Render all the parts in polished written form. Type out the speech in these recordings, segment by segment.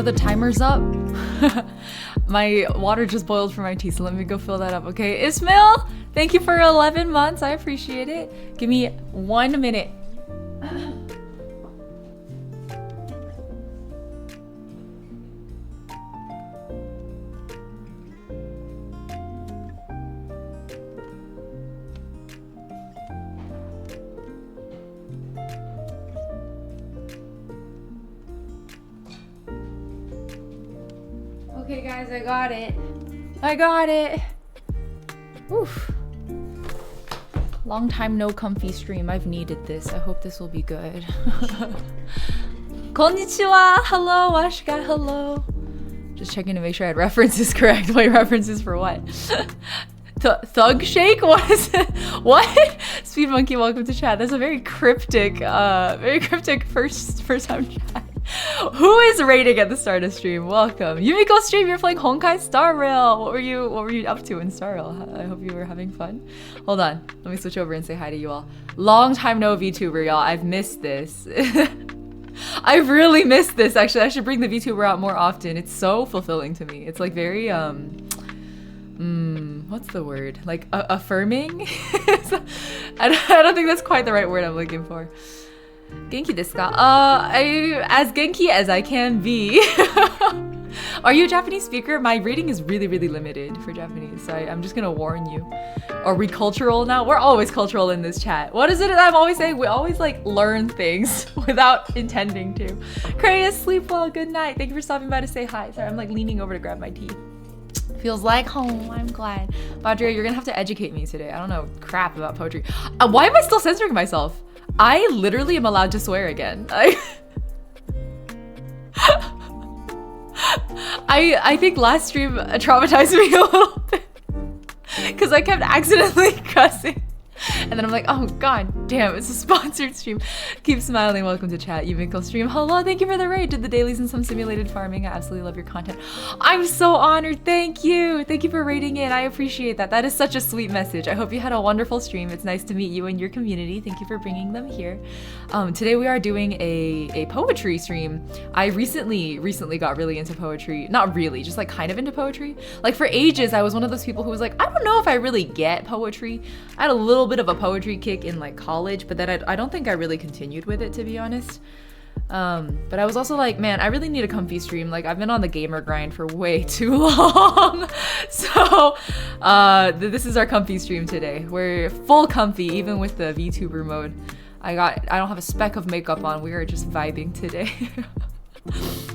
the timer's up. My water just boiled for my tea, so let me go fill that up, okay? Ismail, thank you for 11 months. I appreciate it. Give me 1 minute. Okay, guys, I got it. I got it. Oof. Long time no comfy stream. I've needed this. I hope this will be good. Konnichiwa. Hello, Ashka. Hello. Just checking to make sure I had references correct. Wait, references for what? Thug shake? What is it? What? Speed Monkey, welcome to chat. That's a very cryptic first time chat. Who is raiding at the start of stream? Welcome. Yumiko stream, you're playing Honkai Star Rail. What were you up to in Star Rail? I hope you were having fun. Hold on. Let me switch over and say hi to you all. Long time no VTuber, y'all. I've missed this. I've really missed this, actually. I should bring the VTuber out more often. It's so fulfilling to me. It's like very, what's the word? Like, affirming? I don't think that's quite the right word I'm looking for. Genki desu ka? As genki as I can be. Are you a Japanese speaker? My reading is really, really limited for Japanese, so I'm just gonna warn you. Are we cultural now? We're always cultural in this chat. What is it that I'm always saying? We always like learn things without intending to. Kreia, sleep well, good night. Thank you for stopping by to say hi. Sorry, I'm like leaning over to grab my tea. Feels like home, I'm glad. Badria, you're gonna have to educate me today. I don't know crap about poetry. Why am I still censoring myself? I literally am allowed to swear again. I think last stream traumatized me a little bit because I kept accidentally cussing. And then I'm like, oh god damn, it's a sponsored stream. Keep smiling, welcome to chat. Yumiko stream, hello, thank you for the raid. Did the dailies and some simulated farming. I absolutely love your content. I'm so honored, thank you. Thank you for raiding it, I appreciate that. That is such a sweet message. I hope you had a wonderful stream. It's nice to meet you and your community. Thank you for bringing them here. Today we are doing a poetry stream. I recently got really into poetry. Not really, just like kind of into poetry. Like for ages, I was one of those people who was like, I don't know if I really get poetry. I had a little bit of a poetry kick in like college, but then I don't think I really continued with it, to be honest. But I was also like, man, I really need a comfy stream. Like I've been on the gamer grind for way too long. So this is our comfy stream today. We're full comfy, even with the VTuber mode. I don't have a speck of makeup on. We are just vibing today.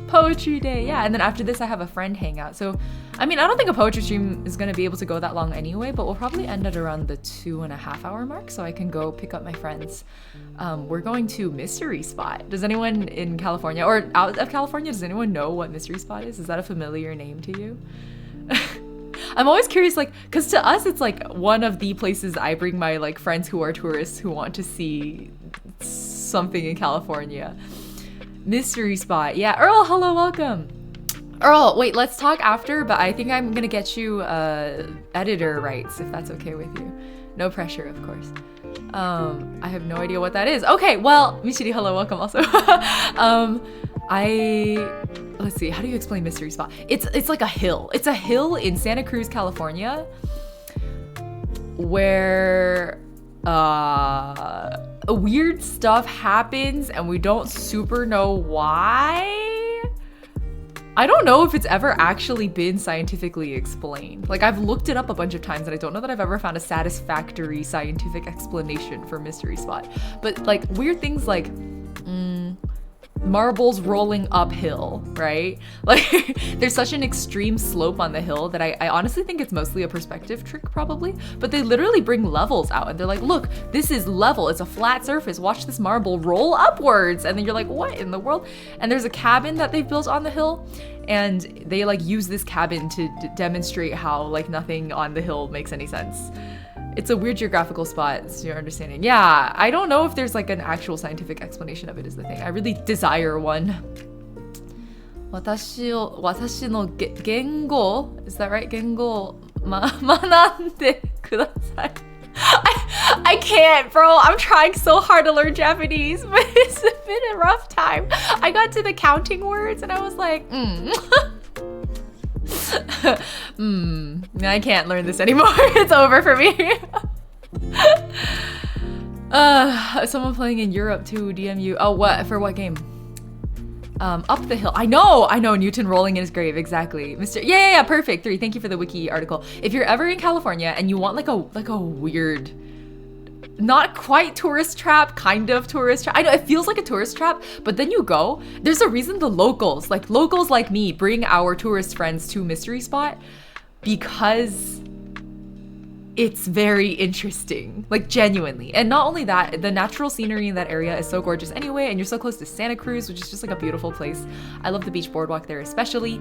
Poetry day, yeah. And then after this I have a friend hangout. So I mean, I don't think a poetry stream is gonna be able to go that long anyway, but we'll probably end at around the 2.5 hour mark, so I can go pick up my friends. We're going to Mystery Spot. Does anyone in California or out of California, does anyone know what Mystery Spot is? Is that a familiar name to you? I'm always curious, like, because to us it's like one of the places I bring my like friends who are tourists who want to see something in California. Mystery Spot. Yeah, Earl, hello, welcome. Earl, wait, let's talk after, but I think I'm gonna get you editor rights, if that's okay with you. No pressure, of course. I have no idea what that is. Okay, well, Mishiri, hello, welcome also. Let's see, how do you explain Mystery Spot? It's like a hill. It's a hill in Santa Cruz, California, where weird stuff happens and we don't super know why. I don't know if it's ever actually been scientifically explained. Like I've looked it up a bunch of times and I don't know that I've ever found a satisfactory scientific explanation for Mystery Spot. But like weird things like marbles rolling uphill, right? Like there's such an extreme slope on the hill that I honestly think it's mostly a perspective trick probably, but they literally bring levels out and they're like, look, this is level, it's a flat surface, watch this marble roll upwards. And then you're like, what in the world? And there's a cabin that they've built on the hill and they like use this cabin to demonstrate how like nothing on the hill makes any sense. It's a weird geographical spot, so you're understanding. Yeah, I don't know if there's like an actual scientific explanation of it is the thing. I really desire one. watashi no gengo, is that right? Gengo manande kudasai. I can't, bro. I'm trying so hard to learn Japanese, but it's a having a rough time. I got to the counting words and I was like, I can't learn this anymore. It's over for me. Someone playing in Europe too, DMU. Oh, what? For what game? Up the hill. I know, Newton rolling in his grave, exactly. Yeah, perfect. 3, thank you for the wiki article. If you're ever in California and you want like a weird, not quite tourist trap, kind of tourist trap. I know it feels like a tourist trap, but then you go, there's a reason the locals like me bring our tourist friends to Mystery Spot, because it's very interesting, like genuinely. And not only that, the natural scenery in that area is so gorgeous anyway, and you're so close to Santa Cruz, which is just like a beautiful place. I love the beach boardwalk there especially.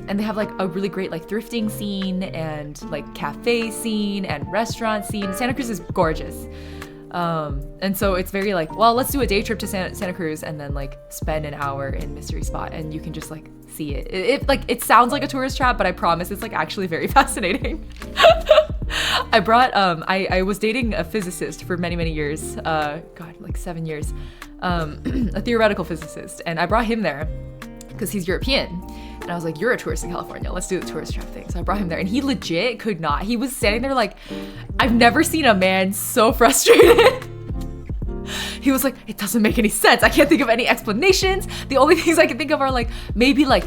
And they have like a really great like thrifting scene and like cafe scene and restaurant scene. Santa Cruz is gorgeous. And so it's very like, well, let's do a day trip to Santa Cruz and then like spend an hour in Mystery Spot and you can just like see it. It sounds like a tourist trap, but I promise it's like actually very fascinating. I brought, I was dating a physicist for many, many years. God, like 7 years. A theoretical physicist. And I brought him there because he's European. And I was like, you're a tourist in California. Let's do the tourist trap thing. So I brought him there and he legit could not. He was standing there like, I've never seen a man so frustrated. He was like, it doesn't make any sense. I can't think of any explanations. The only things I can think of are like, maybe like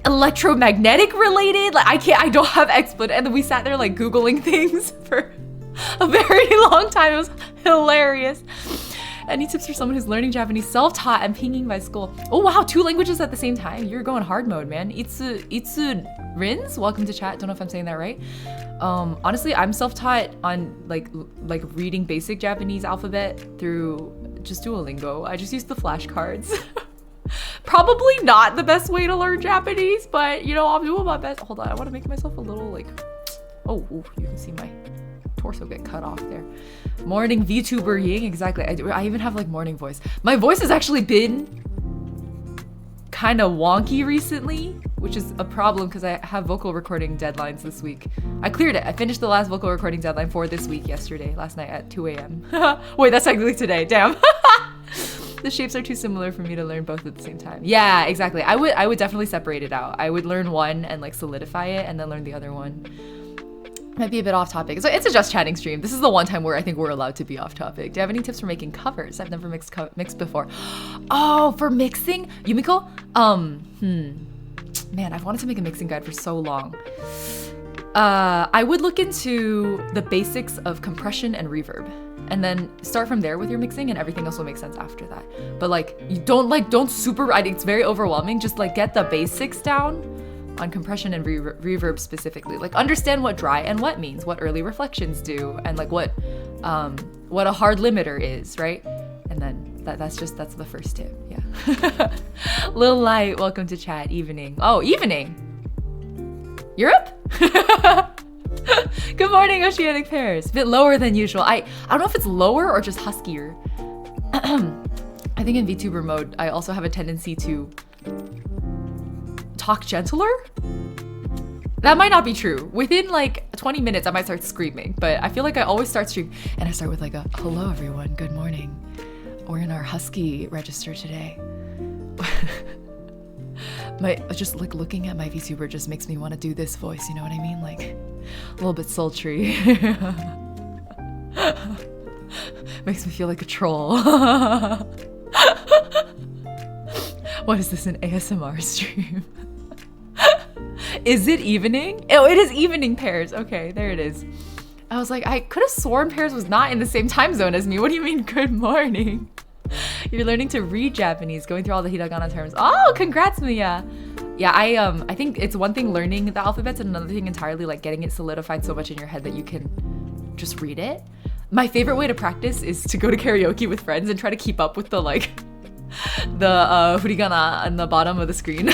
electromagnetic related. Like I don't have explanation. And then we sat there like Googling things for a very long time. It was hilarious. Any tips for someone who's learning Japanese self-taught and pinging by school? Oh wow, 2 languages at the same time. You're going hard mode, man. Itsu Rins, welcome to chat. Don't know if I'm saying that right. Honestly, I'm self-taught on like reading basic Japanese alphabet through just Duolingo. I just use the flashcards. Probably not the best way to learn Japanese, but you know, I'm doing my best. Hold on, I want to make myself a little like, oh, you can see my torso get cut off there. Morning VTuber Ying, exactly. I even have like morning voice. My voice has actually been kind of wonky recently, which is a problem because I have vocal recording deadlines this week. I cleared it. I finished the last vocal recording deadline for this week last night at 2 a.m. Wait, that's technically today. Damn. The shapes are too similar for me to learn both at the same time. Yeah, exactly. I would definitely separate it out. I would learn one and like solidify it and then learn the other one. Might be a bit off topic. So it's a just chatting stream. This is the one time where I think we're allowed to be off topic. Do you have any tips for making covers? I've never mixed before. Oh, for mixing? Yumiko? Man, I've wanted to make a mixing guide for so long. I would look into the basics of compression and reverb and then start from there with your mixing and everything else will make sense after that. But like, you don't super, I think it's very overwhelming. Just like get the basics down on compression and reverb specifically. Like understand what dry and wet means, what early reflections do, and like what a hard limiter is, right? And then that's the first tip, yeah. Lil Light, welcome to chat. Evening. Oh, evening. Europe? Good morning, Oceanic Pears. A bit lower than usual. I don't know if it's lower or just huskier. I think in VTuber mode, I also have a tendency to talk gentler? That might not be true. Within like 20 minutes, I might start screaming, but I feel like I always start stream and I start with like a, hello everyone, good morning. We're in our husky register today. Just like looking at my VTuber just makes me want to do this voice, you know what I mean? Like a little bit sultry. Makes me feel like a troll. What is this, an ASMR stream? Is it evening? Oh, it is evening, Pears. Okay, there it is. I was like, I could have sworn Pears was not in the same time zone as me. What do you mean, good morning? You're learning to read Japanese, going through all the hiragana terms. Oh, congrats, Mia. Yeah, I think it's one thing learning the alphabets and another thing entirely like getting it solidified so much in your head that you can just read it. My favorite way to practice is to go to karaoke with friends and try to keep up with the like the hiragana on the bottom of the screen.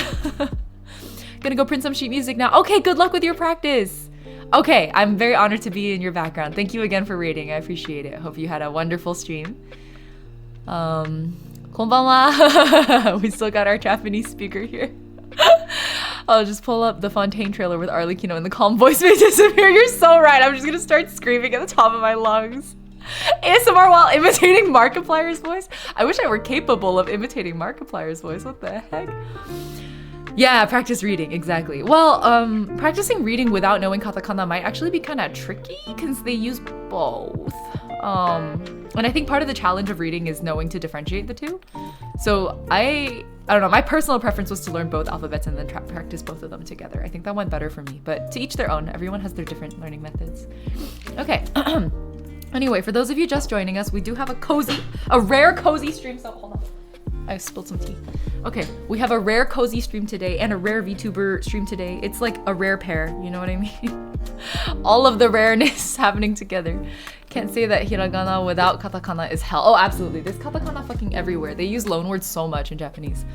Gonna go print some sheet music now. Okay, good luck with your practice. Okay, I'm very honored to be in your background. Thank you again for rating. I appreciate it. Hope you had a wonderful stream. Konbanwa. We still got our Japanese speaker here. I'll just pull up the Fontaine trailer with Arlecchino and the calm voice may disappear. You're so right. I'm just gonna start screaming at the top of my lungs. ASMR while imitating Markiplier's voice. I wish I were capable of imitating Markiplier's voice. What the heck? Yeah, practice reading, exactly. Well, practicing reading without knowing katakana might actually be kind of tricky because they use both. And I think part of the challenge of reading is knowing to differentiate the two. So I don't know, my personal preference was to learn both alphabets and then practice both of them together. I think that went better for me, but to each their own. Everyone has their different learning methods. Okay. Anyway, for those of you just joining us, we do have a rare cozy stream. So hold on. I spilled some tea. Okay, we have a rare cozy stream today and a rare VTuber stream today. It's like a rare pair, you know what I mean? All of the rareness happening together. Can't say that hiragana without katakana is hell. Oh, absolutely. There's katakana fucking everywhere. They use loanwords so much in Japanese.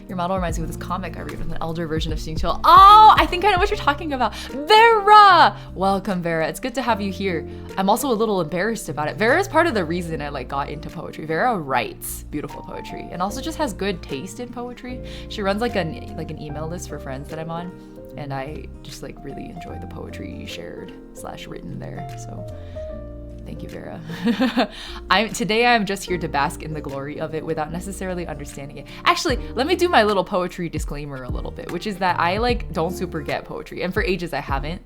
Your model reminds me of this comic I read with an elder version of Xingqiu. Oh, I think I know what you're talking about. Vera! Welcome, Vera. It's good to have you here. I'm also a little embarrassed about it. Vera is part of the reason I got into poetry. Vera writes beautiful poetry and also just has good taste in poetry. She runs an email list for friends that I'm on, and I just really enjoy the poetry shared / written there. So thank you, Vera. Today I'm just here to bask in the glory of it without necessarily understanding it. Actually, let me do my little poetry disclaimer a little bit, which is that I don't super get poetry, and for ages I haven't,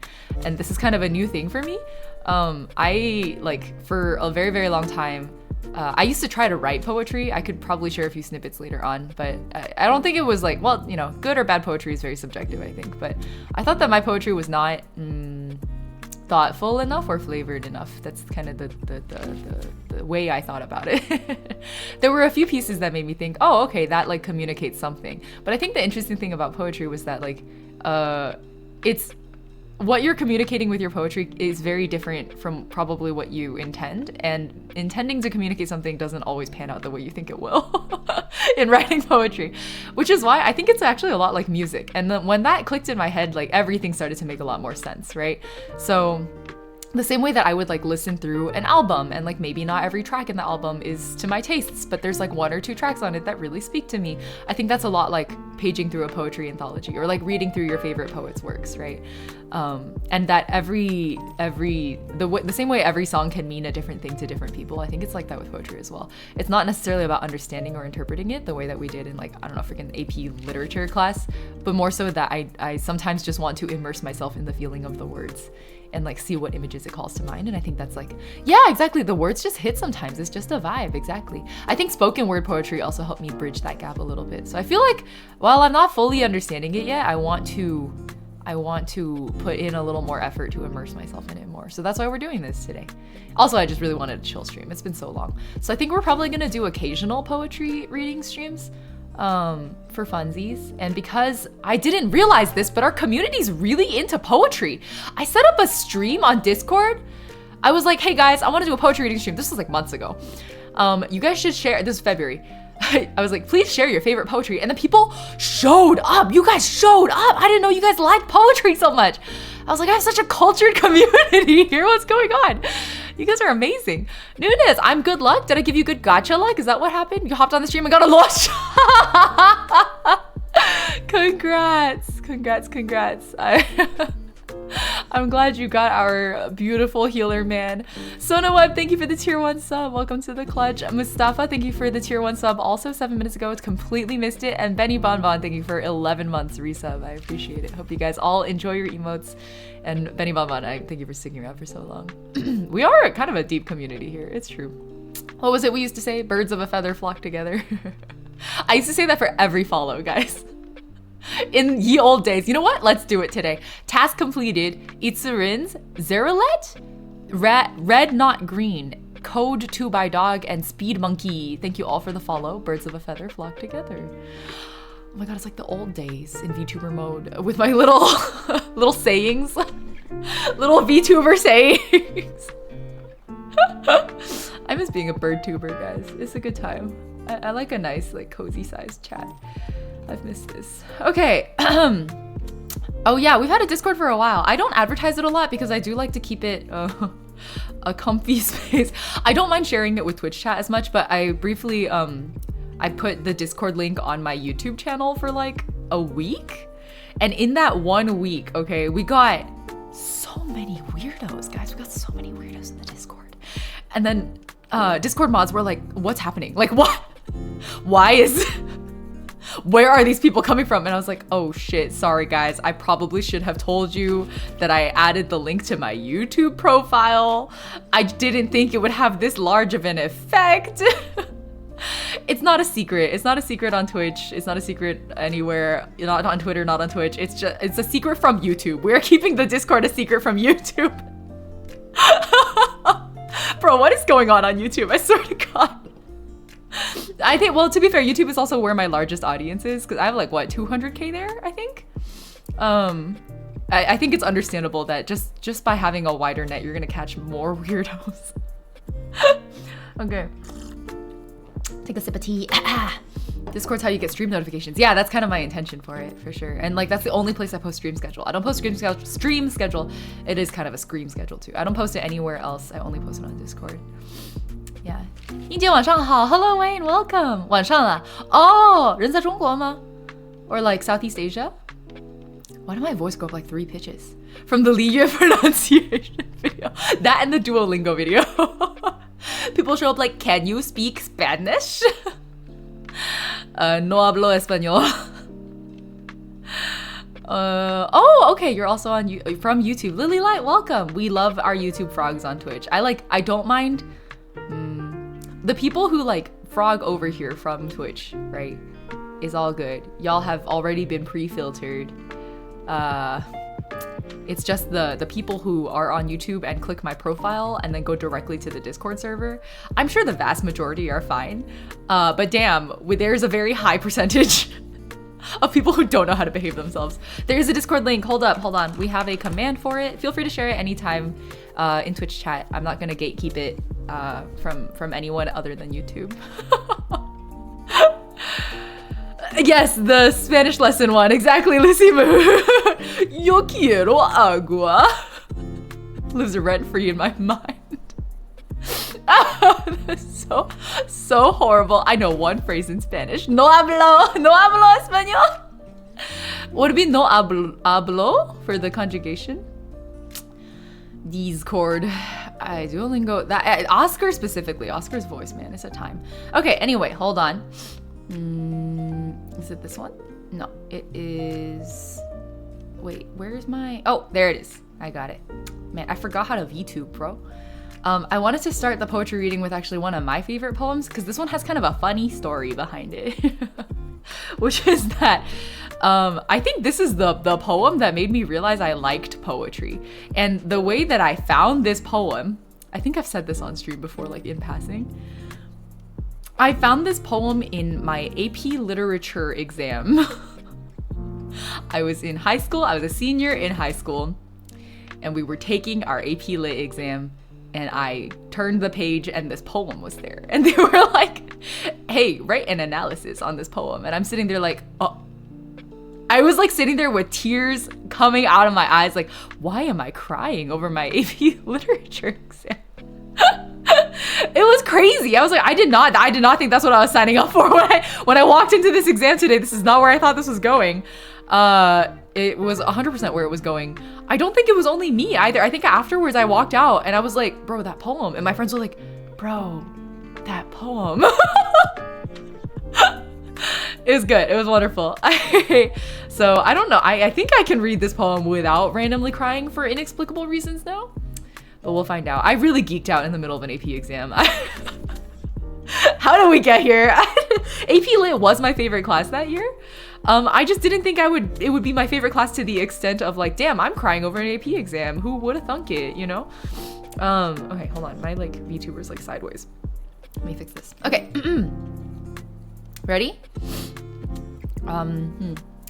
and this is kind of a new thing for me. For a very, very long time, I used to try to write poetry. I could probably share a few snippets later on, but I don't think it was good or bad poetry is very subjective, I think, but I thought that my poetry was not thoughtful enough or flavored enough. That's kind of the way I thought about it. There were a few pieces that made me think, oh, okay, that communicates something. But I think the interesting thing about poetry was that it's what you're communicating with your poetry is very different from probably what you intend, and intending to communicate something doesn't always pan out the way you think it will in writing poetry, which is why I think it's actually a lot like music. And then when that clicked in my head, everything started to make a lot more sense, right? So the same way that I would listen through an album and maybe not every track in the album is to my tastes, but there's 1 or 2 tracks on it that really speak to me. I think that's a lot like paging through a poetry anthology or reading through your favorite poet's works, right? And that the same way every song can mean a different thing to different people, I think it's like that with poetry as well. It's not necessarily about understanding or interpreting it the way that we did in I don't know, freaking AP literature class, but more so that I sometimes just want to immerse myself in the feeling of the words and see what images it calls to mind. And I think that's yeah, exactly. The words just hit sometimes. It's just a vibe. Exactly. I think spoken word poetry also helped me bridge that gap a little bit. So I feel while I'm not fully understanding it yet, I want to put in a little more effort to immerse myself in it more. So that's why we're doing this today. Also, I just really wanted a chill stream. It's been so long. So I think we're probably gonna do occasional poetry reading streams for funsies. And because I didn't realize this, but our community's really into poetry. I set up a stream on Discord. I was like, hey guys, I want to do a poetry reading stream. This was months ago. You guys should share, this is February. I was like, please share your favorite poetry. And then people showed up. You guys showed up. I didn't know you guys liked poetry so much. I was like, I have such a cultured community here. What's going on? You guys are amazing. Nunes, I'm good luck. Did I give you good gacha luck? Is that what happened? You hopped on the stream and got a launch. Congrats. I'm glad you got our beautiful healer man. Sonaweb, thank you for the tier 1 sub. Welcome to the clutch. Mustafa, thank you for the tier 1 sub also 7 minutes ago. It's completely missed it. And Benny Bonbon, thank you for 11 months resub. I appreciate it. Hope you guys all enjoy your emotes. And Benny Bonbon, I thank you for sticking around for so long. We are kind of a deep community here. It's true. What was it we used to say? Birds of a feather flock together. I used to say that for every follow, guys. In ye old days. You know what? Let's do it today. Task completed. Itsurins, Zerolet, Red Not Green, Code 2 by Dog, and Speed Monkey. Thank you all for the follow. Birds of a feather flock together. Oh my god, it's like the old days in VTuber mode with my little sayings. Little VTuber sayings. I miss being a bird tuber, guys. It's a good time. I like a nice, cozy sized chat. I've missed this. Okay. Oh yeah, we've had a Discord for a while. I don't advertise it a lot because I do like to keep it a comfy space. I don't mind sharing it with Twitch chat as much, but I briefly, I put the Discord link on my YouTube channel for a week. And in that 1 week, okay, we got so many weirdos, guys. We got so many weirdos in the Discord. And then Discord mods were like, what's happening? Like, what? Why is... Where are these people coming from? And I was like, oh shit, sorry guys. I probably should have told you that I added the link to my YouTube profile. I didn't think it would have this large of an effect. It's not a secret. It's not a secret on Twitch. It's not a secret anywhere. Not on Twitter, not on Twitch. It's a secret from YouTube. We're keeping the Discord a secret from YouTube. Bro, what is going on YouTube? I swear to God. I think, well, to be fair, YouTube is also where my largest audience is, because I have like, what, 200K there, I think? I think it's understandable that just by having a wider net, you're gonna catch more weirdos. Okay. Take a sip of tea. Discord's how you get stream notifications. Yeah, that's kind of my intention for it, for sure. And like, that's the only place I post stream schedule. I don't post stream schedule. It is kind of a scream schedule too. I don't post it anywhere else. I only post it on Discord. Yeah. 一姐晚上好. Hello Wayne, welcome. 晚上了. Oh, 人在中国吗? Or like Southeast Asia? Why did my voice go up like 3 pitches? From the Liyue pronunciation video. That and the Duolingo video. People show up like, can you speak Spanish? No hablo español. Oh, okay, you're also on from YouTube. Lily Light, welcome. We love our YouTube frogs on Twitch. I don't mind the people who like frog over here from Twitch, right? Is all good. Y'all have already been pre-filtered. It's just the people who are on YouTube and click my profile and then go directly to the Discord server. I'm sure the vast majority are fine. But damn, there's a very high percentage of people who don't know how to behave themselves. There's a Discord link. Hold on. We have a command for it. Feel free to share it anytime in Twitch chat. I'm not gonna gatekeep it from anyone other than YouTube. Yes, the Spanish lesson one. Exactly, Lucy. Yo quiero agua. Lives rent-free in my mind. Oh, that's so horrible. I know one phrase in Spanish. No hablo español. Would it be no hablo for the conjugation? Discord. Duolingo. That Oscar specifically. Oscar's voice, man. It's a time. Okay, anyway, hold on. Is it this one? No, it is... Wait, where's my... Oh, there it is. I got it. Man, I forgot how to VTube, bro. I wanted to start the poetry reading with actually one of my favorite poems, because this one has kind of a funny story behind it. Which is that I think this is the poem that made me realize I liked poetry. And the way that I found this poem, I think I've said this on stream before, like in passing. I found this poem in my AP literature exam. I was in high school, I was a senior in high school, and we were taking our AP Lit exam, and I turned the page and this poem was there. And they were like, hey, write an analysis on this poem. And I'm sitting there like, oh. I was like sitting there with tears coming out of my eyes, like, why am I crying over my AP literature exam? It was crazy. I was like, I did not think that's what I was signing up for when I walked into this exam today. This is not where I thought this was going. It was 100% where it was going. I don't think it was only me either. I think afterwards I walked out and I was like, bro, that poem. And my friends were like, bro, that poem. It was good. It was wonderful. So I don't know. I think I can read this poem without randomly crying for inexplicable reasons now. But we'll find out. I really geeked out in the middle of an AP exam. How did we get here? AP Lit was my favorite class that year. I just didn't think it would be my favorite class to the extent of like, damn, I'm crying over an AP exam. Who would have thunk it, you know? Okay, hold on. My like VTuber's like sideways. Let me fix this. Okay. Ready?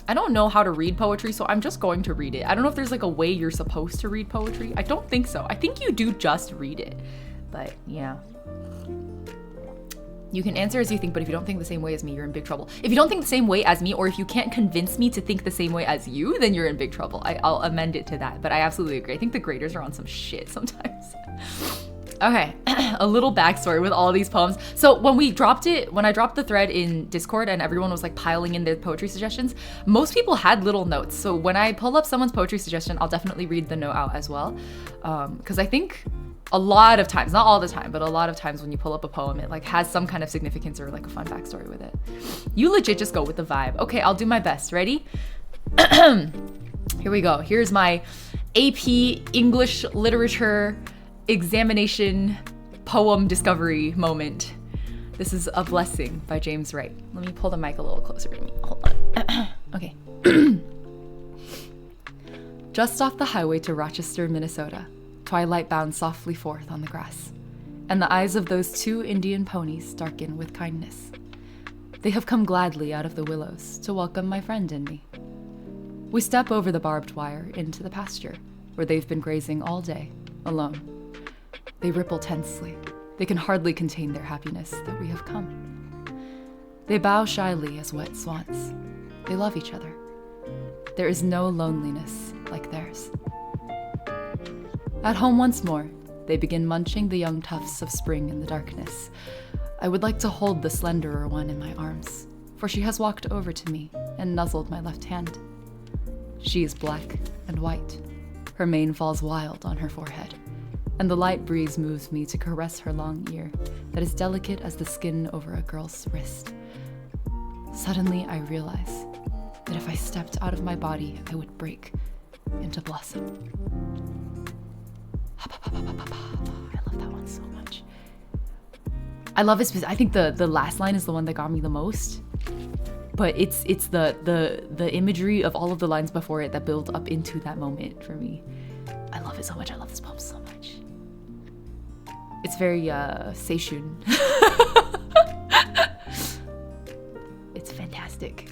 I don't know how to read poetry, so I'm just going to read it. I don't know if there's like a way you're supposed to read poetry. I don't think so. I think you do just read it, but yeah. You can answer as you think, but if you don't think the same way as me, you're in big trouble. If you don't think the same way as me, or if you can't convince me to think the same way as you, then you're in big trouble. I'll amend it to that, but I absolutely agree. I think the graders are on some shit sometimes. Okay, a little backstory with all these poems. So when I dropped the thread in Discord and everyone was like piling in their poetry suggestions, most people had little notes. So when I pull up someone's poetry suggestion, I'll definitely read the note out as well. Because I think a lot of times, not all the time, but a lot of times when you pull up a poem, it like has some kind of significance or like a fun backstory with it. You legit just go with the vibe. Okay, I'll do my best. Ready? Here we go. Here's my AP English Literature examination poem discovery moment. This is A Blessing by James Wright. Let me pull the mic a little closer to me. Hold on. Okay. Just off the highway to Rochester, Minnesota, twilight bound softly forth on the grass, and the eyes of those two Indian ponies darken with kindness. They have come gladly out of the willows to welcome my friend and me. We step over the barbed wire into the pasture, where they've been grazing all day, alone. They ripple tensely. They can hardly contain their happiness that we have come. They bow shyly as wet swans. They love each other. There is no loneliness like theirs. At home once more, they begin munching the young tufts of spring in the darkness. I would like to hold the slenderer one in my arms, for she has walked over to me and nuzzled my left hand. She is black and white. Her mane falls wild on her forehead, and the light breeze moves me to caress her long ear that is delicate as the skin over a girl's wrist. Suddenly, I realize that if I stepped out of my body, I would break into blossom. I love that one so much. I love it. I think the last line is the one that got me the most. But it's the imagery of all of the lines before it that build up into that moment for me. I love it so much. I love this poem so much. It's very Seishun. It's fantastic.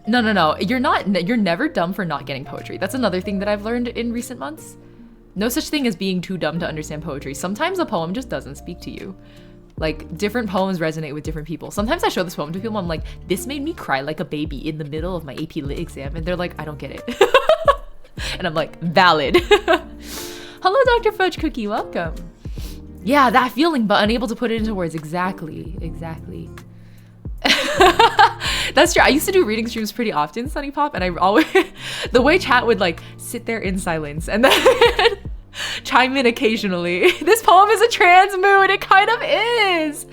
No. You're never dumb for not getting poetry. That's another thing that I've learned in recent months. No such thing as being too dumb to understand poetry. Sometimes a poem just doesn't speak to you. Like, different poems resonate with different people. Sometimes I show this poem to people, I'm like, this made me cry like a baby in the middle of my AP Lit exam. And they're like, I don't get it. And I'm like, valid. Hello, Dr. Fudge Cookie, welcome. Yeah, that feeling, but unable to put it into words. Exactly. That's true. I used to do reading streams pretty often, Sunny Pop, and I always, the way chat would like sit there in silence and then chime in occasionally. This poem is a trans mood. It kind of is.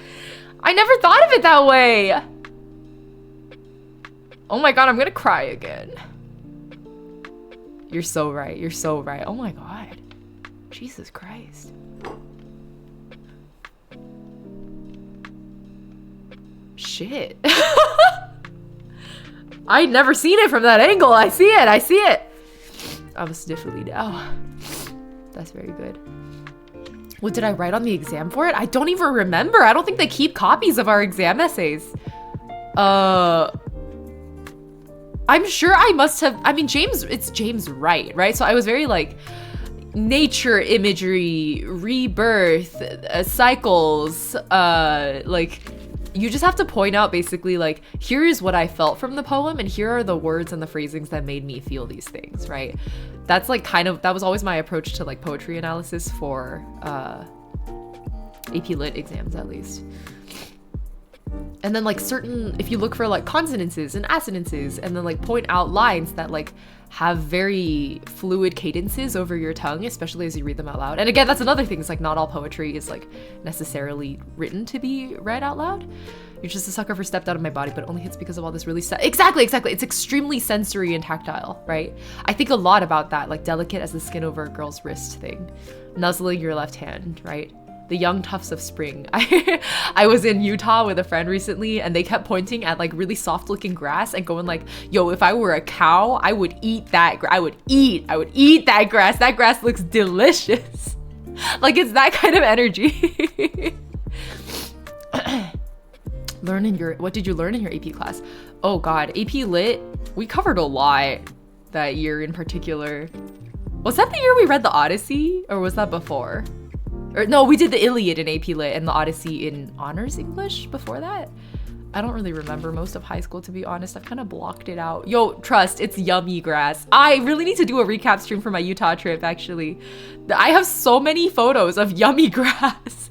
I never thought of it that way. Oh my God, I'm gonna cry again. You're so right. You're so right. Oh my God. Jesus Christ. Shit. I'd never seen it from that angle. I see it. I was sniffly now. That's very good. What did I write on the exam for it? I don't even remember. I don't think they keep copies of our exam essays. I'm sure I must have, I mean, it's James Wright, right? So I was very like nature imagery, rebirth, cycles, like you just have to point out basically like, here is what I felt from the poem and here are the words and the phrasings that made me feel these things, right? That's like that was always my approach to like poetry analysis for AP Lit exams at least. And then like if you look for like consonances and assonances and then like point out lines that like have very fluid cadences over your tongue, especially as you read them out loud. And again, that's another thing. It's like not all poetry is like necessarily written to be read out loud. You're just a sucker for stepped out of my body, but it only hits because of all this really exactly. It's extremely sensory and tactile, right? I think a lot about that, like delicate as the skin over a girl's wrist thing. Nuzzling your left hand, right? The young tufts of spring. I was in Utah with a friend recently and they kept pointing at like really soft looking grass and going like, yo, if I were a cow, I would eat that. I would eat that grass. That grass looks delicious. Like it's that kind of energy. What did you learn in your AP class? Oh God, AP Lit, we covered a lot that year in particular. Was that the year we read the Odyssey or was that before? Or no, we did the Iliad in AP Lit and the Odyssey in honors English before that. I don't really remember most of high school, to be honest. I've kind of blocked it out. Yo, trust, it's yummy grass. I really need to do a recap stream for my Utah trip, actually. I have so many photos of yummy grass.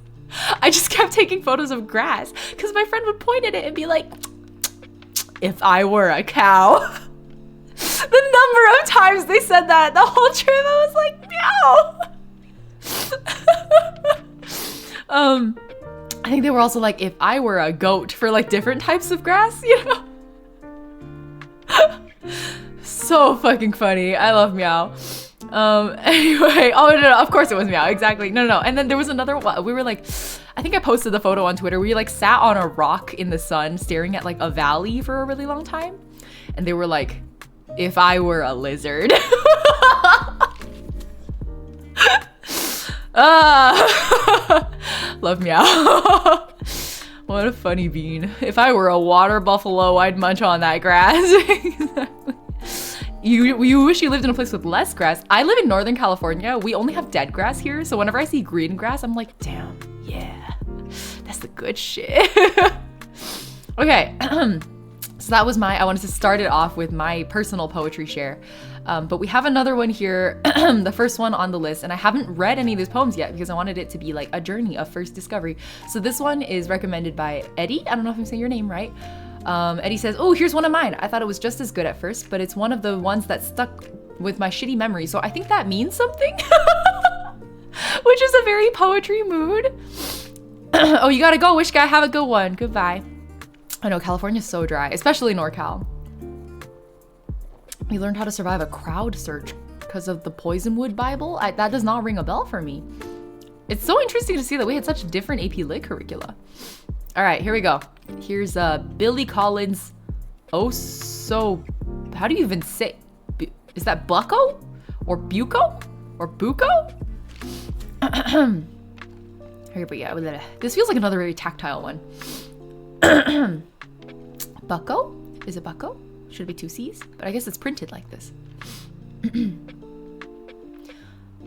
I just kept taking photos of grass because my friend would point at it and be like, if I were a cow. The number of times they said that the whole trip, I was like, no. I think they were also like, if I were a goat for like different types of grass, you know? So fucking funny. I love Meow. Anyway, oh no, of course it was Meow, exactly. No. And then there was another one. We were like, I think I posted the photo on Twitter. We like sat on a rock in the sun staring at like a valley for a really long time. And they were like, if I were a lizard. Love Meow. What a funny bean. If I were a water buffalo, I'd munch on that grass. Exactly. You wish you lived in a place with less grass. I live in Northern California. We only have dead grass here. So whenever I see green grass, I'm like, damn, yeah, that's the good shit. Okay. So that was I wanted to start it off with my personal poetry share. But we have another one here, the first one on the list, and I haven't read any of these poems yet because I wanted it to be like a journey of first discovery. So this one is recommended by Eddie. I don't know if I'm saying your name right. Eddie says, oh, here's one of mine. I thought it was just as good at first, but it's one of the ones that stuck with my shitty memory. So I think that means something, which is a very poetry mood. Oh, you gotta go. Wish guy, have a good one. Goodbye. I know California's so dry, especially NorCal. We learned how to survive a crowd search because of the Poisonwood Bible. That does not ring a bell for me. It's so interesting to see that we had such different AP Lit curricula. All right, here we go. Here's Billy Collins. Oh, so how do you even say? Is that Bucko or Buco or Buco? Here we go. This feels like another very tactile one. Bucko? Is it Bucko? Should it be 2 C's? But I guess it's printed like this.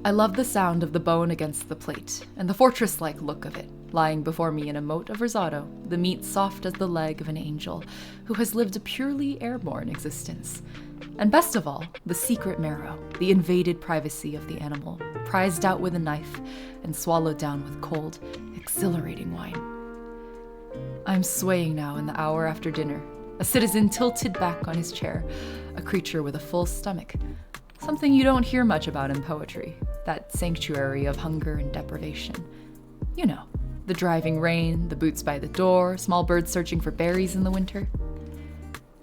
I love the sound of the bone against the plate, and the fortress-like look of it, lying before me in a moat of risotto, the meat soft as the leg of an angel who has lived a purely airborne existence. And best of all, the secret marrow, the invaded privacy of the animal, prized out with a knife and swallowed down with cold, exhilarating wine. I'm swaying now in the hour after dinner, a citizen tilted back on his chair, a creature with a full stomach. Something you don't hear much about in poetry, that sanctuary of hunger and deprivation. You know, the driving rain, the boots by the door, small birds searching for berries in the winter.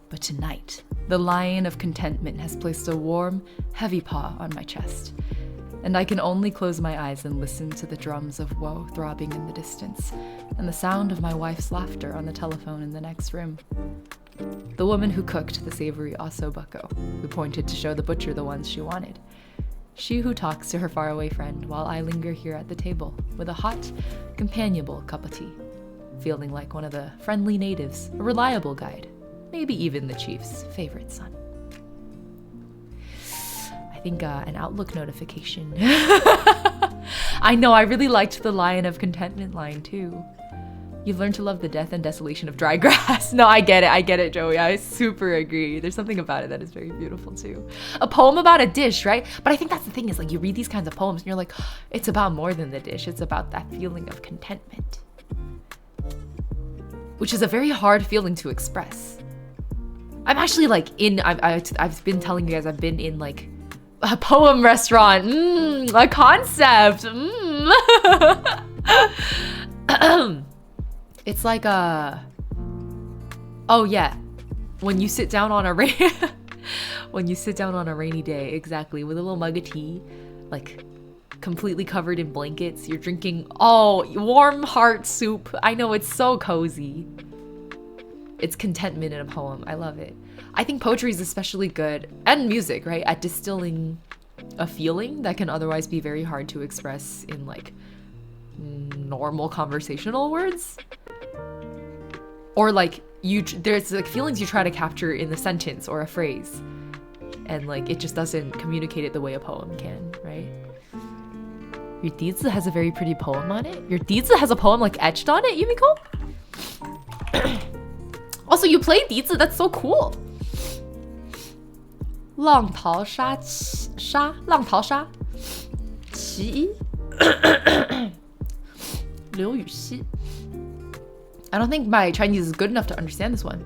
But tonight, the lion of contentment has placed a warm, heavy paw on my chest, and I can only close my eyes and listen to the drums of woe throbbing in the distance, and the sound of my wife's laughter on the telephone in the next room. The woman who cooked the savory osso bucko, who pointed to show the butcher the ones she wanted. She who talks to her faraway friend while I linger here at the table with a hot, companionable cup of tea, feeling like one of the friendly natives, a reliable guide, maybe even the chief's favorite son. I think an Outlook notification. I know, I really liked the Lion of Contentment line too. You've learned to love the death and desolation of dry grass. No, I get it, Joey. I super agree. There's something about it that is very beautiful too. A poem about a dish, right? But I think that's the thing is like you read these kinds of poems and you're like, it's about more than the dish. It's about that feeling of contentment, which is a very hard feeling to express. I'm actually like I've been telling you guys I've been in like a poem restaurant, a concept. It's like oh yeah, when you sit down on a rainy day, exactly, with a little mug of tea, like completely covered in blankets, you're drinking warm heart soup. I know, it's so cozy. It's contentment in a poem. I love it. I think poetry is especially good, and music, right, at distilling a feeling that can otherwise be very hard to express in like normal conversational words. Or like there's like feelings you try to capture in the sentence or a phrase, and like it just doesn't communicate it the way a poem can, right? Your dizi has a very pretty poem on it. Your dizi has a poem like etched on it, Yumiko? Also, you play dizi, that's so cool. 浪淘沙其一刘禹锡 I don't think my Chinese is good enough to understand this one.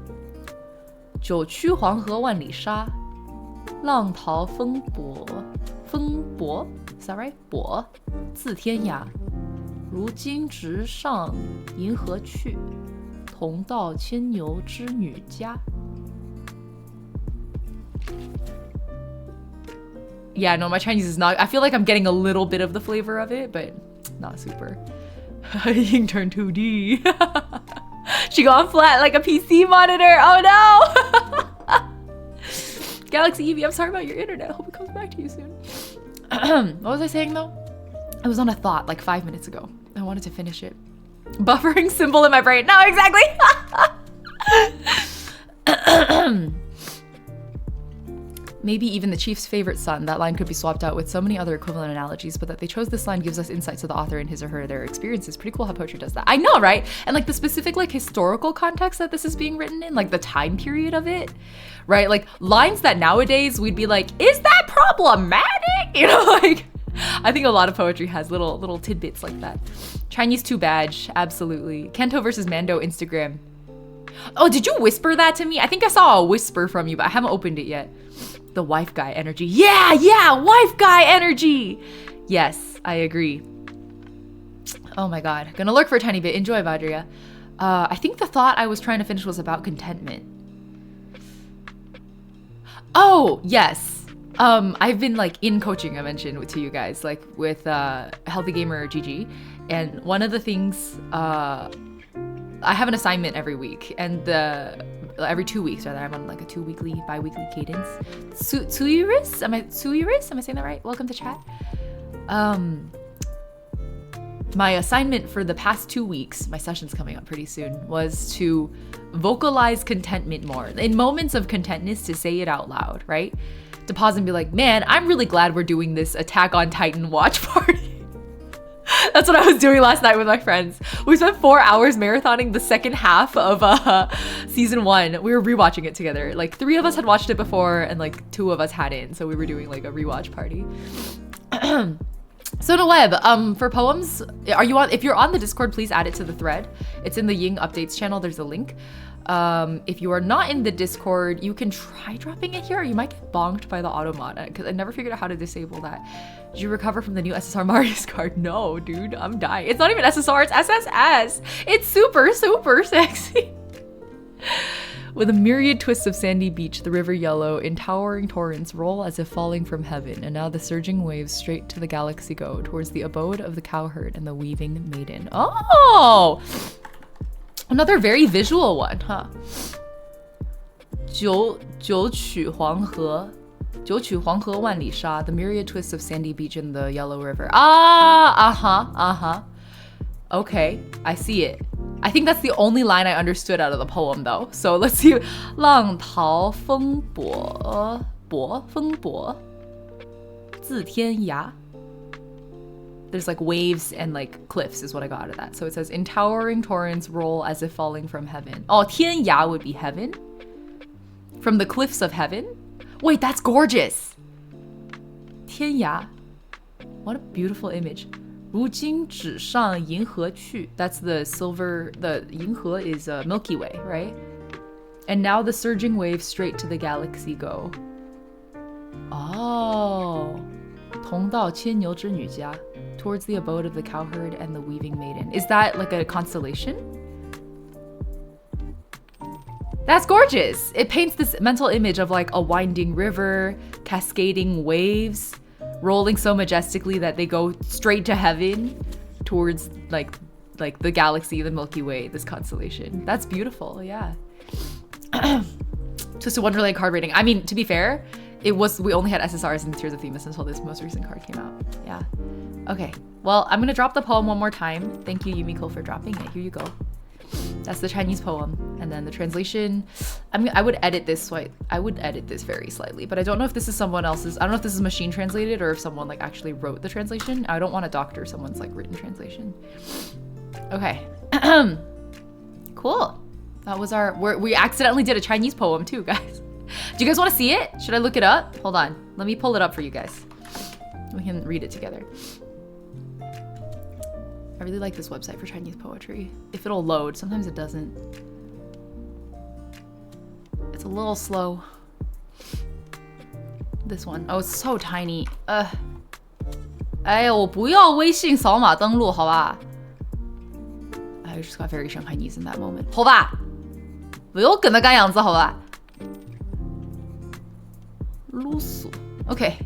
九曲黄河万里沙，浪淘风簸，is that right? 簸自天涯。如今直上银河去，同到牵牛织女家。Yeah, no, my Chinese is not. I feel like I'm getting a little bit of the flavor of it, but not super. Ying turned 2D. She gone flat like a PC monitor. Oh no! Galaxy Evie, I'm sorry about your internet. I hope it comes back to you soon. What was I saying though? I was on a thought like 5 minutes ago. I wanted to finish it. Buffering symbol in my brain. No, exactly. Maybe even the chief's favorite son. That line could be swapped out with so many other equivalent analogies, but that they chose this line gives us insight to the author and his or her their experiences. Pretty cool how poetry does that. I know, right? And like the specific like historical context that this is being written in, like the time period of it, right? Like lines that nowadays we'd be like, is that problematic? You know, like I think a lot of poetry has little tidbits like that. Chinese 2 badge, absolutely. Kento versus Mando Instagram. Oh, did you whisper that to me? I think I saw a whisper from you, but I haven't opened it yet. The wife guy energy. Yeah, wife guy energy. Yes, I agree. Oh my god. Gonna lurk for a tiny bit. Enjoy, Vadria. I think the thought I was trying to finish was about contentment. Oh, yes. I've been like in coaching, I mentioned to you guys, like with Healthy Gamer GG. And one of the things, I have an assignment every week, and every 2 weeks rather. I'm on like a bi-weekly cadence. Tsuyuris? Am I saying that right? Welcome to chat. My assignment for the past 2 weeks, my session's coming up pretty soon, was to vocalize contentment more. In moments of contentness, to say it out loud, right? To pause and be like, man, I'm really glad we're doing this Attack on Titan watch party. That's what I was doing last night with my friends. We spent 4 hours marathoning the second half of season 1. We were rewatching it together. Like 3 of us had watched it before and like 2 of us hadn't. So we were doing like a rewatch party. So Noeb, for poems, if you're on the Discord, please add it to the thread. It's in the Ying updates channel. There's a link. If you are not in the Discord, you can try dropping it here, or you might get bonked by the automata, because I never figured out how to disable that. Did you recover from the new SSR Marius card? No, dude, I'm dying. It's not even SSR, it's SSS. It's super, super sexy. With a myriad twists of sandy beach, the river yellow, in towering torrents roll as if falling from heaven, and now the surging waves straight to the galaxy go, towards the abode of the cowherd and the weaving maiden. Oh! Another very visual one, huh? 九曲黄河万里沙, the myriad twists of sandy beach in the yellow river. Okay, I see it. I think that's the only line I understood out of the poem though. So let's see. 浪淘风簸自天涯. There's like waves and like cliffs is what I got out of that. So it says, in towering torrents roll as if falling from heaven. Oh, 天涯 would be heaven? From the cliffs of heaven? Wait, that's gorgeous. 天涯. What a beautiful image. 如今只上银河去. That's the silver, the 银河 is Milky Way, right? And now the surging waves straight to the galaxy go. Oh. 同到牵牛织女家. Towards the abode of the cowherd and the weaving maiden. Is that like a constellation? That's gorgeous. It paints this mental image of like a winding river, cascading waves, rolling so majestically that they go straight to heaven towards like the galaxy, the Milky Way, this constellation. That's beautiful, yeah. Twisted Wonderland card rating. I mean, to be fair, we only had SSRs in Tears of Themis until this most recent card came out. Yeah. Okay. Well, I'm gonna drop the poem one more time. Thank you, Yumiko, for dropping it. Here you go. That's the Chinese poem, and then the translation. I would edit this very slightly, but I don't know if this is someone else's. I don't know if this is machine translated or if someone like actually wrote the translation. I don't want to doctor someone's like written translation. Okay. Cool. That was we accidentally did a Chinese poem too, guys. Do you guys want to see it? Should I look it up? Hold on. Let me pull it up for you guys. We can read it together. I really like this website for Chinese poetry. If it'll load, sometimes it doesn't. It's a little slow. This one. Oh, it's so tiny. 哎，我不要微信扫码登录，好吧？ I just got very Shanghainese in that moment. 好吧，不要跟那个样子，好吧？啰嗦。Okay.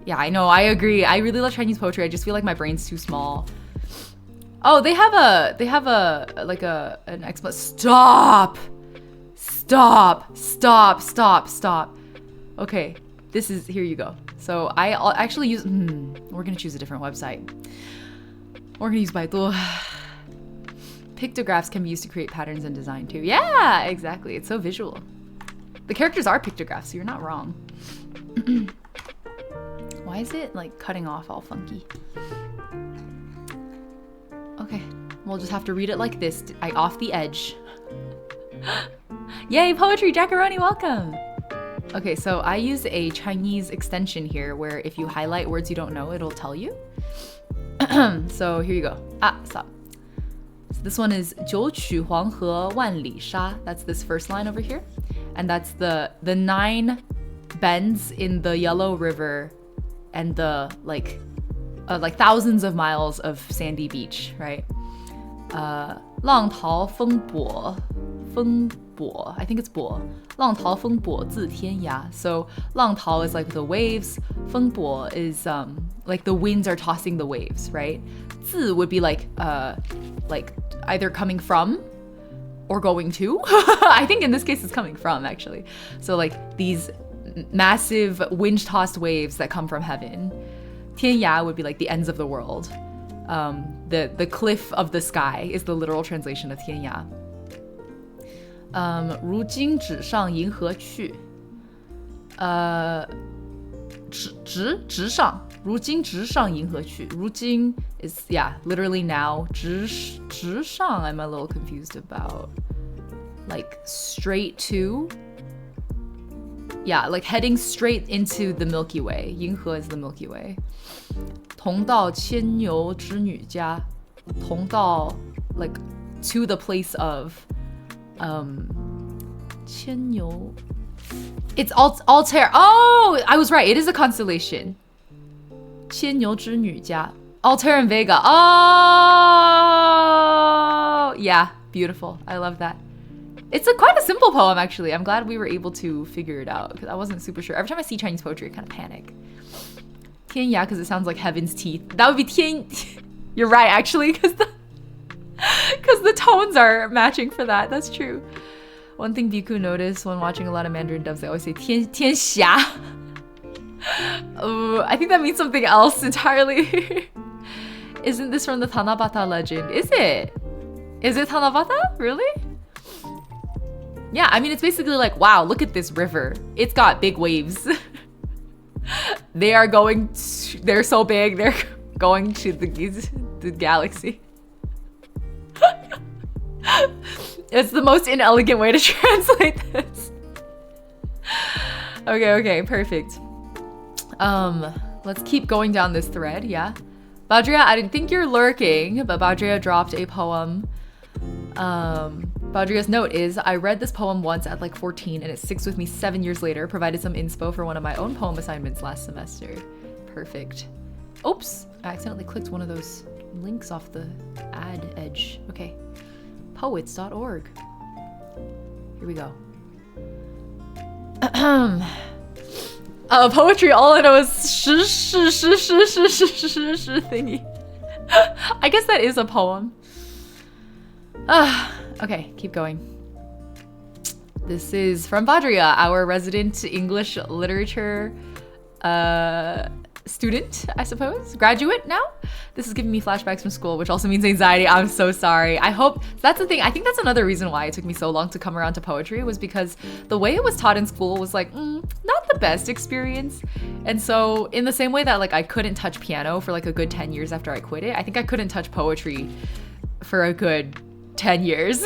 Yeah, I know. I agree. I really love Chinese poetry. I just feel like my brain's too small. Oh, they have an explanation. Stop. Okay, here you go. So I'll actually use, we're gonna choose a different website. We're gonna use Baidu. Pictographs can be used to create patterns and design too. Yeah, exactly. It's so visual. The characters are pictographs, so you're not wrong. Why is it like cutting off all funky? Okay, we'll just have to read it like this. Off the edge. Yay, poetry, Jackaroni, welcome. Okay, so I use a Chinese extension here where if you highlight words you don't know, it'll tell you. So here you go. Stop. So this one is 九曲黄河万里沙. That's this first line over here. And that's the 9 bends in the Yellow River and the like thousands of miles of sandy beach, right? 浪淘风簸 I think it's 簸 浪淘风簸自天涯. So 浪淘 is like the waves, 风簸 is like the winds are tossing the waves, right? 自 would be like either coming from or going to. I think in this case it's coming from, actually. So like these massive wind-tossed waves that come from heaven. 天涯 would be like the ends of the world. The cliff of the sky is the literal translation of 天涯. 如今直上银河去. 直上 如今直上银河去. 如今 is, yeah, literally now. 直上 I'm a little confused about. Like straight to? Yeah, like heading straight into the Milky Way. 银河 is the Milky Way. 同到牵牛织女家. 同到 like to the place of 牵牛. It's Altair. Oh, I was right. It is a constellation. 牵牛织女家. Altair and Vega. Oh, yeah, beautiful. I love that. It's quite a simple poem, actually. I'm glad we were able to figure it out because I wasn't super sure. Every time I see Chinese poetry, I kind of panic. 天涯 because it sounds like heaven's teeth. That would be 天. You're right, actually, because the tones are matching for that. That's true. One thing Biku noticed when watching a lot of Mandarin dubs, they always say 天霞. I think that means something else entirely. Isn't this from the Tanabata legend? Is it? Is it Tanabata? Really? Yeah, I mean, it's basically like, wow, look at this river. It's got big waves. They're so big, they're going to the galaxy. It's the most inelegant way to translate this. Okay, perfect. Let's keep going down this thread, yeah? Badria, I didn't think you're lurking, but Badria dropped a poem. Badria's note is, I read this poem once at like 14 and it sticks with me 7 years later, provided some inspo for one of my own poem assignments last semester. Perfect. Oops, I accidentally clicked one of those links off the ad edge. Okay, poets.org. Here we go. Poetry, all I know is thingy. I guess that is a poem. Okay, keep going. This is from Badria, our resident English literature student, I suppose. Graduate now? This is giving me flashbacks from school, which also means anxiety. I'm so sorry. I hope that's the thing. I think that's another reason why it took me so long to come around to poetry, was because the way it was taught in school was like, not the best experience. And so in the same way that like I couldn't touch piano for like a good 10 years after I quit it, I think I couldn't touch poetry for a good 10 years.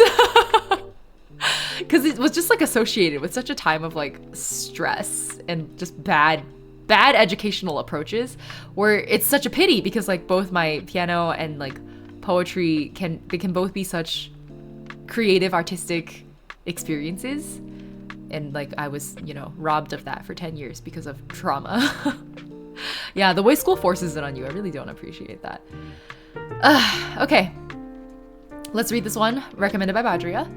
Because it was just like associated with such a time of like stress and just bad educational approaches, where it's such a pity because like both my piano and like poetry can both be such creative artistic experiences, and like I was, you know, robbed of that for 10 years because of trauma. Yeah, the way school forces it on you, I really don't appreciate that. Okay. Let's read this one, recommended by Badria,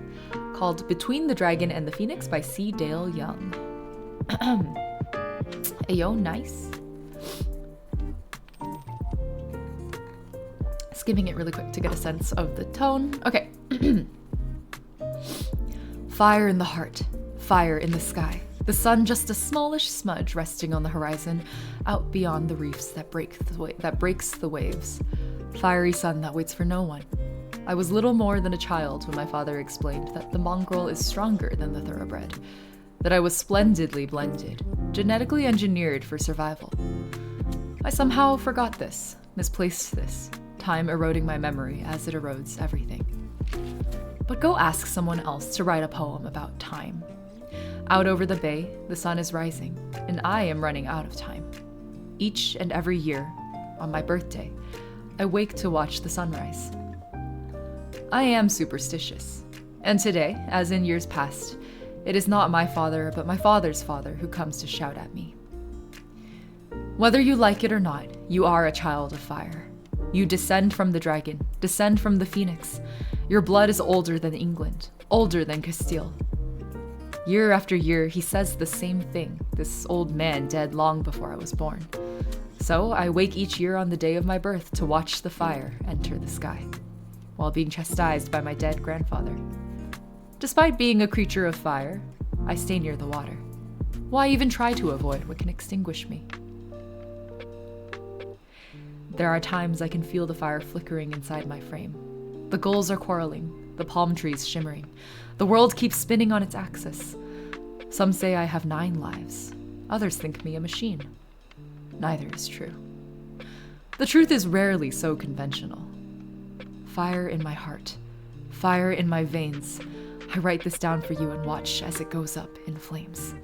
called Between the Dragon and the Phoenix by C. Dale Young. Ayo, nice. Skimming it really quick to get a sense of the tone. Okay. Fire in the heart, fire in the sky. The sun just a smallish smudge resting on the horizon, out beyond the reefs that breaks the waves. Fiery sun that waits for no one. I was little more than a child when my father explained that the mongrel is stronger than the thoroughbred, that I was splendidly blended, genetically engineered for survival. I somehow forgot this, misplaced this, time eroding my memory as it erodes everything. But go ask someone else to write a poem about time. Out over the bay, the sun is rising, and I am running out of time. Each and every year, on my birthday, I wake to watch the sunrise. I am superstitious, and today, as in years past, it is not my father, but my father's father who comes to shout at me. Whether you like it or not, you are a child of fire. You descend from the dragon, descend from the phoenix. Your blood is older than England, older than Castile. Year after year, he says the same thing, this old man dead long before I was born. So I wake each year on the day of my birth to watch the fire enter the sky, while being chastised by my dead grandfather. Despite being a creature of fire, I stay near the water. Why even try to avoid what can extinguish me? There are times I can feel the fire flickering inside my frame. The gulls are quarreling, the palm trees shimmering. The world keeps spinning on its axis. Some say I have 9 lives. Others think me a machine. Neither is true. The truth is rarely so conventional. Fire in my heart, fire in my veins. I write this down for you and watch as it goes up in flames.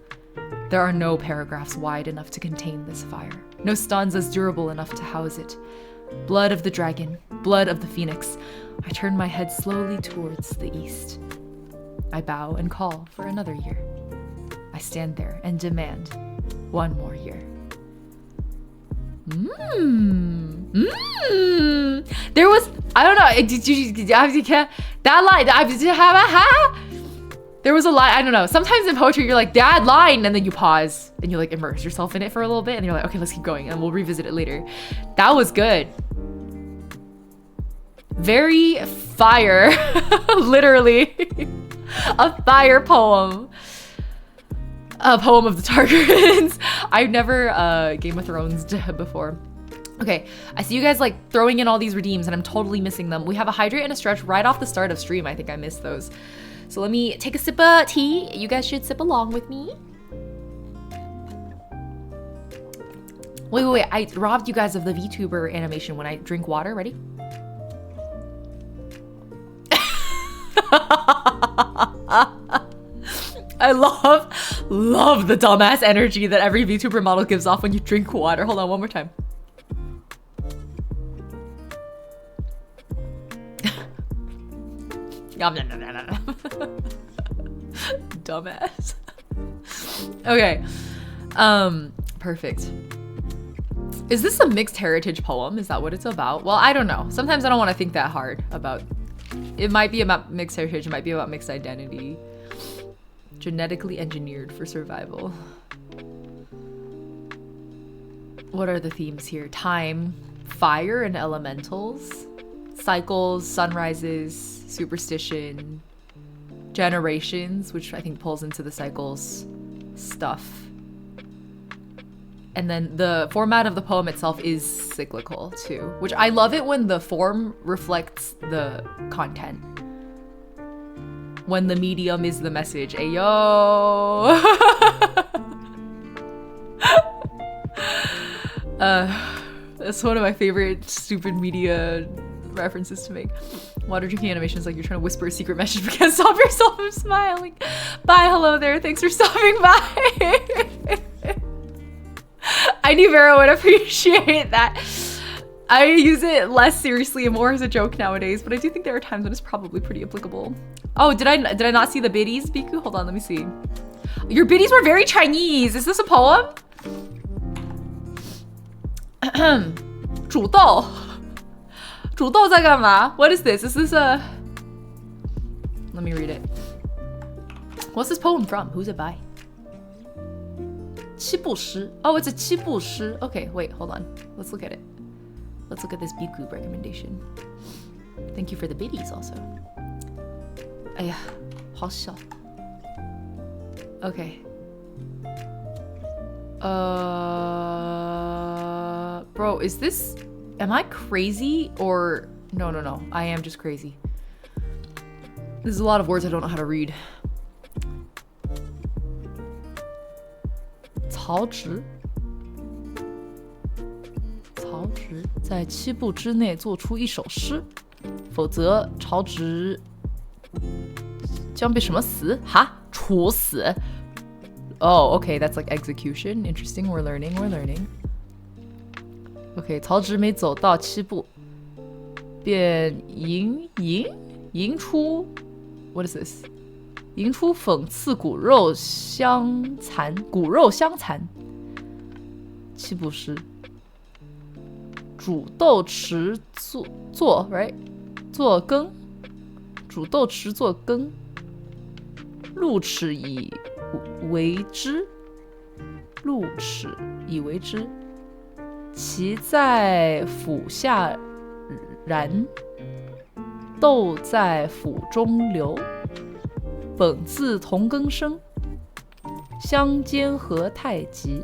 There are no paragraphs wide enough to contain this fire, no stanzas durable enough to house it. Blood of the dragon, blood of the phoenix. I turn my head slowly towards the east. I bow and call for another year. I stand there and demand 1 more year. There was, I don't know, did you, that line, there was a line, I don't know, sometimes in poetry you're like, that line, and then you pause, and you like immerse yourself in it for a little bit, and you're like, okay, let's keep going, and we'll revisit it later. That was good. Very fire, literally, a fire poem. A poem of the Targaryens. I've never Game of Thrones before. Okay, I see you guys like throwing in all these redeems and I'm totally missing them. We have a hydrate and a stretch right off the start of stream. I think I missed those. So let me take a sip of tea. You guys should sip along with me. Wait. I robbed you guys of the VTuber animation when I drink water. Ready? I love the dumbass energy that every VTuber model gives off when you drink water. Hold on, one more time. Dumbass. Okay. Perfect. Is this a mixed heritage poem? Is that what it's about? Well, I don't know. Sometimes I don't want to think that hard about. It might be about mixed heritage. It might be about mixed identity. Genetically engineered for survival. What are the themes here? Time, fire and elementals, cycles, sunrises, superstition, generations, which I think pulls into the cycles stuff. And then the format of the poem itself is cyclical too, which I love it when the form reflects the content. When the medium is the message. Ayo! That's one of my favorite stupid media references to make. Water drinking animations like you're trying to whisper a secret message but can't stop yourself from smiling. Bye, hello there. Thanks for stopping by. I knew Vera would appreciate that. I use it less seriously and more as a joke nowadays, but I do think there are times when it's probably pretty applicable. Oh, did I not see the biddies, Biku? Hold on, let me see. Your biddies were very Chinese. Is this a poem? 煮豆煮豆在干嘛? What is this? Is this a... Let me read it. What's this poem from? Who's it by? 七步诗. Oh, it's a 七步诗. Okay, wait, hold on. Let's look at it. Let's look at this Biku recommendation. Thank you for the biddies also. 哎呀，好小. Okay. Bro, is this... Am I crazy or... No. I am just crazy. There's a lot of words I don't know how to read. 曹植在七步之内做出一首诗，否则曹植将被什么死？哈？处死。Oh, okay, that's like execution. Interesting, we're learning. Okay, 曹植没走到七步，便吟出 What is this? 吟出讽刺骨肉相残，七步诗。煮豆持做 right 做羹，煮豆持做羹，露齿以为之，其在釜下燃，豆在釜中流。本自同根生，相煎何太急。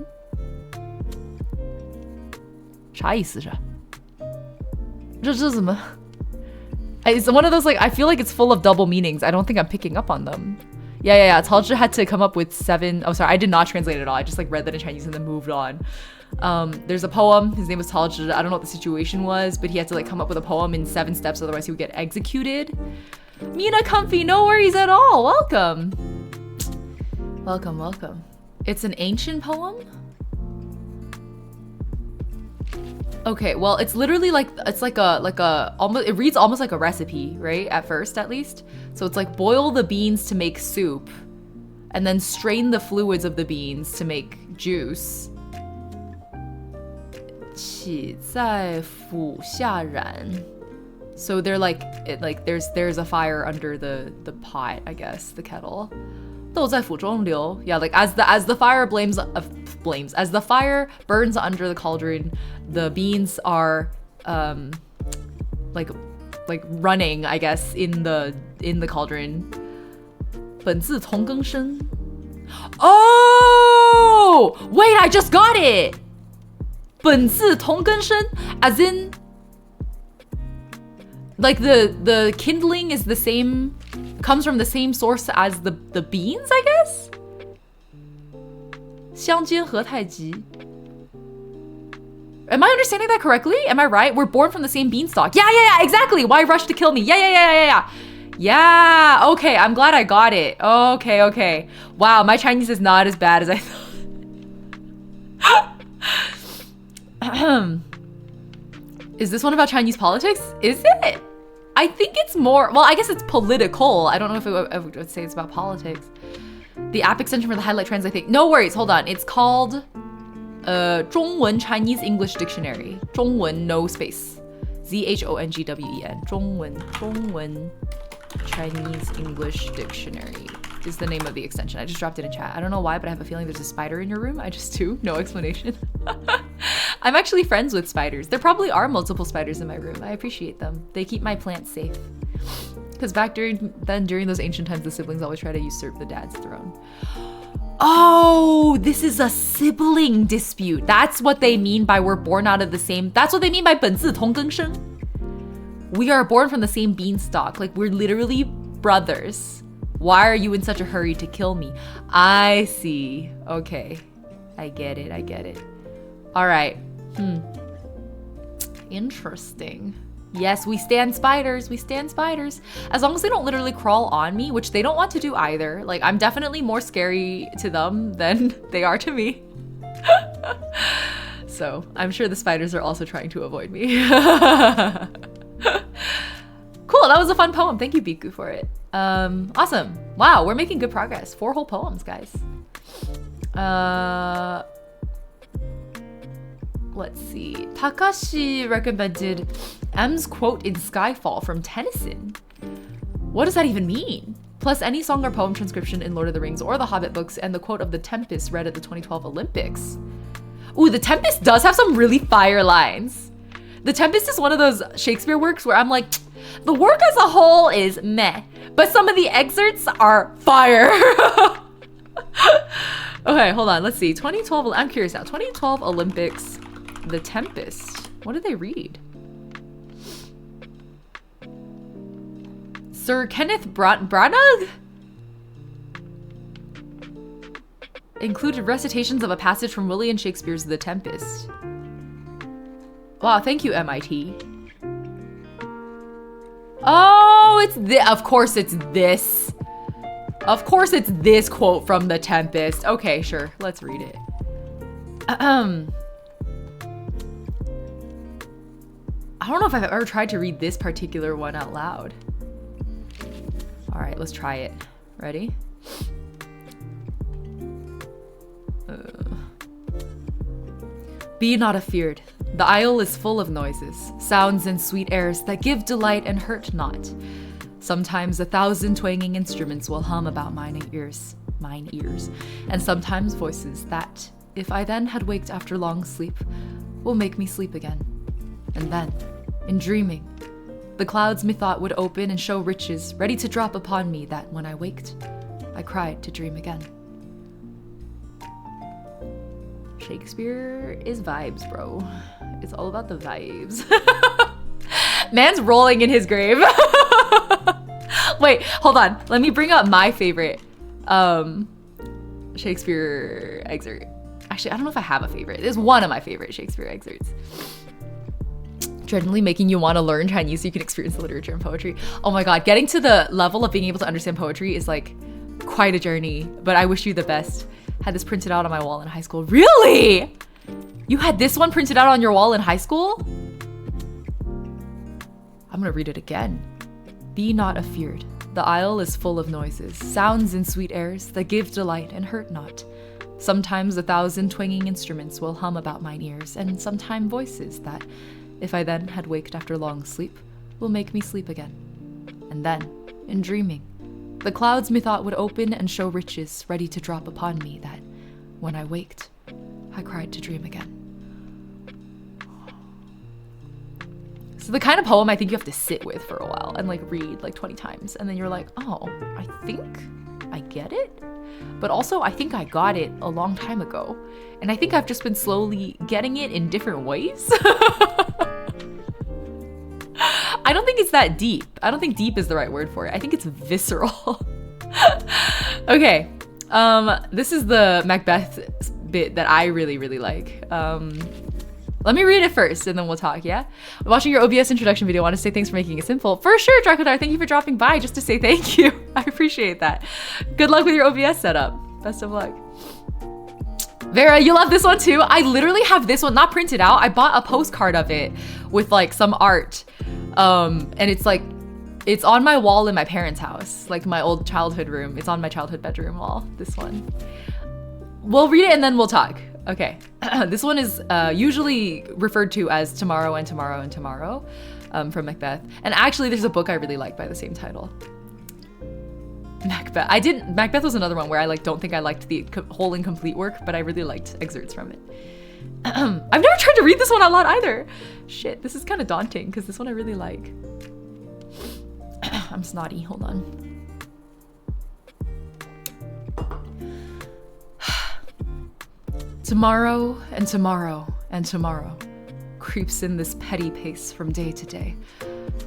啥意思是？这怎么 It's one of those like I feel like it's full of double meanings. I don't think I'm picking up on them. Yeah. 曹植 had to come up with 7. Oh, sorry, I did not translate it at all. I just like read that in Chinese and then moved on. There's a poem. His name was Cao Zhi. I don't know what the situation was, but he had to like come up with a poem in 7 steps, otherwise he would get executed. Mina Comfy, no worries at all. Welcome. It's an ancient poem? Okay, well, it's literally like almost, it reads almost like a recipe, right? At first, at least. So it's like boil the beans to make soup and then strain the fluids of the beans to make juice. 起在釜下燃. So they're like there's a fire under the pot, I guess, the kettle. 豆在釜中流. Yeah, like as the fire as the fire burns under the cauldron, the beans are like running, I guess, in the cauldron. 本自同根生. Oh, wait, I just got it. 本自同根生, as in like the kindling is the same, comes from the same source as the beans, I guess. 相煎何太急. Am I understanding that correctly? Am I right? We're born from the same beanstalk. Yeah, exactly. Why rush to kill me? Yeah. Yeah, okay, I'm glad I got it. Okay. Wow, my Chinese is not as bad as I thought. Is this one about Chinese politics? Is it? I think it's more, well, I guess it's political. I don't know if I would say it's about politics. The app extension for the highlight trends, I think. No worries, hold on. It's called 中文 Chinese English Dictionary. 中文 no space. ZHONGWEN. 中文 Chinese English Dictionary is the name of the extension. I just dropped it in chat. I don't know why, but I have a feeling there's a spider in your room. I just do. No explanation. I'm actually friends with spiders. There probably are multiple spiders in my room. I appreciate them. They keep my plants safe. Because back during those ancient times, the siblings always try to usurp the dad's throne. Oh, this is a sibling dispute. That's what they mean by we're born out of the same. That's what they mean by 本自同根生. We are born from the same beanstalk. Like, we're literally brothers. Why are you in such a hurry to kill me? I see. Okay. I get it. All right. Interesting. Yes, we stand spiders. As long as they don't literally crawl on me, which they don't want to do either. Like, I'm definitely more scary to them than they are to me. So, I'm sure the spiders are also trying to avoid me. Cool, that was a fun poem. Thank you, Biku, for it. Awesome. Wow, we're making good progress. 4 whole poems, guys. Let's see. Takashi recommended M's quote in Skyfall from Tennyson. What does that even mean? Plus any song or poem transcription in Lord of the Rings or the Hobbit books, and the quote of The Tempest read at the 2012 Olympics. Ooh, The Tempest does have some really fire lines. The Tempest is one of those Shakespeare works where I'm like, the work as a whole is meh, but some of the excerpts are fire. Okay, hold on, let's see. 2012, I'm curious now. 2012 Olympics, The Tempest. What did they read? Sir Kenneth Branagh included recitations of a passage from William Shakespeare's The Tempest. Wow, thank you, MIT. Oh, it's this. Of course it's this. Of course it's this quote from The Tempest. Okay, sure, let's read it. I don't know if I've ever tried to read this particular one out loud. All right, let's try it. Ready? Be not afeared. The isle is full of noises, sounds and sweet airs that give delight and hurt not. Sometimes 1,000 twanging instruments will hum about mine ears, and sometimes voices that, if I then had waked after long sleep, will make me sleep again. And then, in dreaming, the clouds methought would open and show riches ready to drop upon me that, when I waked, I cried to dream again. Shakespeare is vibes, bro. It's all about the vibes. Man's rolling in his grave. Wait, hold on. Let me bring up my favorite Shakespeare excerpt. Actually, I don't know if I have a favorite. It's one of my favorite Shakespeare excerpts. Generally making you want to learn Chinese so you can experience the literature and poetry. Oh my god, getting to the level of being able to understand poetry is like quite a journey, but I wish you the best. Had this printed out on my wall in high school. Really? You had this one printed out on your wall in high school? I'm gonna read it again. Be not afeared. The isle is full of noises, sounds and sweet airs that give delight and hurt not. Sometimes 1,000 twanging instruments will hum about mine ears, and sometime voices that, if I then had waked after long sleep, will make me sleep again. And then, in dreaming, the clouds methought would open and show riches ready to drop upon me that, when I waked, I cried to dream again. So the kind of poem I think you have to sit with for a while and like read like 20 times, and then you're like, oh, I think I get it, but also I think I got it a long time ago, and I think I've just been slowly getting it in different ways. I don't think it's that deep. I don't think deep is the right word for it. I think it's visceral. Okay, this is the Macbeth bit that I really, really like. Let me read it first and then we'll talk, yeah? Watching your OBS introduction video, I want to say thanks for making it simple. For sure, Drakodar, thank you for dropping by just to say thank you. I appreciate that. Good luck with your OBS setup. Best of luck. Vera, you love this one too? I literally have this one, not printed out. I bought a postcard of it with like some art. And it's like, it's on my wall in my parents' house, like my old childhood room. It's on my childhood bedroom wall, this one. We'll read it and then we'll talk. Okay, this one is usually referred to as Tomorrow and Tomorrow and Tomorrow from Macbeth. And actually there's a book I really like by the same title. Macbeth was another one where I like don't think I liked the whole incomplete work, but I really liked excerpts from it. I've never tried to read this one out loud either. Shit, this is kind of daunting because this one I really like. I'm snotty, hold on. Tomorrow and tomorrow and tomorrow creeps in this petty pace from day to day,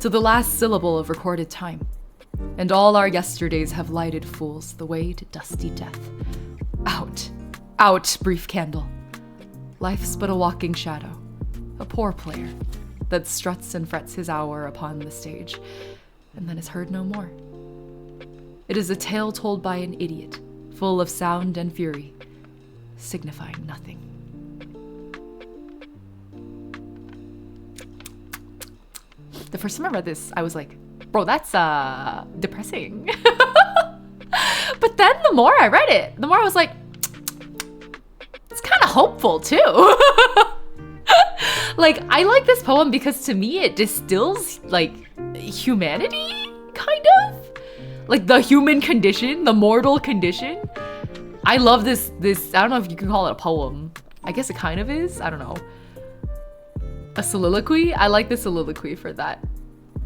to the last syllable of recorded time. And all our yesterdays have lighted fools the way to dusty death. Out, out, brief candle. Life's but a walking shadow, a poor player that struts and frets his hour upon the stage, and then is heard no more. It is a tale told by an idiot, full of sound and fury, signifying nothing. The first time I read this, I was like, bro, that's depressing. But then the more I read it, the more I was like, it's kind of hopeful too. Like, I like this poem because to me it distills like humanity, kind of. Like the human condition, the mortal condition. I love this, I don't know if you can call it a poem. I guess it kind of is, I don't know. A soliloquy? I like the soliloquy for that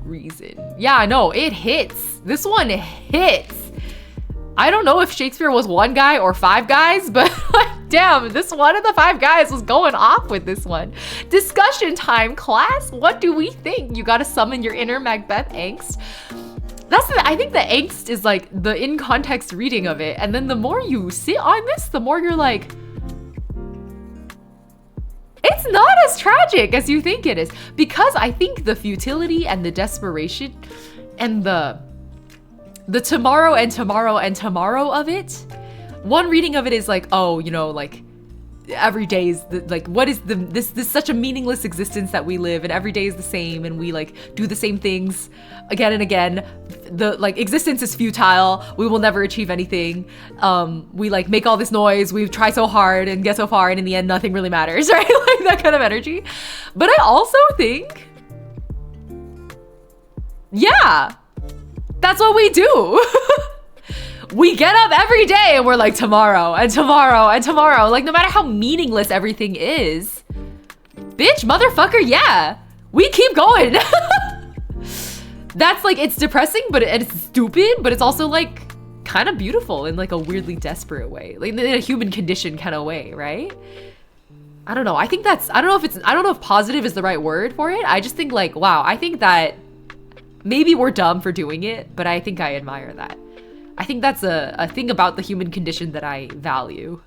reason. Yeah, I know, it hits. This one hits. I don't know if Shakespeare was one guy or 5 guys, but like, damn, this one of the 5 guys was going off with this one. Discussion time, class. What do we think? You gotta summon your inner Macbeth angst. I think the angst is like the in context reading of it. And then the more you sit on this, the more you're like, it's not as tragic as you think it is. Because I think the futility and the desperation and the tomorrow and tomorrow and tomorrow of it, one reading of it is like, oh, you know, like every day is like, what is this such a meaningless existence that we live, and every day is the same, and we like do the same things again and again. The like existence is futile, we will never achieve anything. We like make all this noise, we try so hard and get so far, and in the end nothing really matters, right? Like that kind of energy. But I also think, yeah, that's what we do. We get up every day and we're like, tomorrow and tomorrow and tomorrow. Like, no matter how meaningless everything is, bitch, motherfucker, yeah, we keep going. That's like, it's depressing, but it's stupid, but it's also like kind of beautiful in like a weirdly desperate way, like in a human condition kind of way, right? I don't know. I think that's, I don't know if positive is the right word for it. I just think like, wow, I think that maybe we're dumb for doing it, but I think I admire that. I think that's a thing about the human condition that I value.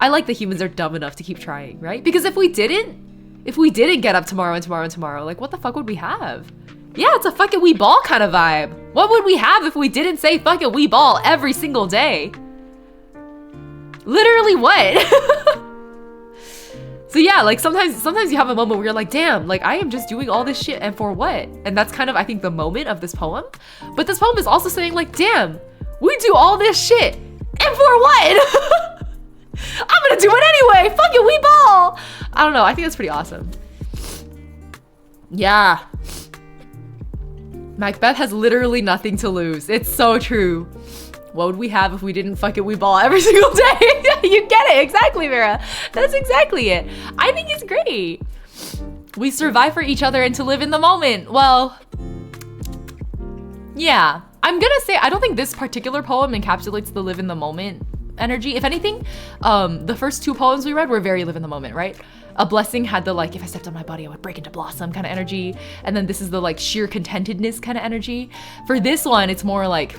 I like that humans are dumb enough to keep trying, right? Because if we didn't get up tomorrow and tomorrow and tomorrow, like what the fuck would we have? Yeah, it's a fuck it, we ball kind of vibe. What would we have if we didn't say fuck it, we ball every single day? Literally what? So yeah, like sometimes you have a moment where you're like, damn, like I am just doing all this shit and for what? And that's kind of, I think, the moment of this poem. But this poem is also saying like, damn, we do all this shit and for what? I'm gonna do it anyway, fuck it, we ball. I don't know, I think that's pretty awesome. Yeah. Macbeth has literally nothing to lose. It's so true. What would we have if we didn't fuck it, we ball every single day? You get it, exactly, Vera. That's exactly it. I think it's great. We survive for each other and to live in the moment. Well, yeah. I'm gonna say, I don't think this particular poem encapsulates the live in the moment energy. If anything, the first 2 poems we read were very live in the moment, right? A Blessing had the like, if I stepped on my body, I would break into blossom kind of energy. And then this is the like sheer contentedness kind of energy. For this one, it's more like,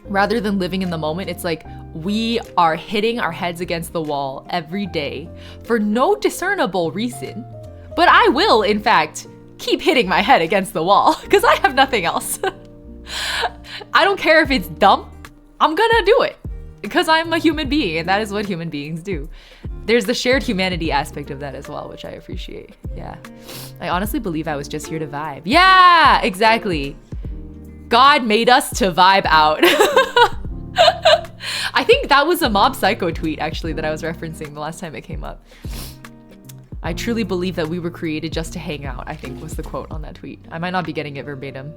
rather than living in the moment, it's like we are hitting our heads against the wall every day for no discernible reason. But I will, in fact, keep hitting my head against the wall because I have nothing else. I don't care if it's dumb. I'm gonna do it because I'm a human being, and that is what human beings do. There's the shared humanity aspect of that as well, which I appreciate. Yeah. I honestly believe I was just here to vibe. Yeah, exactly. God made us to vibe out. I think that was a Mob Psycho tweet, actually, that I was referencing the last time it came up. I truly believe that we were created just to hang out, I think was the quote on that tweet. I might not be getting it verbatim.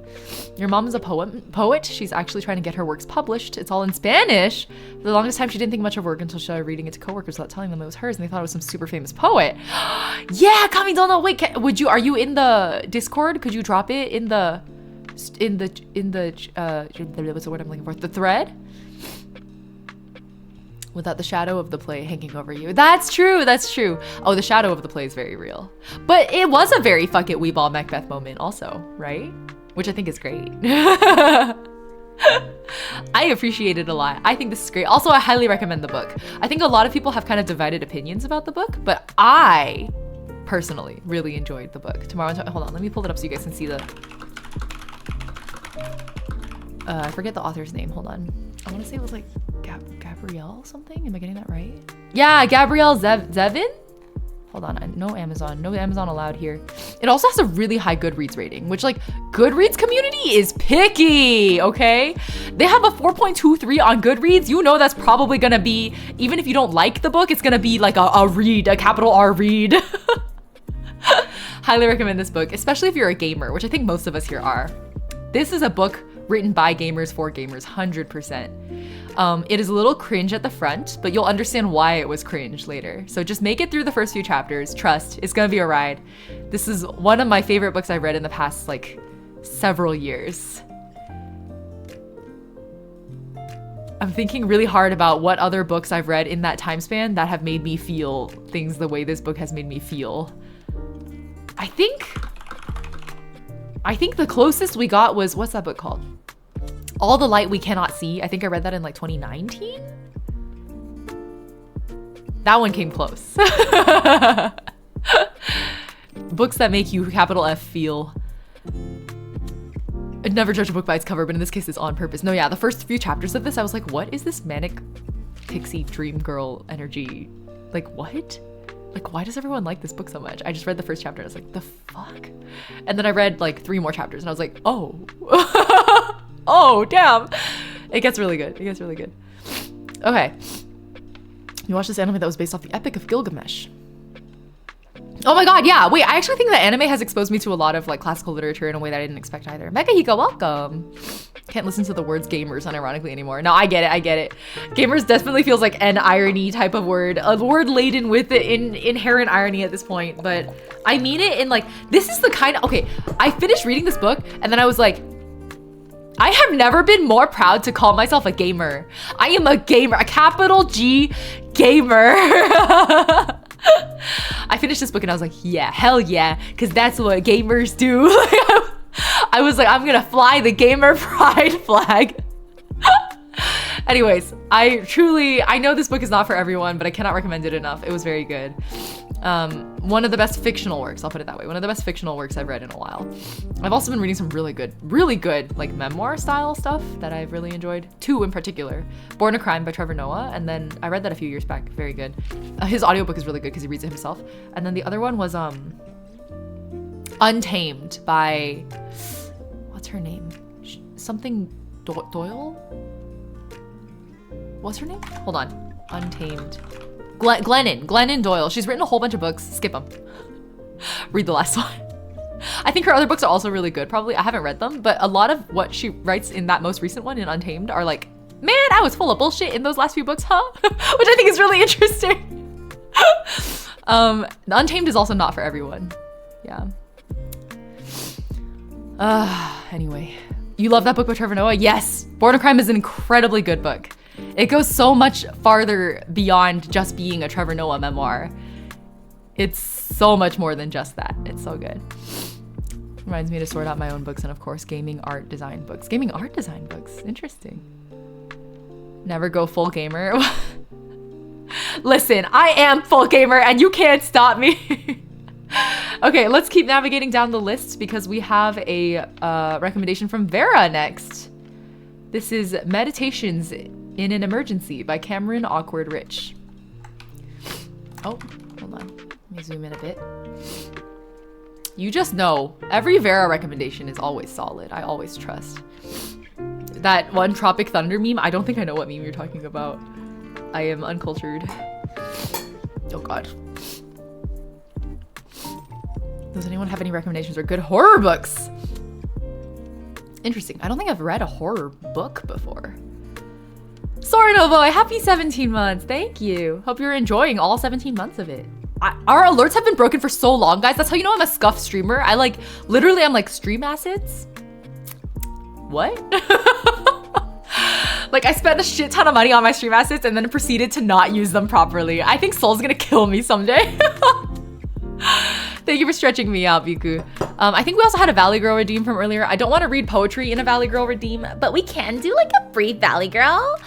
Your mom is a poet. She's actually trying to get her works published. It's all in Spanish. For the longest time, she didn't think much of work until she started reading it to coworkers without telling them it was hers, and they thought it was some super famous poet. Yeah, Kamidono, wait, are you in the Discord? Could you drop it in the what's the word I'm looking for? The thread? Without the shadow of the play hanging over you. That's true, that's true. Oh, the shadow of the play is very real. But it was a very fuck it, we ball Macbeth moment also, right? Which I think is great. I appreciate it a lot. I think this is great. Also, I highly recommend the book. I think a lot of people have kind of divided opinions about the book, but I personally really enjoyed the book. Hold on, let me pull it up so you guys can see the... I forget the author's name, hold on. I want to say it was like Gabrielle something? Am I getting that right? Yeah, Gabrielle Zevin? Hold on, no Amazon allowed here. It also has a really high Goodreads rating, which like Goodreads community is picky, okay? They have a 4.23 on Goodreads. You know that's probably gonna be, even if you don't like the book, it's gonna be like a read, a capital R read. Highly recommend this book, especially if you're a gamer, which I think most of us here are. This is a book written by gamers for gamers, 100%. It is a little cringe at the front, but you'll understand why it was cringe later. So just make it through the first few chapters. Trust, it's gonna be a ride. This is one of my favorite books I've read in the past like several years. I'm thinking really hard about what other books I've read in that time span that have made me feel things the way this book has made me feel. I think the closest we got was, what's that book called? All the Light We Cannot See. I think I read that in like 2019. That one came close. Books that make you capital F feel. I'd never judge a book by its cover, but in this case it's on purpose. No, yeah, the first few chapters of this, I was like, what is this manic pixie dream girl energy? Like, what? Like, why does everyone like this book so much? I just read the first chapter and I was like, the fuck? And then I read like 3 more chapters and I was like, oh. Oh, damn. It gets really good. It gets really good. Okay. You watched this anime that was based off the Epic of Gilgamesh. Oh my god, yeah. Wait, I actually think that anime has exposed me to a lot of like classical literature in a way that I didn't expect either. Mega Hiko, welcome. Can't listen to the words gamers unironically anymore. No, I get it, I get it. Gamers definitely feels like an irony type of word. A word laden with inherent irony at this point. But I mean it in like, this is the kind of, okay, I finished reading this book and then I was like, I have never been more proud to call myself a gamer. I am a gamer, a capital G gamer. I finished this book and I was like, yeah, hell yeah, because that's what gamers do. I was like, I'm gonna fly the gamer pride flag. Anyways, I know this book is not for everyone, but I cannot recommend it enough. It was very good. One of the best fictional works, I'll put it that way. One of the best fictional works I've read in a while. I've also been reading some really good like memoir style stuff that I've really enjoyed. 2 in particular. Born a Crime by Trevor Noah, and then I read that a few years back, very good. His audiobook is really good because he reads it himself. And then the other one was Untamed by, what's her name? Something Doyle? What's her name? Hold on. Untamed. Glennon Doyle. She's written a whole bunch of books. Skip them. Read the last one. I think her other books are also really good. Probably, I haven't read them, but a lot of what she writes in that most recent one in Untamed are like, man, I was full of bullshit in those last few books, huh? Which I think is really interesting. Untamed is also not for everyone. Yeah. Anyway. You love that book by Trevor Noah? Yes. Born a Crime is an incredibly good book. It goes so much farther beyond just being a Trevor Noah memoir. It's so much more than just that. It's so good. Reminds me to sort out my own books and of course gaming art design books. Gaming art design books, interesting. Never go full gamer. Listen, I am full gamer and you can't stop me. Okay, let's keep navigating down the list because we have a recommendation from Vera next. This is Meditations in an Emergency by Cameron Awkward Rich. Oh, hold on. Let me zoom in a bit. You just know, every Vera recommendation is always solid. I always trust. That one Tropic Thunder meme, I don't think I know what meme you're talking about. I am uncultured. Oh god. Does anyone have any recommendations or good horror books? Interesting. I don't think I've read a horror book before. Sorinovo, happy 17 months. Thank you. Hope you're enjoying all 17 months of it. Our alerts have been broken for so long, guys. That's how you know I'm a scuffed streamer. I'm like stream assets. What? Like I spent a shit ton of money on my stream assets and then proceeded to not use them properly. I think Soul's gonna kill me someday. Thank you for stretching me out, Biku. I think we also had a Valley Girl redeem from earlier. I don't want to read poetry in a Valley Girl redeem, but we can do like a brief Valley Girl.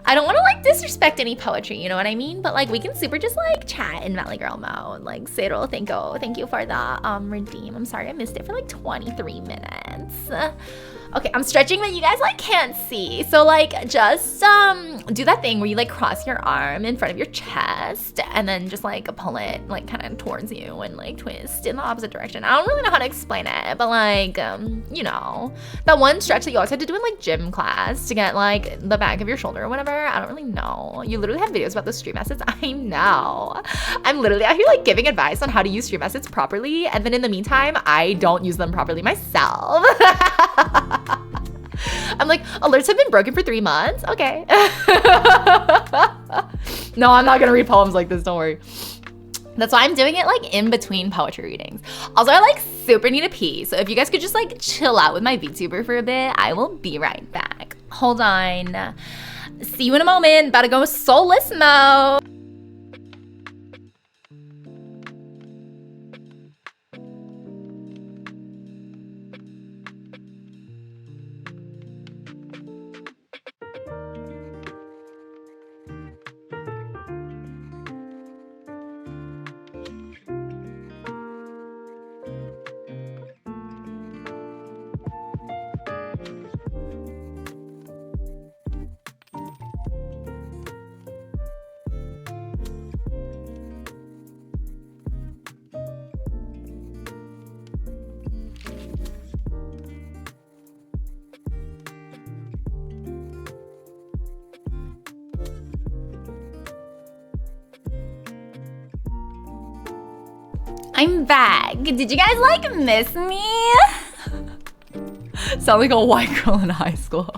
I don't want to like disrespect any poetry, you know what I mean? But like we can super just like chat in Valley Girl mode. Like Cyril, thank you for the redeem. I'm sorry I missed it for like 23 minutes. Okay, I'm stretching, but you guys like can't see. So like just do that thing where you like cross your arm in front of your chest and then just like pull it like kind of towards you and like twist in the opposite direction. I don't really know how to explain it, but like you know, that one stretch that you always had to do in like gym class to get like the back of your shoulder or whatever. I don't really know. You literally have videos about the Stream Assets. I know. I'm literally out here like giving advice on how to use Stream Assets properly, and then in the meantime, I don't use them properly myself. I'm like, alerts have been broken for 3 months. Okay. No, I'm not gonna read poems like this, don't worry. That's why I'm doing it like in between poetry readings. Also, I like super need a pee. So if you guys could just like chill out with my VTuber for a bit, I will be right back. Hold on. See you in a moment. About to go soulless mode. I'm back. Did you guys like miss me? Sound like a white girl in high school.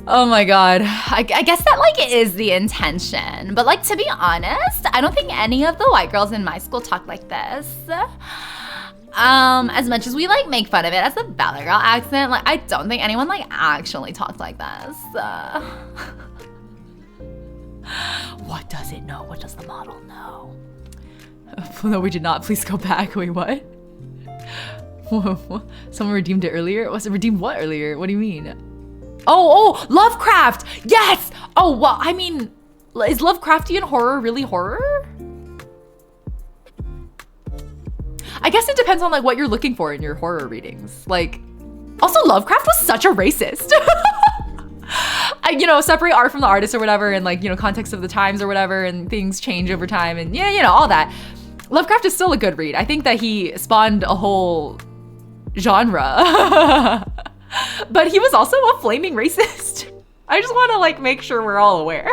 Oh my god. I guess that like is the intention. But like to be honest, I don't think any of the white girls in my school talk like this. As much as we like make fun of it as a Valley Girl accent, like I don't think anyone like actually talks like this. What does it know? What does the model know? No, we did not. Please go back. Wait, what? Someone redeemed it earlier? Was it redeemed what earlier? What do you mean? Oh, Lovecraft! Yes! Oh, well, I mean, is Lovecraftian horror really horror? I guess it depends on like what you're looking for in your horror readings. Like, also Lovecraft was such a racist. You know, separate art from the artist or whatever, and like, you know, context of the times or whatever, and things change over time, and yeah, you know, all that. Lovecraft is still a good read. I think that he spawned a whole genre. But he was also a flaming racist. I just want to like make sure we're all aware.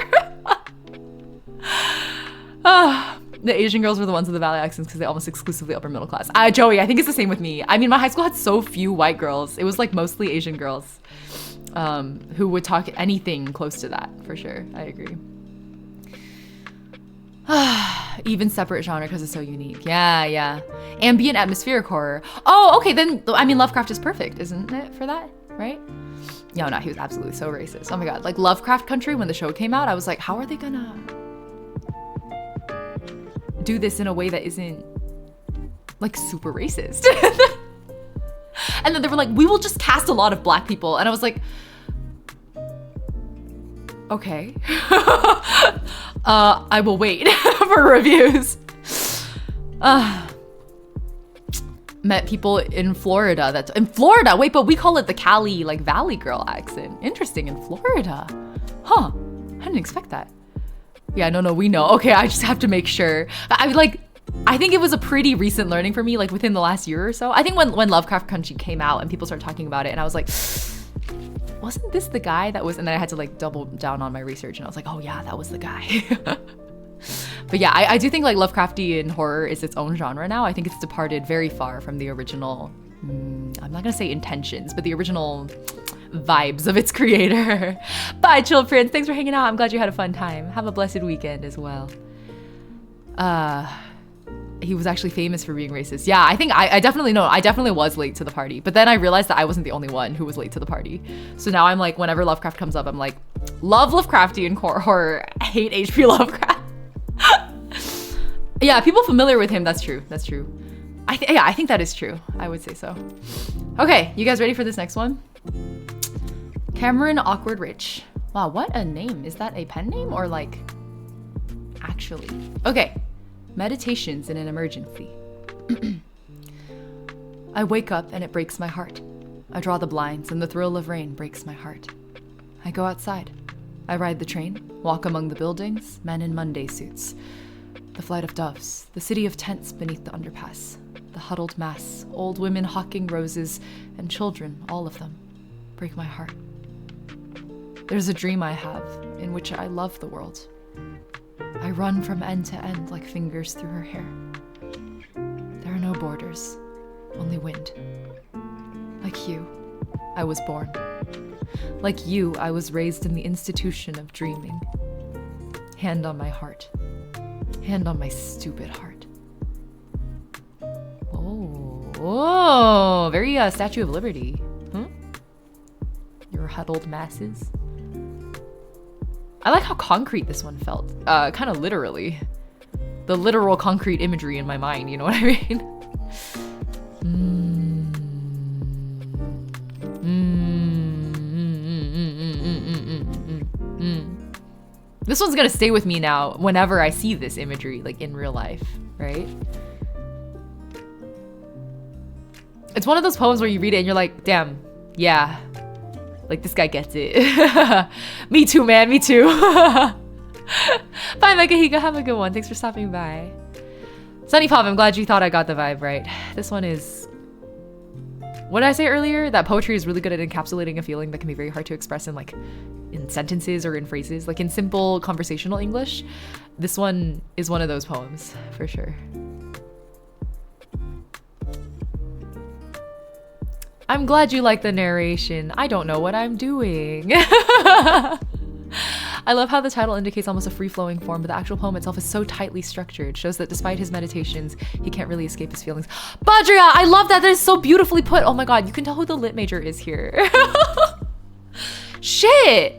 The Asian girls were the ones with the Valley accents because they almost exclusively upper middle class. Joey, I think it's the same with me. I mean, my high school had so few white girls. It was like mostly Asian girls who would talk anything close to that, for sure. I agree. Even separate genre because it's so unique. Yeah. Ambient atmospheric horror. Oh, okay, then, I mean, Lovecraft is perfect, isn't it, for that, right? No, he was absolutely so racist. Oh my god, like Lovecraft Country, when the show came out, I was like, how are they gonna do this in a way that isn't like super racist? And then they were like, we will just cast a lot of black people. And I was like, okay. I will wait for reviews. Met people in Florida. Wait, but we call it the Cali, like Valley Girl accent. Interesting, in Florida. Huh, I didn't expect that. Yeah, no, we know. Okay, I just have to make sure. I think it was a pretty recent learning for me, like within the last year or so. I think when Lovecraft Country came out and people started talking about it, and I was like, wasn't this the guy that was, and then I had to like double down on my research, and I was like, oh yeah, that was the guy. But yeah, I do think like Lovecraftian horror is its own genre now. I think it's departed very far from the original, I'm not gonna say intentions, but the original vibes of its creator. Bye, Chill Prince. Thanks for hanging out. I'm glad you had a fun time. Have a blessed weekend as well. He was actually famous for being racist. Yeah, I think I definitely know. I definitely was late to the party, but then I realized that I wasn't the only one who was late to the party. So now I'm like, whenever Lovecraft comes up, I'm like, love Lovecraftian horror, hate H.P. Lovecraft. Yeah, people familiar with him. That's true. I think that is true. I would say so. Okay, you guys ready for this next one? Cameron Awkward Rich. Wow, what a name. Is that a pen name or like actually? Okay. Meditations in an emergency. I wake up and it breaks my heart. I draw the blinds, and the thrill of rain breaks my heart. I go outside. I ride the train, walk among the buildings, men in Monday suits. The flight of doves, the city of tents beneath the underpass, the huddled mass, old women hawking roses, and children, all of them, break my heart. There's a dream I have, in which I love the world. I run from end to end like fingers through her hair. There are no borders, only wind. Like you, I was born. Like you, I was raised in the institution of dreaming. Hand on my heart. Hand on my stupid heart. Oh, very Statue of Liberty. Your huddled masses. I like how concrete this one felt. Kind of literally. The literal concrete imagery in my mind, you know what I mean? This one's gonna stay with me now whenever I see this imagery, like in real life, right? It's one of those poems where you read it and you're like, damn, yeah. Like, this guy gets it. Me too, man, me too. Bye, Megahiga, have a good one. Thanks for stopping by. Sunny Pop, I'm glad you thought I got the vibe right. This one is... What did I say earlier? That poetry is really good at encapsulating a feeling that can be very hard to express in, like, in sentences or in phrases. Like, in simple conversational English. This one is one of those poems, for sure. I'm glad you like the narration. I don't know what I'm doing. I love how the title indicates almost a free-flowing form, but the actual poem itself is so tightly structured. Shows that despite his meditations, he can't really escape his feelings. Badria, I love that. That is so beautifully put. Oh my god, you can tell who the lit major is here. Shit.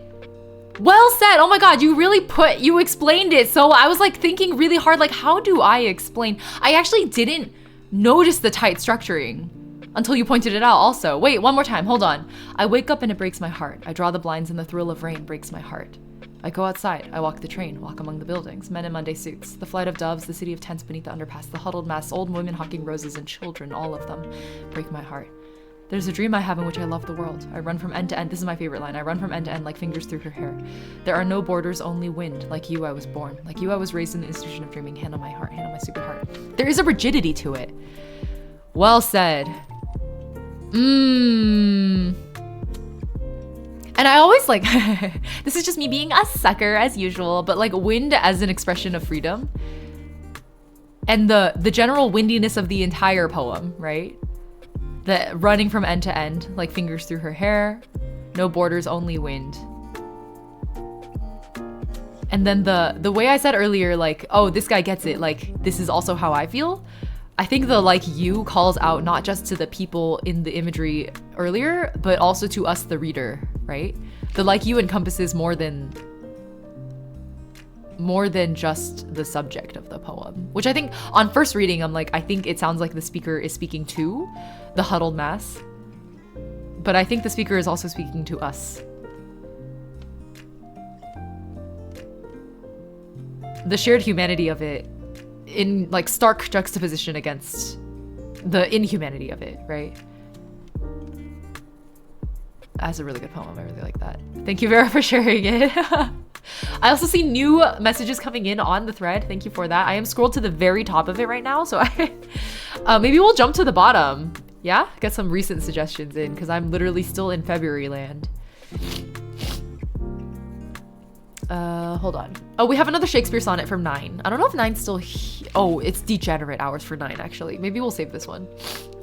Well said. Oh my god, you explained it. So I was like thinking really hard, like, how do I explain? I actually didn't notice the tight structuring until you pointed it out also. Wait, one more time, hold on. I wake up and it breaks my heart. I draw the blinds and the thrill of rain breaks my heart. I go outside, I walk the train, walk among the buildings, men in Monday suits, the flight of doves, the city of tents beneath the underpass, the huddled mass, old women hawking roses, and children, all of them, break my heart. There's a dream I have in which I love the world. I run from end to end. This is my favorite line. I run from end to end like fingers through her hair. There are no borders, only wind. Like you, I was born. Like you, I was raised in the institution of dreaming. Hand on my heart, hand on my stupid heart. There is a rigidity to it. Well said. And I always like, this is just me being a sucker as usual, but like wind as an expression of freedom. And the general windiness of the entire poem, right? The running from end to end, like fingers through her hair, no borders, only wind. And then the way I said earlier, like, oh, this guy gets it, like, this is also how I feel. I think the like you calls out not just to the people in the imagery earlier, but also to us, the reader, right? The like you encompasses more than just the subject of the poem, which I think on first reading, I'm like, I think it sounds like the speaker is speaking to the huddled mass, but I think the speaker is also speaking to us. The shared humanity of it in like stark juxtaposition against the inhumanity of it, right? That's a really good poem. I really like that. Thank you, Vera, for sharing it. I also see new messages coming in on the thread. Thank you for that. I am scrolled to the very top of it right now, so maybe we'll jump to the bottom. Yeah, get some recent suggestions in because I'm literally still in February land. Hold on. Oh, we have another Shakespeare sonnet from 9. I don't know if 9's still oh, it's degenerate hours for 9 actually. Maybe we'll save this one.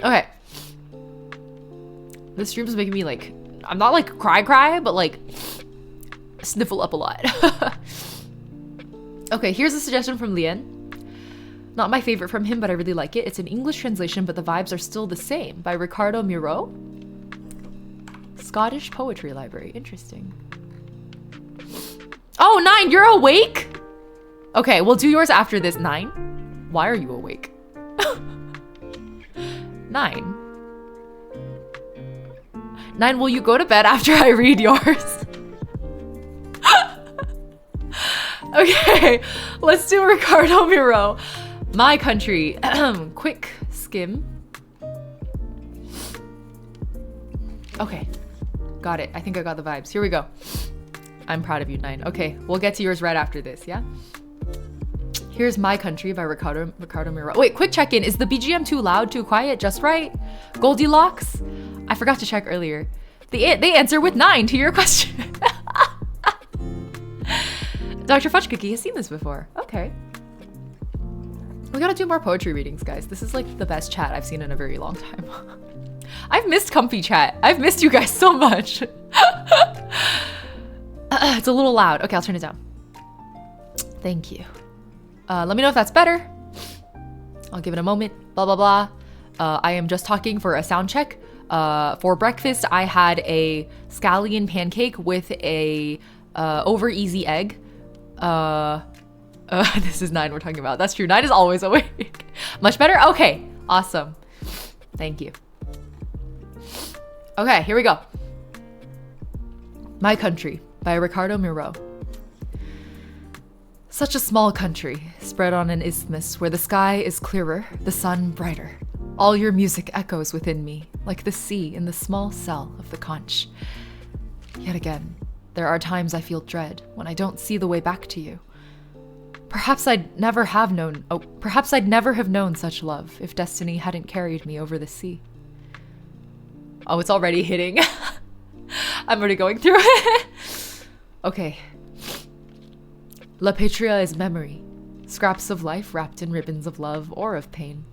Okay. This stream is making me like, I'm not like cry, but like sniffle up a lot. Okay, here's a suggestion from Lian. Not my favorite from him, but I really like it. It's an English translation, but the vibes are still the same, by Ricardo Muro. Scottish Poetry Library. Interesting. Oh, 9, you're awake? Okay, we'll do yours after this. 9? Why are you awake? 9. 9, will you go to bed after I read yours? Okay, let's do Ricardo Muro. My country. Quick skim. Okay, got it. I think I got the vibes. Here we go. I'm proud of you, 9. Okay, we'll get to yours right after this, yeah? Here's My Country by Ricardo Miro. Wait, quick check-in. Is the BGM too loud, too quiet, just right? Goldilocks? I forgot to check earlier. They answer with 9 to your question. Dr. Fudge Cookie has seen this before. Okay. We gotta do more poetry readings, guys. This is like the best chat I've seen in a very long time. I've missed comfy chat. I've missed you guys so much. It's a little loud. Okay, I'll turn it down. Thank you. Let me know if that's better. I'll give it a moment. Blah, blah, blah. I am just talking for a sound check. For breakfast, I had a scallion pancake with a over easy egg. This is 9 we're talking about. That's true. 9 is always awake. Much better? Okay. Awesome. Thank you. Okay, here we go. My Country by Ricardo Miro. Such a small country, spread on an isthmus where the sky is clearer, the sun brighter. All your music echoes within me, like the sea in the small cell of the conch. Yet again, there are times I feel dread when I don't see the way back to you. Perhaps I'd never have known such love if destiny hadn't carried me over the sea. Oh, it's already hitting. I'm already going through it. Okay. La Patria is memory, scraps of life wrapped in ribbons of love or of pain.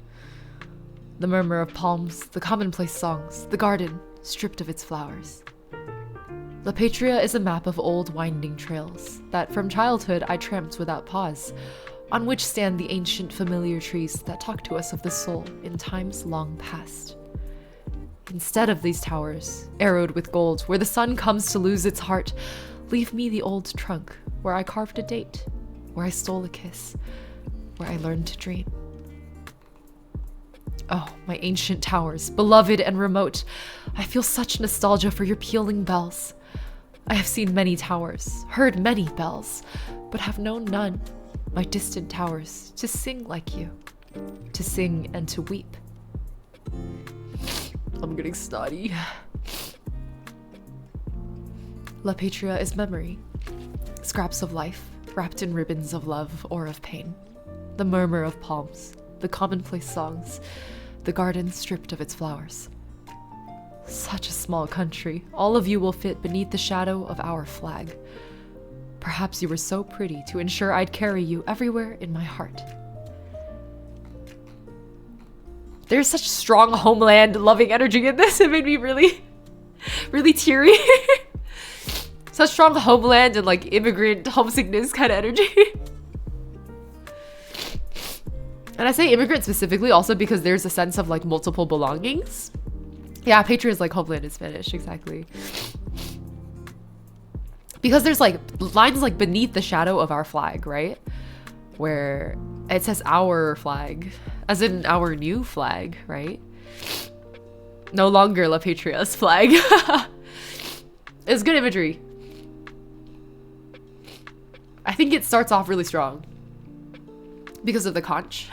The murmur of palms, the commonplace songs, the garden stripped of its flowers. La Patria is a map of old winding trails that from childhood I tramped without pause, on which stand the ancient familiar trees that talk to us of the soul in times long past. Instead of these towers, arrowed with gold, where the sun comes to lose its heart, leave me the old trunk where I carved a date, where I stole a kiss, where I learned to dream. Oh, my ancient towers, beloved and remote, I feel such nostalgia for your pealing bells. I have seen many towers, heard many bells, but have known none, my distant towers, to sing like you, to sing and to weep. I'm getting snotty. La Patria is memory, scraps of life wrapped in ribbons of love or of pain. The murmur of palms, the commonplace songs, the garden stripped of its flowers. Such a small country, all of you will fit beneath the shadow of our flag. Perhaps you were so pretty to ensure I'd carry you everywhere in my heart. There's such strong homeland loving energy in this. It made me really, really teary. Such strong homeland and like immigrant homesickness kind of energy. And I say immigrant specifically also because there's a sense of like multiple belongings. Yeah, Patria is like homeland in Spanish, exactly. Because there's like lines like beneath the shadow of our flag, right? Where it says our flag, as in our new flag, right? No longer La Patria's flag. It's good imagery. I think it starts off really strong because of the conch.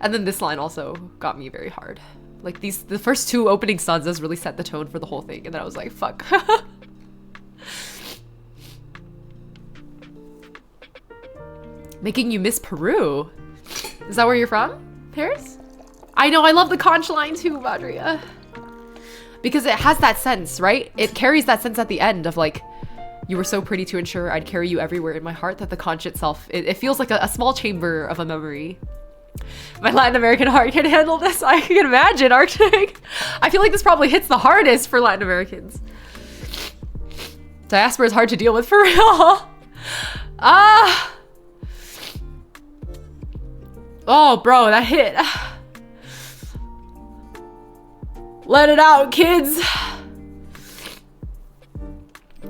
And then this line also got me very hard. Like the first 2 opening stanzas really set the tone for the whole thing, and then I was like, fuck. Making you miss Peru. Is that where you're from? Paris? I know, I love the conch line too, Madria. Because it has that sense, right? It carries that sense at the end of like, you were so pretty to ensure I'd carry you everywhere in my heart, that the conch itself, it feels like a small chamber of a memory. My Latin American heart can handle this. I can imagine, Arctic. I feel like this probably hits the hardest for Latin Americans. Diaspora is hard to deal with for real. Ah. Oh, bro, that hit. Let it out, kids.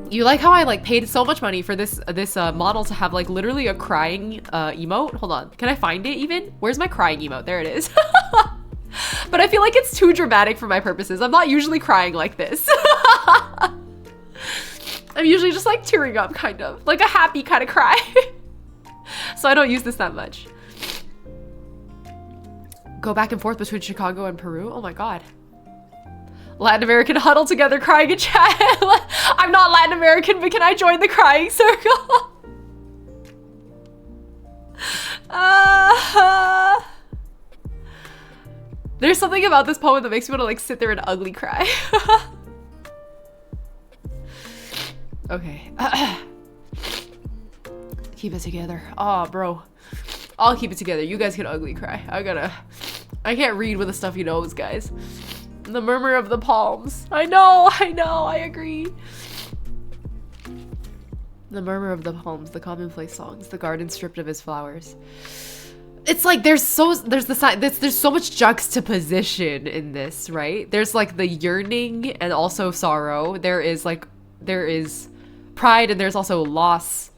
You like how I like paid so much money for this model to have like literally a crying emote? Hold on, can I find it even? Where's my crying emote? There it is. But I feel like it's too dramatic for my purposes. I'm not usually crying like this. I'm usually just like tearing up, kind of like a happy kind of cry. So I don't use this that much. Go back and forth between Chicago and Peru. Oh my god. Latin American huddle together crying in chat. I'm not Latin American, but can I join the crying circle? There's something about this poem that makes me want to like sit there and ugly cry. Okay. Keep it together. Oh, bro. I'll keep it together. You guys can ugly cry. I can't read with the stuffy nose, guys. The murmur of the palms. I know, I agree. The murmur of the palms, the commonplace songs, the garden stripped of his flowers. It's like there's so much juxtaposition in this, right? There's like the yearning and also sorrow. There is pride and there's also loss.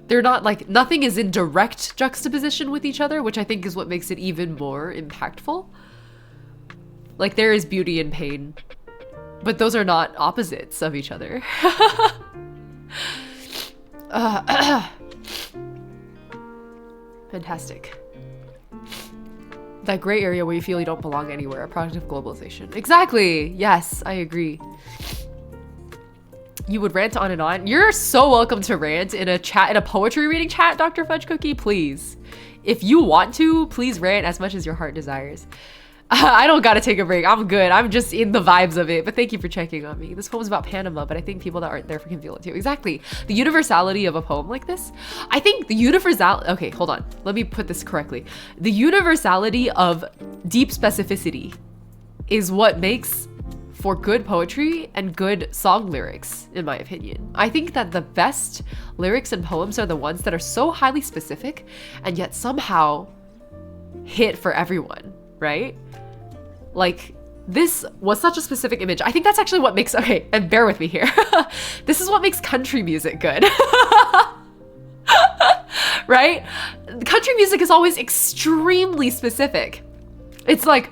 They're not like, nothing is in direct juxtaposition with each other, which I think is what makes it even more impactful. Like there is beauty and pain, but those are not opposites of each other. Fantastic. That gray area where you feel you don't belong anywhere, a product of globalization. Exactly. Yes, I agree. You would rant on and on. You're so welcome to rant in a chat, in a poetry reading chat, Dr. Fudge Cookie, please. If you want to, please rant as much as your heart desires. I don't gotta take a break. I'm good. I'm just in the vibes of it. But thank you for checking on me. This poem's about Panama, but I think people that aren't there can feel it too. Exactly. The universality of a poem like this. I think the universality. Okay, hold on. Let me put this correctly. The universality of deep specificity is what makes for good poetry and good song lyrics, in my opinion. I think that the best lyrics and poems are the ones that are so highly specific and yet somehow hit for everyone, right? Like, this was such a specific image. I think that's actually what makes, okay, and bear with me here. This is what makes country music good. Right? Country music is always extremely specific. It's like,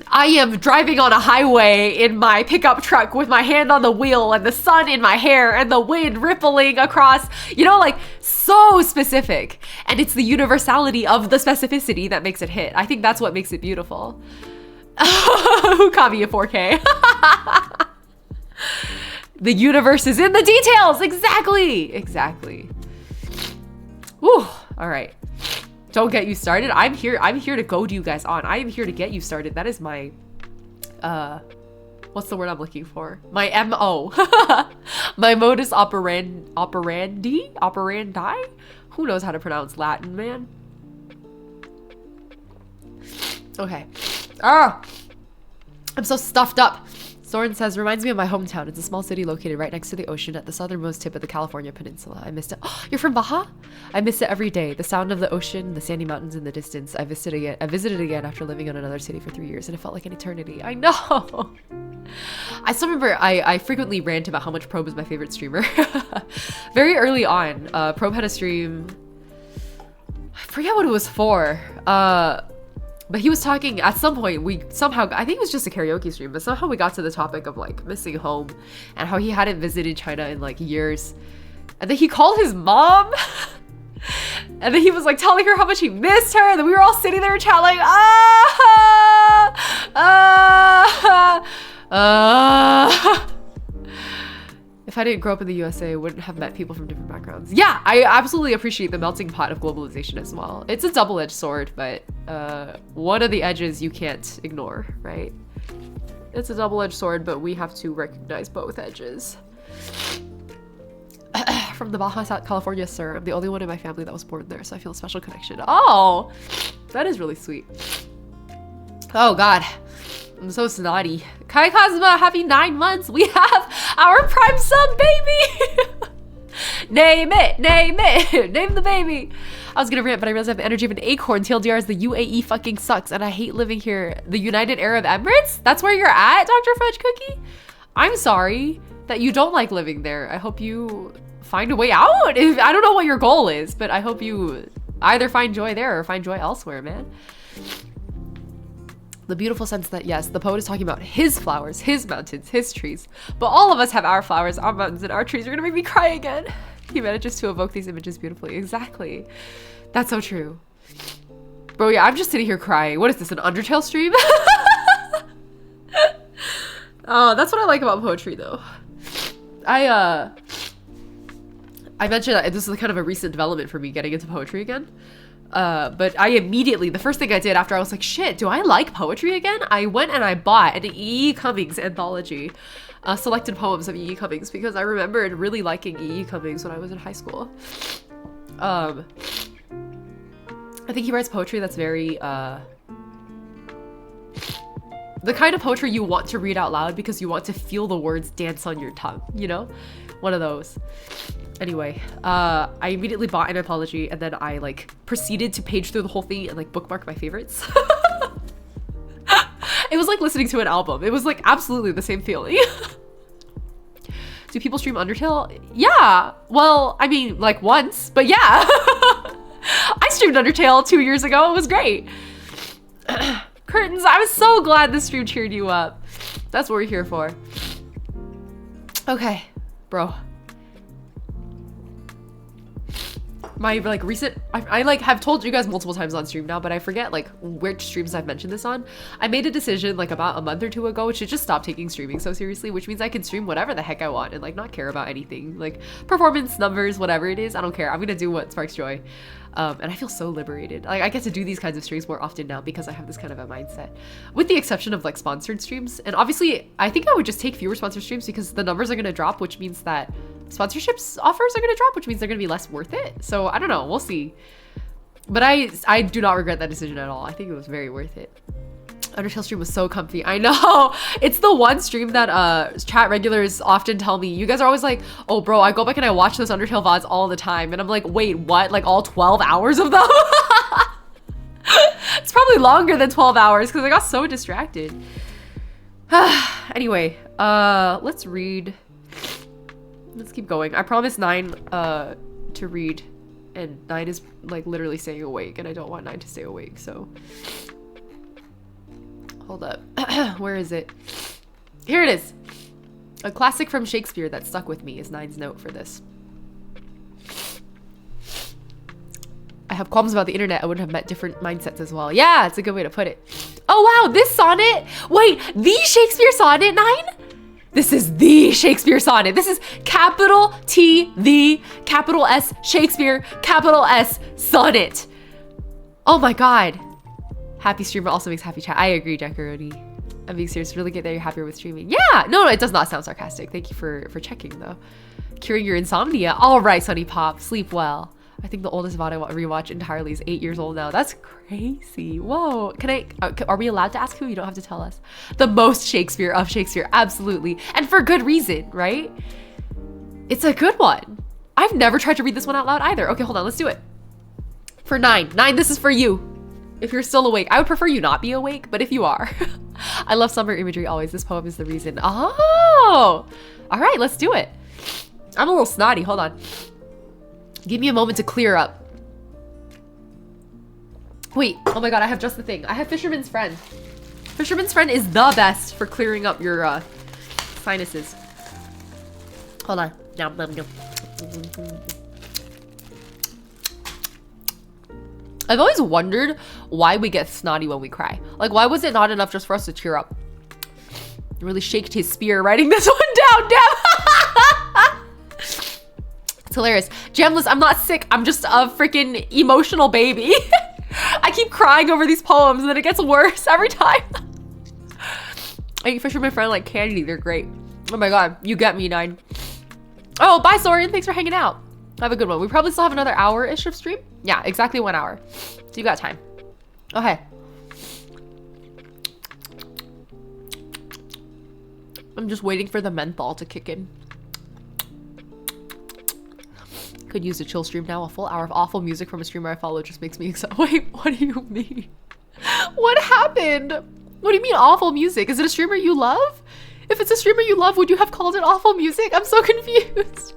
I am driving on a highway in my pickup truck with my hand on the wheel and the sun in my hair and the wind rippling across, you know, like so specific. And it's the universality of the specificity that makes it hit. I think that's what makes it beautiful. Who caught me a 4K? The universe is in the details. Exactly. Whew. All right. Don't get you started. I'm here to goad you guys on. I am here to get you started. That is my, what's the word I'm looking for? My MO. My modus operandi? Who knows how to pronounce Latin, man? Okay. I'm so stuffed up. Soren says, reminds me of my hometown. It's a small city located right next to the ocean at the southernmost tip of the California peninsula. I missed it. Oh, you're from Baja? I miss it every day. The sound of the ocean, the sandy mountains in the distance. I visited again after living in another city for 3 years, and it felt like an eternity. I know. I still remember I frequently rant about how much Probe is my favorite streamer. Very early on, Probe had a stream. I forget what it was for. But he was talking, at some point, I think it was just a karaoke stream, but somehow we got to the topic of like missing home and how he hadn't visited China in like years. And then he called his mom and then he was like telling her how much he missed her. And then we were all sitting there chatting like, If I didn't grow up in the USA, I wouldn't have met people from different backgrounds. Yeah, I absolutely appreciate the melting pot of globalization as well. It's a double-edged sword, but one of the edges you can't ignore, right? It's a double-edged sword, but we have to recognize both edges. From the Baja, South California, sir. I'm the only one in my family that was born there, so I feel a special connection. Oh, that is really sweet. Oh, God. I'm so snotty. Kai Kazuma, happy 9 months. We have our prime sub baby. Name it. Name the baby. I was gonna rant, but I realized I have the energy of an acorn. TLDR is the UAE fucking sucks, and I hate living here. The United Arab Emirates? That's where you're at, Dr. Fudge Cookie? I'm sorry that you don't like living there. I hope you find a way out. I don't know what your goal is, but I hope you either find joy there or find joy elsewhere, man. The beautiful sense that, yes, the poet is talking about his flowers, his mountains, his trees, but all of us have our flowers, our mountains, and our trees. You're gonna make me cry again. He manages to evoke these images beautifully. Exactly. That's so true. Bro, yeah, I'm just sitting here crying. What is this, an Undertale stream? Oh, that's what I like about poetry though. I mentioned that this is kind of a recent development for me getting into poetry again. But I immediately, the first thing I did after I was like, shit, do I like poetry again? I went and I bought an E.E. Cummings anthology, selected poems of E.E. Cummings, because I remembered really liking E.E. Cummings when I was in high school. I think he writes poetry that's very, the kind of poetry you want to read out loud because you want to feel the words dance on your tongue, you know? One of those. Anyway, I immediately bought an anthology and then I like proceeded to page through the whole thing and like bookmark my favorites. It was like listening to an album. It was like absolutely the same feeling. Do people stream Undertale? Yeah. Well, I mean, like once, but yeah. I streamed Undertale 2 years ago. It was great. Curtains, I was so glad this stream cheered you up. That's what we're here for. Okay, bro. My like recent, I like have told you guys multiple times on stream now, but I forget like which streams I've mentioned this on. I made a decision like about a month or two ago to just stop taking streaming so seriously, which means I can stream whatever the heck I want and like not care about anything, like performance, numbers, whatever it is. I don't care. I'm gonna do what sparks joy. And I feel so liberated. Like I get to do these kinds of streams more often now because I have this kind of a mindset, with the exception of like sponsored streams. And obviously I think I would just take fewer sponsored streams because the numbers are going to drop, which means that sponsorships offers are going to drop, which means they're going to be less worth it. So I don't know, we'll see. But I do not regret that decision at all. I think it was very worth it. Undertale stream was so comfy. I know. It's the one stream that chat regulars often tell me. You guys are always like, oh bro, I go back and I watch those Undertale VODs all the time. And I'm like, wait, what? Like all 12 hours of them? It's probably longer than 12 hours because I got so distracted. Anyway, let's read. Let's keep going. I promised 9 to read. And 9 is like literally staying awake. And I don't want 9 to stay awake, so... Hold up. Where is it? Here it is. A classic from Shakespeare that stuck with me is 9's note for this. I have qualms about the internet. I would have met different mindsets as well. Yeah, it's a good way to put it. Oh wow, this sonnet. Wait, the Shakespeare sonnet, 9? This is the Shakespeare sonnet. This is capital T, the, capital S, Shakespeare, capital S, sonnet. Oh my God. Happy streamer also makes happy chat. I agree, Jacarodi. I'm being serious. Really get that you're happier with streaming. Yeah, no, it does not sound sarcastic. Thank you for checking though. Curing your insomnia. All right, Sunny Pop, sleep well. I think the oldest VOD I rewatch entirely is 8 years old now. That's crazy. Whoa. Are we allowed to ask who? You don't have to tell us. The most Shakespeare of Shakespeare. Absolutely. And for good reason, right? It's a good one. I've never tried to read this one out loud either. Okay, hold on. Let's do it. For 9. 9, this is for you. If you're still awake. I would prefer you not be awake, but if you are. I love summer imagery always. This poem is the reason. Oh! All right, let's do it. I'm a little snotty. Hold on. Give me a moment to clear up. Wait. Oh my God, I have just the thing. I have Fisherman's Friend. Fisherman's Friend is the best for clearing up your sinuses. Hold on. Nom, nom, nom. I've always wondered why we get snotty when we cry. Like, why was it not enough just for us to cheer up? Really shaked his spear writing this one down. Damn. It's hilarious. Gemless, I'm not sick. I'm just a freaking emotional baby. I keep crying over these poems and then it gets worse every time. I eat Fisherman Friend like candy. They're great. Oh my God. You get me, 9. Oh, bye, Soren. Thanks for hanging out. Have a good one. We probably still have another hour-ish of stream. Yeah, exactly 1 hour. So you got time. Okay. I'm just waiting for the menthol to kick in. Could use a chill stream now. A full hour of awful music from a streamer I follow just makes me excited. Wait, what do you mean? What happened? What do you mean awful music? Is it a streamer you love? If it's a streamer you love, would you have called it awful music? I'm so confused.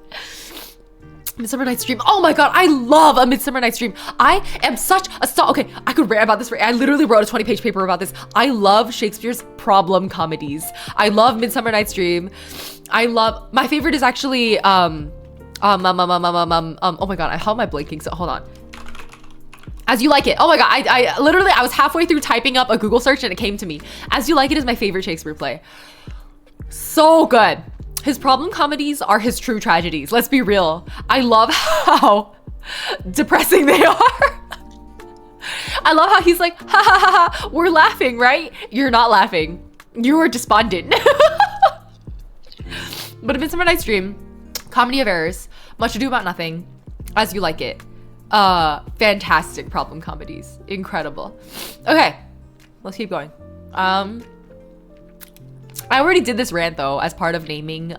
Midsummer Night's Dream. Oh my God, I love A Midsummer Night's Dream. I am such a star. Okay, I could rant about this. I literally wrote a 20-page paper about this. I love Shakespeare's problem comedies. I love Midsummer Night's Dream. My favorite is actually, oh my God, how am I blanking? So hold on. As You Like It. Oh my God, I literally, I was halfway through typing up a Google search and it came to me. As You Like It is my favorite Shakespeare play. So good. His problem comedies are his true tragedies. Let's be real. I love how depressing they are. I love how he's like, ha ha ha ha, we're laughing, right? You're not laughing. You are despondent. But A Midsummer Night's Dream, Comedy of Errors, Much Ado About Nothing, As You Like It. Fantastic problem comedies. Incredible. Okay, let's keep going. I already did this rant though as part of naming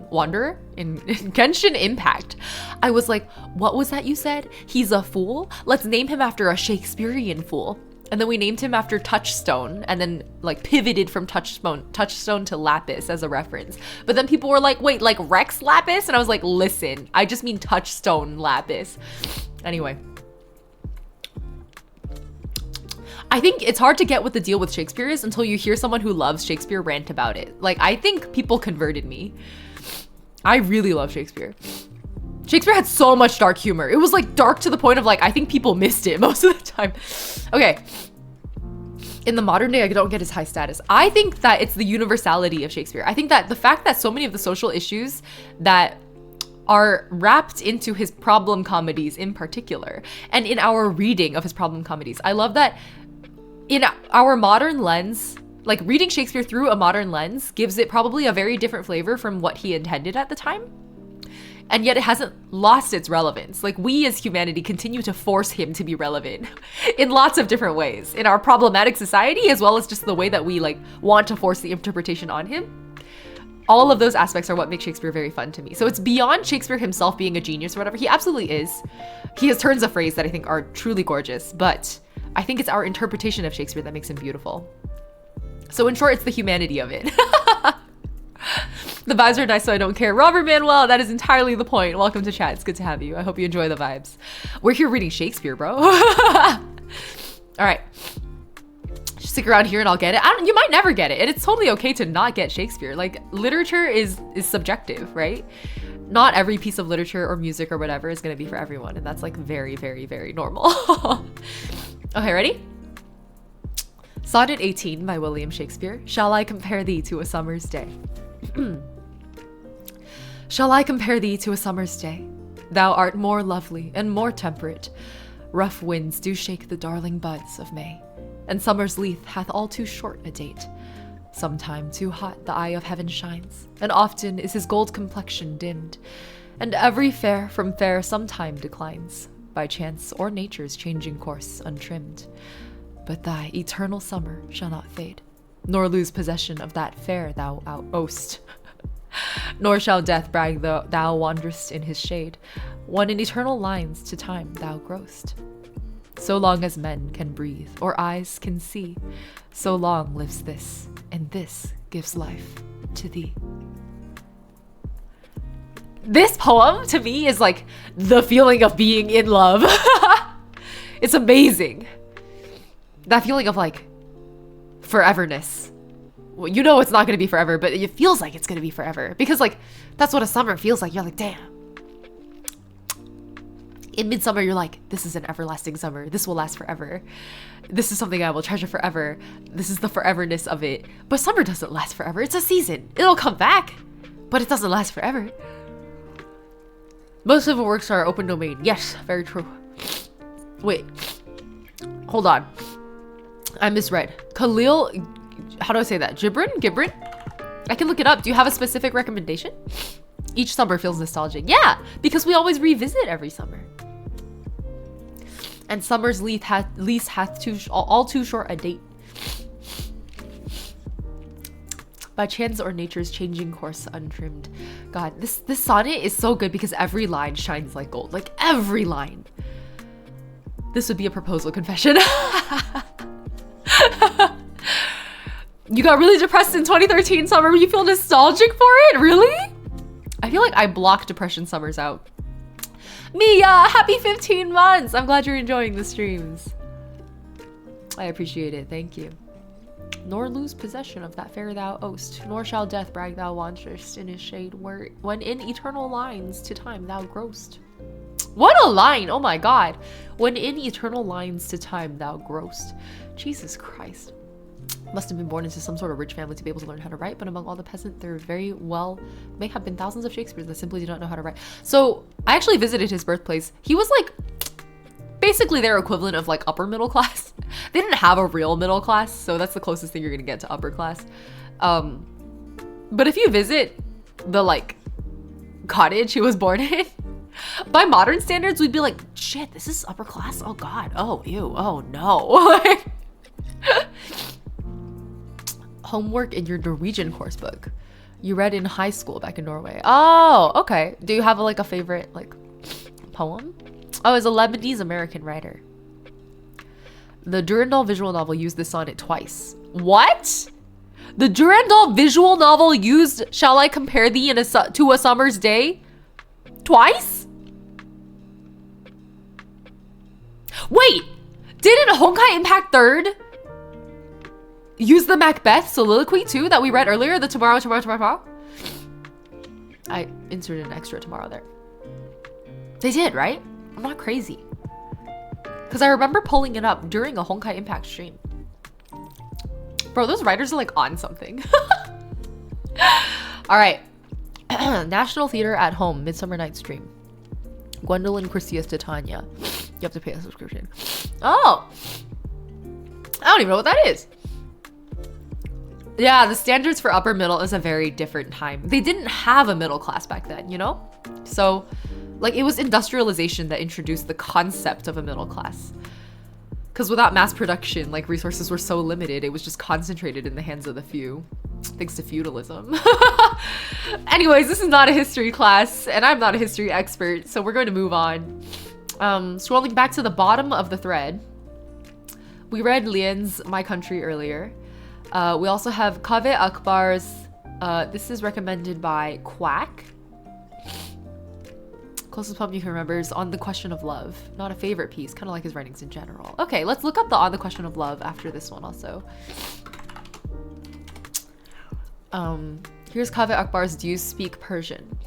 Wanderer in Genshin Impact. I was like, what was that you said? He's a fool? Let's name him after a Shakespearean fool. And then we named him after Touchstone, and then like pivoted from Touchstone to Lapis as a reference. But then people were like, wait, like Rex Lapis? And I was like, listen, I just mean Touchstone Lapis. Anyway. I think it's hard to get what the deal with Shakespeare is until you hear someone who loves Shakespeare rant about it. Like, I think people converted me. I really love Shakespeare. Shakespeare had so much dark humor. It was like dark to the point of like, I think people missed it most of the time. Okay. In the modern day, I don't get his high status. I think that it's the universality of Shakespeare. I think that the fact that so many of the social issues that are wrapped into his problem comedies in particular, and in our reading of his problem comedies, I love that in our modern lens, like reading Shakespeare through a modern lens gives it probably a very different flavor from what he intended at the time. And yet it hasn't lost its relevance. Like, we as humanity continue to force him to be relevant in lots of different ways, in our problematic society, as well as just the way that we like want to force the interpretation on him. All of those aspects are what make Shakespeare very fun to me. So it's beyond Shakespeare himself being a genius or whatever. He absolutely is. He has turns of phrase that I think are truly gorgeous, but I think it's our interpretation of Shakespeare that makes him beautiful. So in short, it's the humanity of it. The vibes are nice, so I don't care. Robert Manuel, that is entirely the point. Welcome to chat. It's good to have you. I hope you enjoy the vibes. We're here reading Shakespeare, bro. All right. Stick around here and I'll get it. You might never get it, and it's totally okay to not get Shakespeare. Like, literature is subjective, right? Not every piece of literature or music or whatever is going to be for everyone, and that's like very, very, very normal. Okay, ready? Sonnet 18 by William Shakespeare. Shall I compare thee to a summer's day? Shall I compare thee to a summer's day? Thou art more lovely and more temperate. Rough winds do shake the darling buds of May, and summer's leaf hath all too short a date. Sometime too hot the eye of heaven shines, and often is his gold complexion dimmed, and every fair from fair sometime declines, by chance or nature's changing course untrimmed. But thy eternal summer shall not fade, nor lose possession of that fair thou owest. Nor shall death brag thou wanderest in his shade, when in eternal lines to time thou growst. So long as men can breathe, or eyes can see, so long lives this, and this gives life to thee. This poem, to me, is like the feeling of being in love. It's amazing. That feeling of like foreverness. Well, you know it's not going to be forever, but it feels like it's going to be forever. Because like, that's what a summer feels like. You're like, damn. In midsummer, you're like, this is an everlasting summer. This will last forever. This is something I will treasure forever. This is the foreverness of it. But summer doesn't last forever. It's a season. It'll come back, but it doesn't last forever. Most of the works are open domain. Yes, very true. Wait, hold on. I misread. Khalil, how do I say that? Gibran? I can look it up. Do you have a specific recommendation? Each summer feels nostalgic. Yeah, because we always revisit every summer. And summer's lease hath all too short a date. By chance or nature's changing course untrimmed. God, this sonnet is so good because every line shines like gold. Like every line. This would be a proposal confession. You got really depressed in 2013 summer, but you feel nostalgic for it? Really? I feel like I block depression summers out. Mia, happy 15 months. I'm glad you're enjoying the streams. I appreciate it. Thank you. Nor lose possession of that fair thou owest, nor shall death brag thou wanderest in his shade, when in eternal lines to time thou growst. What a line! Oh my god. When in eternal lines to time thou growst. Jesus Christ. Must have been born into some sort of rich family to be able to learn how to write, but among all the peasants, there very well may have been thousands of Shakespeares that simply do not know how to write. So I actually visited his birthplace. He was like basically their equivalent of like upper middle class. They didn't have a real middle class, so that's the closest thing you're gonna get to upper class. But if you visit the like cottage he was born in, by modern standards, we'd be like, shit, this is upper class? Oh God, oh ew, oh no. Homework in your Norwegian course book you read in high school back in Norway. Oh, okay. Do you have like a favorite like poem? Oh, it's a Lebanese American writer. The Durandal visual novel used this sonnet twice. What? The Durandal visual novel used "Shall I compare thee to a summer's day" twice? Wait, didn't Honkai Impact 3rd use the Macbeth soliloquy too that we read earlier? The tomorrow. I inserted an extra tomorrow there. They did, right? I'm not crazy. Because I remember pulling it up during a Honkai Impact stream. Bro, those writers are like on something. All right. National Theater at Home, Midsummer Night's Dream. Gwendolyn Christias Titania. You have to pay a subscription. Oh! I don't even know what that is. Yeah, the standards for upper middle is a very different time. They didn't have a middle class back then, you know? So, like, it was industrialization that introduced the concept of a middle class. Because without mass production, like, resources were so limited, it was just concentrated in the hands of the few. Thanks to feudalism. Anyways, this is not a history class, and I'm not a history expert, so we're going to move on. Scrolling back to the bottom of the thread, we read Lien's My Country earlier. We also have Kaveh Akbar's, this is recommended by Quack. Closest poem you can remember is On the Question of Love. Not a favorite piece, kind of like his writings in general. Okay, let's look up the On the Question of Love after this one also. Here's Kaveh Akbar's Do You Speak Persian?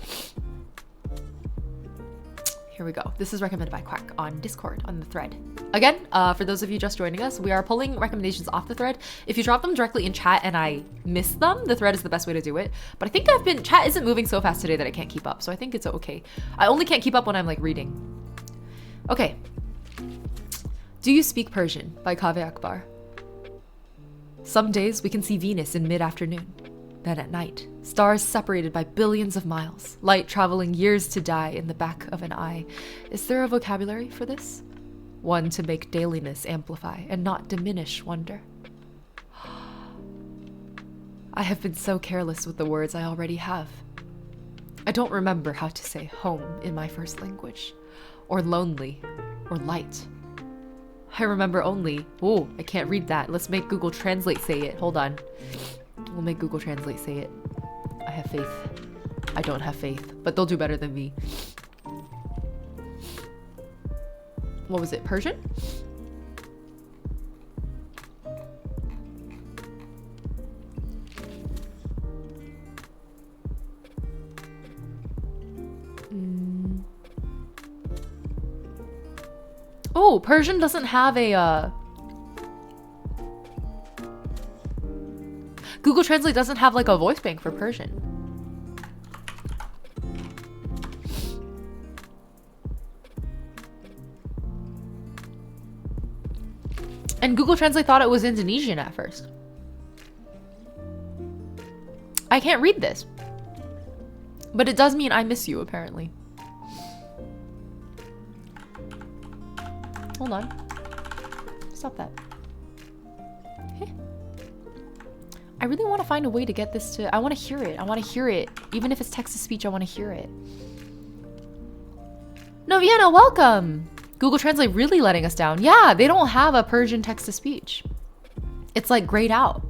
Here we go. This is recommended by Quack on Discord, on the thread. Again, for those of you just joining us, we are pulling recommendations off the thread. If you drop them directly in chat and I miss them, the thread is the best way to do it. But I think chat isn't moving so fast today that I can't keep up, so I think it's okay. I only can't keep up when I'm like reading. Okay. Do You Speak Persian by Kaveh Akbar. Some days we can see Venus in mid-afternoon. Then at night, stars separated by billions of miles, light traveling years to die in the back of an eye. Is there a vocabulary for this? One to make dailiness amplify and not diminish wonder. I have been so careless with the words I already have. I don't remember how to say home in my first language, or lonely, or light. I remember only, oh, I can't read that. Let's make Google Translate say it. Hold on. We'll make Google Translate say it. I have faith. I don't have faith, but they'll do better than me. What was it? Persian? Oh, Persian doesn't have a Google Translate doesn't have like a voice bank for Persian. And Google Translate thought it was Indonesian at first. I can't read this. But it does mean I miss you, apparently. Hold on. Stop that. Okay. I really want to find a way to get this to... I want to hear it. I want to hear it. Even if it's text-to-speech, I want to hear it. Noviana, welcome! Google Translate really letting us down. Yeah, they don't have a Persian text-to-speech. It's like grayed out.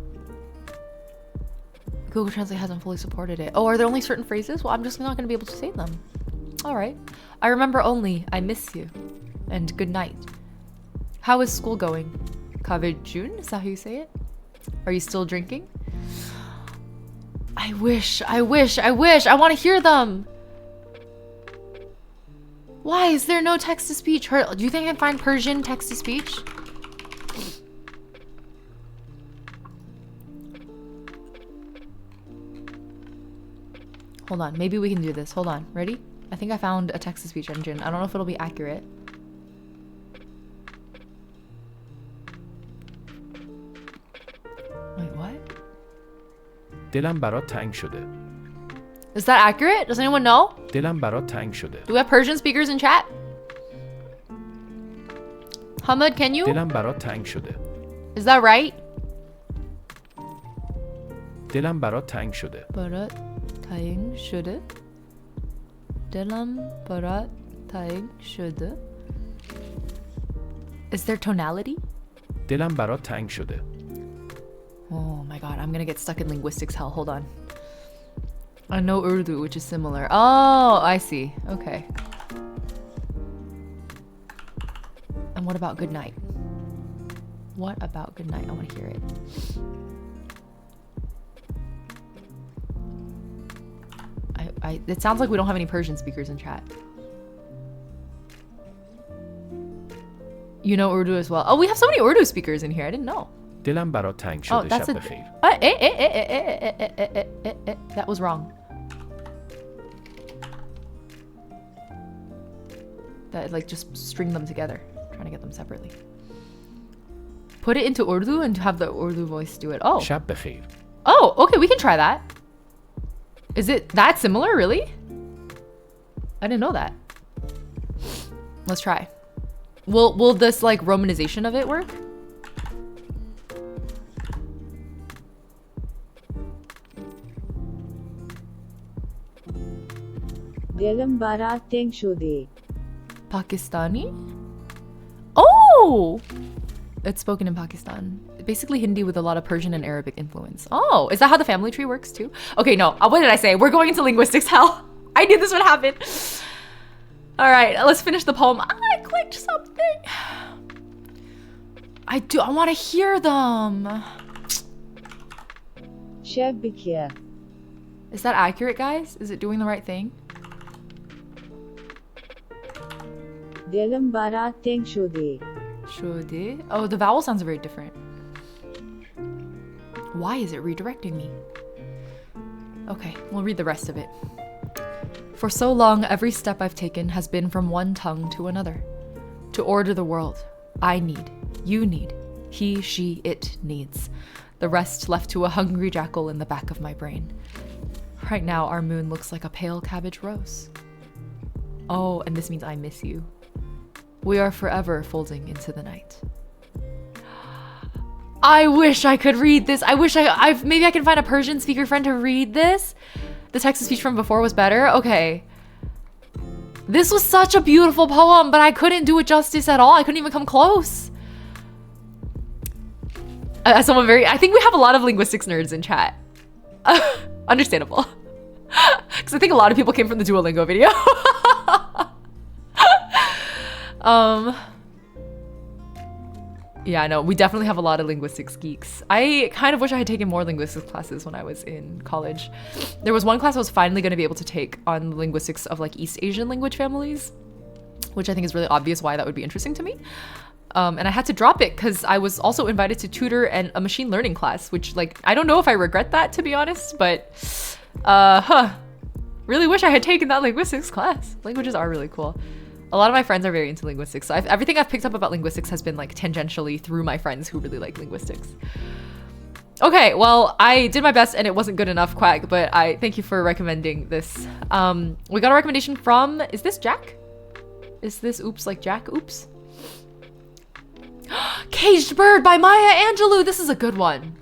Google Translate hasn't fully supported it. Oh, are there only certain phrases? Well, I'm just not going to be able to say them. All right. I remember only, I miss you. And good night. How is school going? Kaveh Jun? Is that how you say it? Are you still drinking? I wish. I want to hear them. Why is there no text-to-speech? Do you think I can find Persian text-to-speech? Hold on. Maybe we can do this. Hold on. Ready? I think I found a text-to-speech engine. I don't know if it'll be accurate. Wait, what? دلم برات تنگ شده. Is that accurate? Does anyone know? دلم برات تنگ شده. Do we have Persian speakers in chat? Hamad, can you? دلم برات تنگ شده. Is that right? دلم برات تنگ شده. Barat taying şudu. Dilam barat taying şudu. Is there tonality? دلم برات تنگ شده. Oh my god, I'm gonna get stuck in linguistics hell. Hold on. I know Urdu, which is similar. Oh, I see. Okay. And what about good night? What about good night? I want to hear it. It sounds like we don't have any Persian speakers in chat. You know Urdu as well. Oh, we have so many Urdu speakers in here. I didn't know. دلم برات تنگ Oh, شده. that's شب a... بخیر. That was wrong. That like just string them together. Trying to get them separately. Put it into Urdu and have the Urdu voice do it. Oh. شب بخیر. Oh, okay, we can try that. Is it that similar, really? I didn't know that. Let's try. Will this like romanization of it work? دلم برات تنگ شده. Pakistani? Oh! It's spoken in Pakistan. Basically Hindi with a lot of Persian and Arabic influence. Oh, is that how the family tree works too? Okay, no. What did I say? We're going into linguistics hell. I knew this would happen. All right, let's finish the poem. I clicked something. I want to hear them. شب بخیر. Is that accurate, guys? Is it doing the right thing? دلم برات تنگ شده. Shode. Oh, the vowel sounds very different. Why is it redirecting me? Okay, we'll read the rest of it. For so long, every step I've taken has been from one tongue to another. To order the world, I need, you need, he, she, it needs. The rest left to a hungry jackal in the back of my brain. Right now, our moon looks like a pale cabbage rose. Oh, and this means I miss you. We are forever folding into the night. I wish I could read this. I wish maybe I can find a Persian speaker friend to read this. The text-to-speech from before was better. Okay. This was such a beautiful poem, but I couldn't do it justice at all. I couldn't even come close. As I think we have a lot of linguistics nerds in chat. Understandable. Because I think a lot of people came from the Duolingo video. Yeah, no, we definitely have a lot of linguistics geeks. I kind of wish I had taken more linguistics classes when I was in college. There was one class I was finally going to be able to take on the linguistics of like East Asian language families, which I think is really obvious why that would be interesting to me. And I had to drop it because I was also invited to tutor and a machine learning class, which like, I don't know if I regret that, to be honest, but really wish I had taken that linguistics class. Languages are really cool. A lot of my friends are very into linguistics. So everything I've picked up about linguistics has been like tangentially through my friends who really like linguistics. Okay, well, I did my best and it wasn't good enough, Quack, but I thank you for recommending this. We got a recommendation from, is this Jack? Is this Oops like Jack? Oops. Caged Bird by Maya Angelou. This is a good one.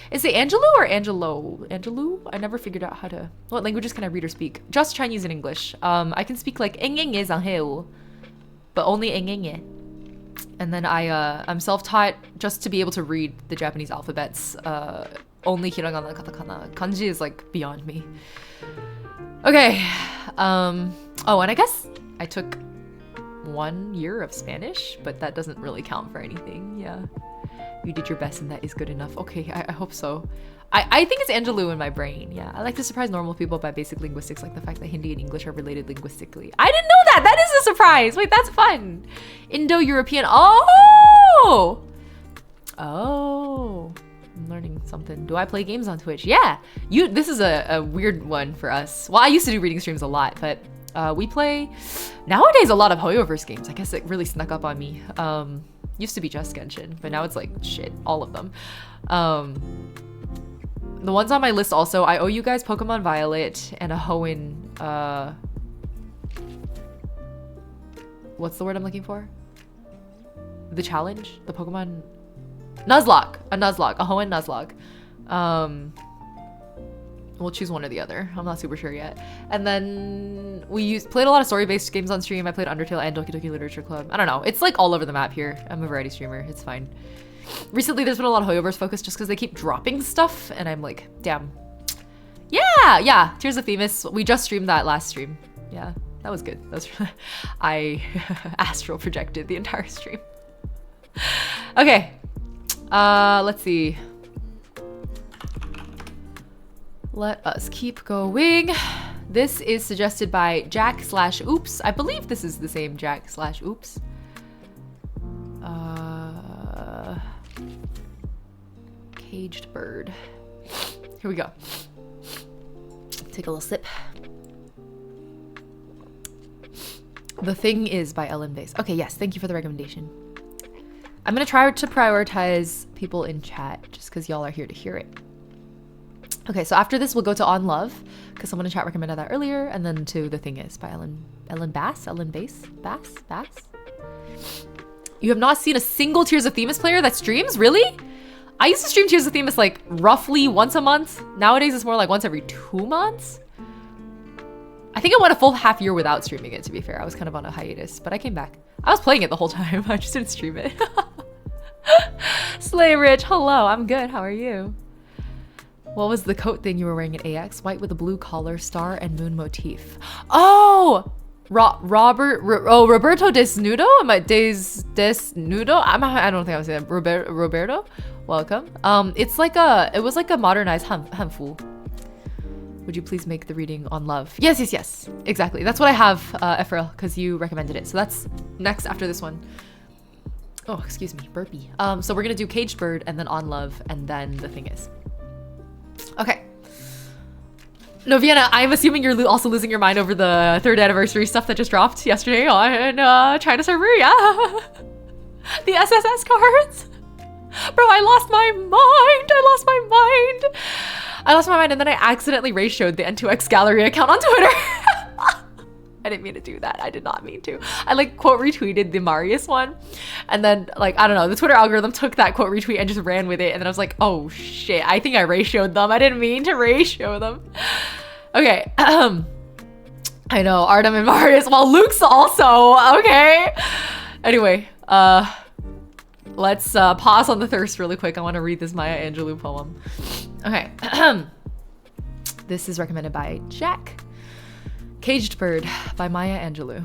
Is it Angelou or Angelo? Angelou? I never figured out how to... What languages can I read or speak? Just Chinese and English. I can speak like engenge zangheu, but only engenge. And then I'm self-taught just to be able to read the Japanese alphabets. Only hiragana, katakana. Kanji is like beyond me. Okay. Oh, and I guess I took 1 year of Spanish, but that doesn't really count for anything. Yeah. You did your best and that is good enough. Okay, I hope so. I think it's Angelou in my brain. Yeah, I like to surprise normal people by basic linguistics, like the fact that Hindi and English are related linguistically. I didn't know that! That is a surprise! Wait, that's fun! Indo-European... Oh! Oh! I'm learning something. Do I play games on Twitch? Yeah. This is a weird one for us. Well, I used to do reading streams a lot, but we play nowadays a lot of Hoyoverse games. I guess it really snuck up on me. Used to be just Genshin, but now it's like shit, all of them. The ones on my list also, I owe you guys Pokemon Violet and a Hoenn, what's the word I'm looking for? The challenge? The Pokemon Nuzlocke, a Hoenn Nuzlocke. We'll choose one or the other. I'm not super sure yet. And then we played a lot of story-based games on stream. I played Undertale and Doki Doki Literature Club. I don't know. It's like all over the map here. I'm a variety streamer. It's fine. Recently, there's been a lot of Hoyoverse focus just because they keep dropping stuff, and I'm like, damn. Yeah. Tears of Themis. We just streamed that last stream. Yeah, that was good. That was I astral projected the entire stream. Okay. Let's see. Let us keep going. This is suggested by Jack/Oops. I believe this is the same Jack/Oops. Caged Bird. Here we go. Take a little sip. The Thing Is by Ellen Bass. Okay, yes, thank you for the recommendation. I'm gonna try to prioritize people in chat just because y'all are here to hear it. Okay, so after this, we'll go to On Love, because someone in chat recommended that earlier, and then to The Thing Is by Ellen Bass? Bass? You have not seen a single Tears of Themis player that streams? Really? I used to stream Tears of Themis like roughly once a month. Nowadays, it's more like once every 2 months. I think I went a full half year without streaming it, to be fair. I was kind of on a hiatus, but I came back. I was playing it the whole time. I just didn't stream it. Slay Rich, hello, I'm good. How are you? What was the coat thing you were wearing at AX? White with a blue collar, star, and moon motif. Oh! Roberto Desnudo? Am I Desnudo? I don't think I was saying that. Roberto? Welcome. It was like a modernized Hanfu. Would you please make the reading on love? Yes. Exactly. That's what I have, Ephraim, because you recommended it. So that's next after this one. Oh, excuse me, burpee. So we're gonna do Caged Bird and then On Love and then The Thing Is. Okay. No, Vienna, I'm assuming you're also losing your mind over the 3rd anniversary stuff that just dropped yesterday on China server, yeah? The SSS cards. Bro, I lost my mind and then I accidentally ratioed the N2X gallery account on Twitter. I didn't mean to do that. I did not mean to. I like quote retweeted the Marius one. And then like, I don't know, the Twitter algorithm took that quote retweet and just ran with it. And then I was like, oh shit, I think I ratioed them. I didn't mean to ratio them. Okay. I know, Artem and Marius. Well, Luke's also, okay. Anyway, let's pause on the thirst really quick. I want to read this Maya Angelou poem. Okay. This is recommended by Jack. Caged Bird by Maya Angelou.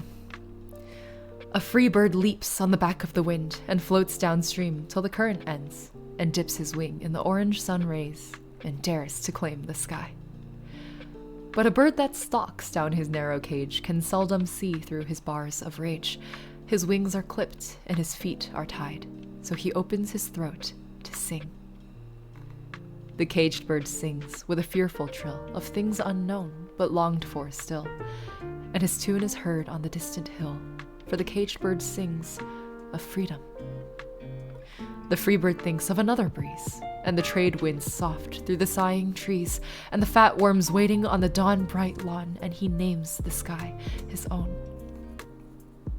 A free bird leaps on the back of the wind and floats downstream till the current ends and dips his wing in the orange sun rays and dares to claim the sky. But a bird that stalks down his narrow cage can seldom see through his bars of rage. His wings are clipped and his feet are tied, so he opens his throat to sing. The caged bird sings with a fearful trill of things unknown but longed for still, and his tune is heard on the distant hill, for the caged bird sings of freedom. The free bird thinks of another breeze, and the trade winds soft through the sighing trees, and the fat worms waiting on the dawn-bright lawn, and he names the sky his own.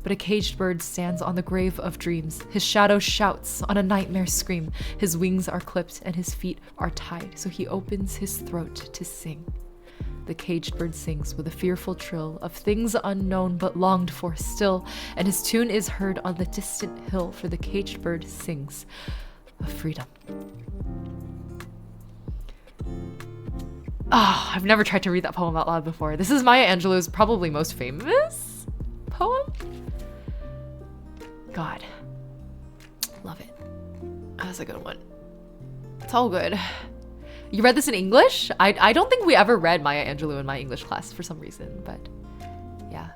But a caged bird stands on the grave of dreams. His shadow shouts on a nightmare scream. His wings are clipped and his feet are tied, so he opens his throat to sing. The caged bird sings with a fearful trill of things unknown but longed for still, and his tune is heard on the distant hill, for the caged bird sings of freedom. Ah, I've never tried to read that poem out loud before. This is Maya Angelou's probably most famous poem. God. Love it. That's a good one. It's all good. You read this in English? I don't think we ever read Maya Angelou in my English class for some reason, but yeah.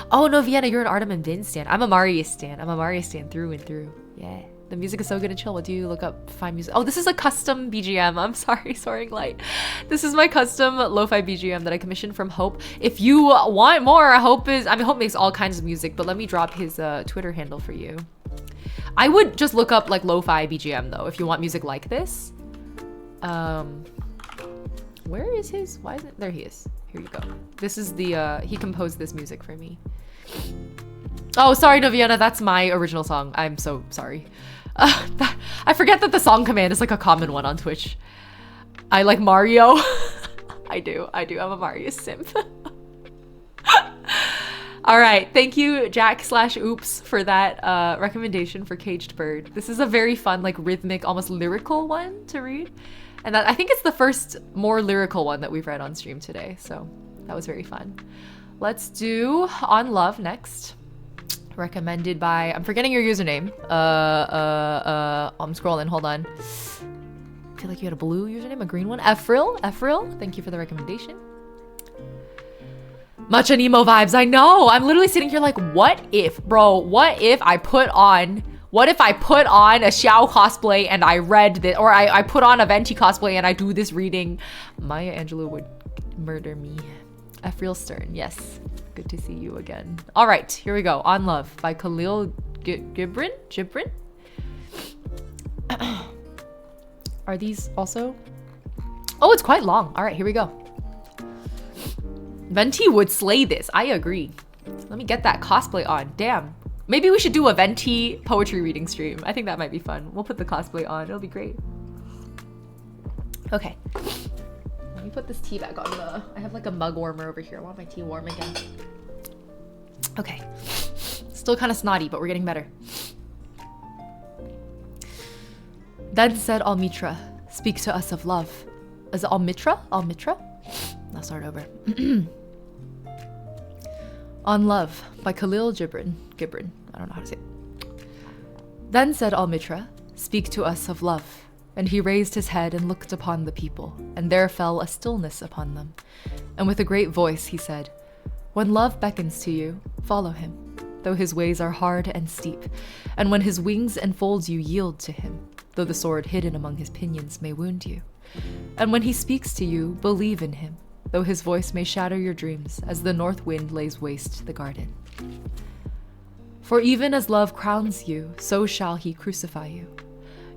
Oh no, Vienna, you're an Artem and Din stan. I'm a Marius stan. I'm a Marius stan through and through. Yeah. The music is so good and chill. What do you look up to find music? Oh, this is a custom BGM. I'm sorry, Soaring Light. This is my custom lo-fi BGM that I commissioned from Hope. If you want more, Hope makes all kinds of music, but let me drop his Twitter handle for you. I would just look up like lo-fi BGM though, if you want music like this. Where is his? Why isn't there? He is. Here you go. This is the he composed this music for me. Oh, sorry, Noviana, that's my original song. I'm so sorry. I forget that the song command is like a common one on Twitch. I like Mario. I do. I'm a Mario simp. All right, thank you, Jack/Oops, for that recommendation for Caged Bird. This is a very fun, like rhythmic, almost lyrical one to read. And I think it's the first more lyrical one that we've read on stream today. So that was very fun. Let's do On Love next. Recommended by, I'm forgetting your username. I'm scrolling, hold on. I feel like you had a blue username, a green one. Efril, thank you for the recommendation. Matcha Nemo vibes, I know. I'm literally sitting here like, what if I put on a Xiao cosplay and I read this, or I put on a Venti cosplay and I do this reading? Maya Angelou would murder me. Efril Stern, yes. Good to see you again. All right, here we go. On Love by Khalil Gibran. Are these also? Oh, it's quite long. All right, here we go. Venti would slay this. I agree. Let me get that cosplay on. Damn. Maybe we should do a Venti poetry reading stream. I think that might be fun. We'll put the cosplay on. It'll be great. Okay. Let me put this tea back on I have like a mug warmer over here. I want my tea warm again. Okay. Still kind of snotty, but we're getting better. Then said Almitra, speak to us of love. Is it Almitra? Almitra? I'll start over. On Love by Khalil Gibran. I don't know how to say it. Then said Almitra, speak to us of love. And he raised his head and looked upon the people, and there fell a stillness upon them. And with a great voice he said, when love beckons to you, follow him, though his ways are hard and steep. And when his wings enfold you, yield to him, though the sword hidden among his pinions may wound you. And when he speaks to you, believe in him, though his voice may shatter your dreams, as the north wind lays waste the garden. For even as love crowns you, so shall he crucify you.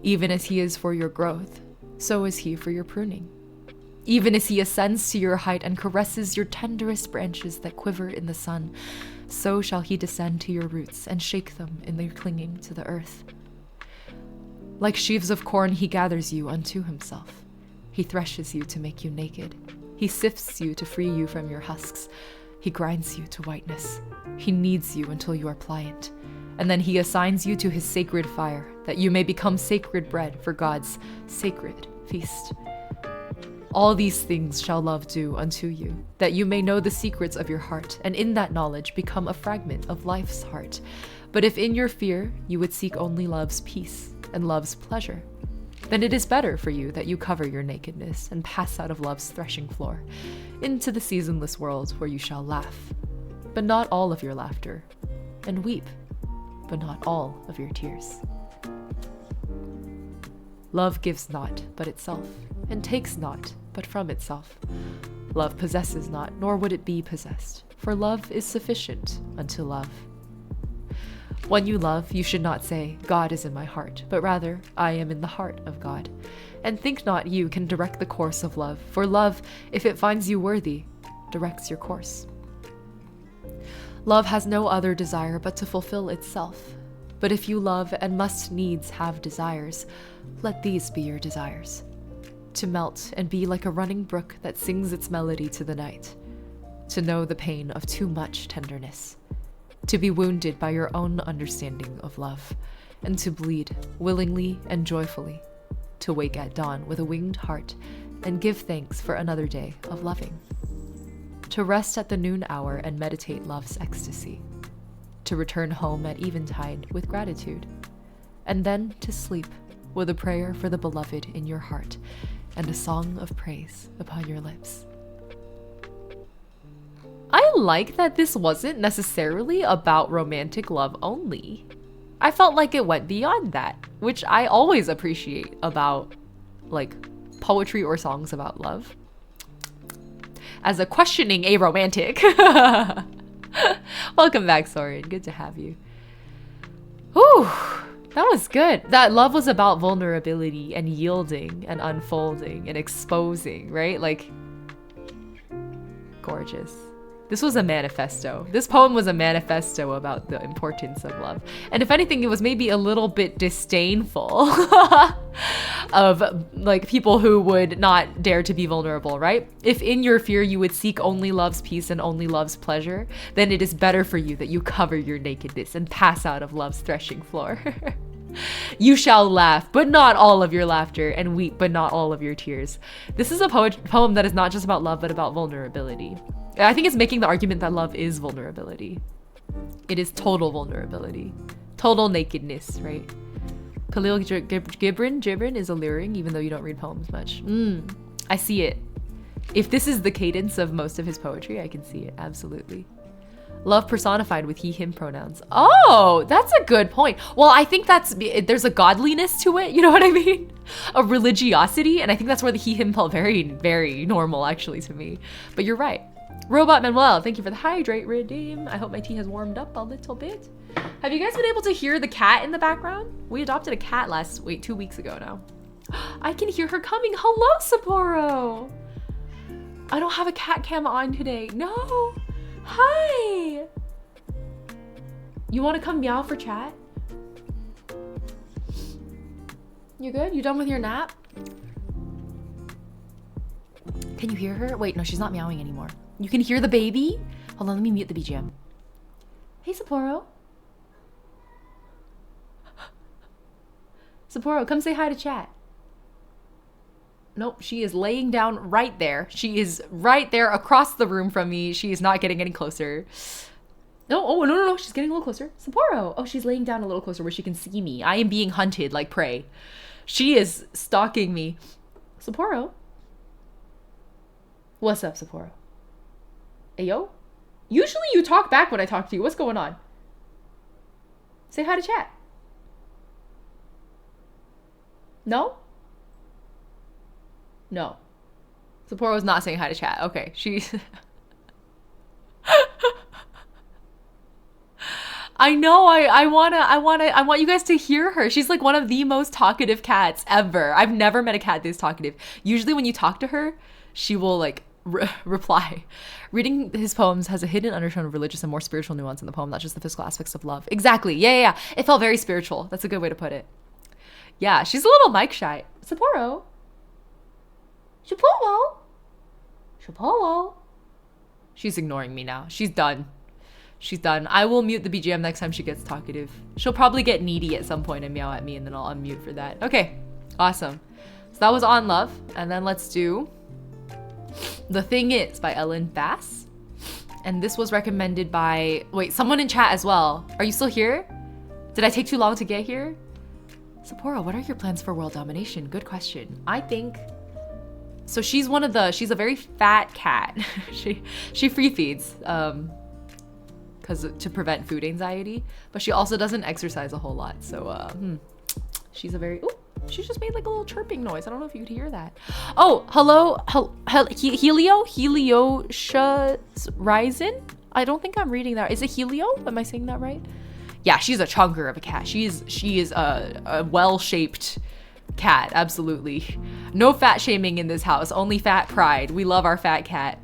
Even as he is for your growth, so is he for your pruning. Even as he ascends to your height and caresses your tenderest branches that quiver in the sun, so shall he descend to your roots and shake them in their clinging to the earth. Like sheaves of corn he gathers you unto himself. He threshes you to make you naked. He sifts you to free you from your husks. He grinds you to whiteness. He kneads you until you are pliant. And then he assigns you to his sacred fire, that you may become sacred bread for God's sacred feast. All these things shall love do unto you, that you may know the secrets of your heart, and in that knowledge become a fragment of life's heart. But if in your fear you would seek only love's peace and love's pleasure, then it is better for you that you cover your nakedness and pass out of love's threshing floor into the seasonless world where you shall laugh, but not all of your laughter, and weep, but not all of your tears. Love gives not but itself, and takes not but from itself. Love possesses not, nor would it be possessed, for love is sufficient unto love. When you love, you should not say, God is in my heart, but rather, I am in the heart of God. And think not you can direct the course of love, for love, if it finds you worthy, directs your course. Love has no other desire but to fulfill itself. But if you love and must needs have desires, let these be your desires. To melt and be like a running brook that sings its melody to the night. To know the pain of too much tenderness. To be wounded by your own understanding of love. And to bleed willingly and joyfully. To wake at dawn with a winged heart and give thanks for another day of loving. To rest at the noon hour and meditate love's ecstasy. To return home at eventide with gratitude. And then to sleep with a prayer for the beloved in your heart and a song of praise upon your lips. I like that this wasn't necessarily about romantic love only. I felt like it went beyond that. which I always appreciate about like poetry or songs about love. As a questioning aromantic. Welcome back, Soren. Good to have you. Whew, that was good. That love was about vulnerability and yielding and unfolding and exposing, right? Like, gorgeous. This was a manifesto. This poem was a manifesto about the importance of love. And if anything, it was maybe a little bit disdainful of like people who would not dare to be vulnerable, right? If in your fear you would seek only love's peace and only love's pleasure, then it is better for you that you cover your nakedness and pass out of love's threshing floor. You shall laugh, but not all of your laughter, and weep, but not all of your tears. This is a poem that is not just about love, but about vulnerability. I think it's making the argument that love is vulnerability. It is total vulnerability. Total nakedness, right? Khalil Gibran is alluring, even though you don't read poems much. I see it. If this is the cadence of most of his poetry, I can see it, absolutely. Love personified with he, him pronouns. Oh, that's a good point. Well, I think there's a godliness to it, you know what I mean? A religiosity, and I think that's where the he, him felt very, very normal, actually, to me. But you're right. Robot Manuel, thank you for the hydrate redeem. I hope my tea has warmed up a little bit. Have you guys been able to hear the cat in the background? We adopted a cat 2 weeks ago now. I can hear her coming. Hello, Sapporo. I don't have a cat cam on today. No. Hi. You want to come meow for chat? You good? You done with your nap? Can you hear her? Wait, no, she's not meowing anymore. You can hear the baby? Hold on, let me mute the BGM. Hey, Sapporo. Sapporo, come say hi to chat. Nope, she is laying down right there. She is right there across the room from me. She is not getting any closer. No, she's getting a little closer. Sapporo. Oh, she's laying down a little closer where she can see me. I am being hunted like prey. She is stalking me. Sapporo. What's up, Sapporo? Ayo? Usually you talk back when I talk to you. What's going on? Say hi to chat. No? No. Sapporo's not saying hi to chat. Okay, she's... I know, I want you guys to hear her. She's like one of the most talkative cats ever. I've never met a cat this talkative. Usually when you talk to her, she will like reply. Reading his poems has a hidden undertone of religious and more spiritual nuance in the poem, not just the physical aspects of love. Exactly. Yeah. It felt very spiritual. That's a good way to put it. Yeah, she's a little mic shy. Sapporo. Sapporo. She's ignoring me now. She's done. I will mute the BGM next time she gets talkative. She'll probably get needy at some point and meow at me, and then I'll unmute for that. Okay, awesome. So that was On Love, and then let's do The Thing Is by Ellen Bass. And this was recommended by, wait, someone in chat as well. Are you still here? Did I take too long to get here? Sapporo, what are your plans for world domination? Good question. I think, so she's a very fat cat. she free feeds, to prevent food anxiety, but she also doesn't exercise a whole lot. So she's a very, she just made like a little chirping noise. I don't know if you could hear that. Oh, hello, Helio Ryzen. I don't think I'm reading that. Is it Helio? Am I saying that right? Yeah, she's a chunker of a cat. She is a well-shaped cat, absolutely. No fat shaming in this house, only fat pride. We love our fat cat.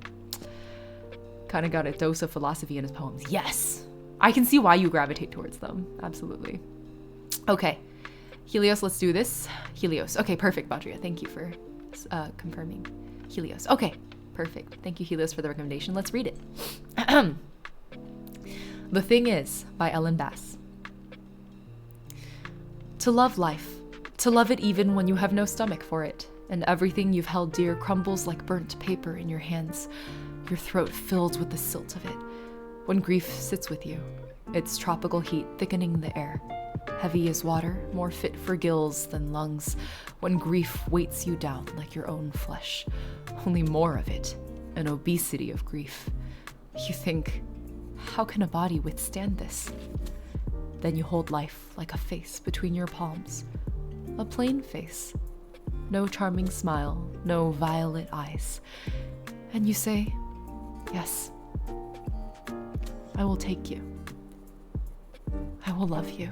Kind of got a dose of philosophy in his poems. Yes, I can see why you gravitate towards them. Absolutely. Okay, Helios, let's do this. Helios. Okay, perfect, Badria. Thank you for confirming. Helios. Okay, perfect. Thank you, Helios, for the recommendation. Let's read it. The Thing Is by Ellen Bass. To love life, to love it even when you have no stomach for it, and everything you've held dear crumbles like burnt paper in your hands, your throat filled with the silt of it. When grief sits with you, its tropical heat thickening the air, heavy as water, more fit for gills than lungs, when grief weights you down like your own flesh, only more of it, an obesity of grief. You think, how can a body withstand this? Then you hold life like a face between your palms. A plain face. No charming smile, no violet eyes. And you say, yes, I will take you. I will love you.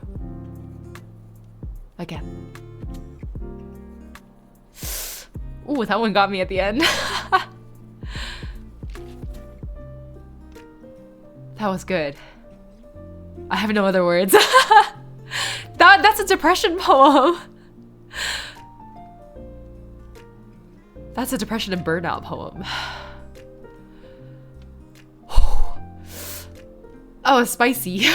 Again. Ooh, that one got me at the end. That was good. I have no other words. That's a depression poem. That's a depression and burnout poem. Oh, spicy.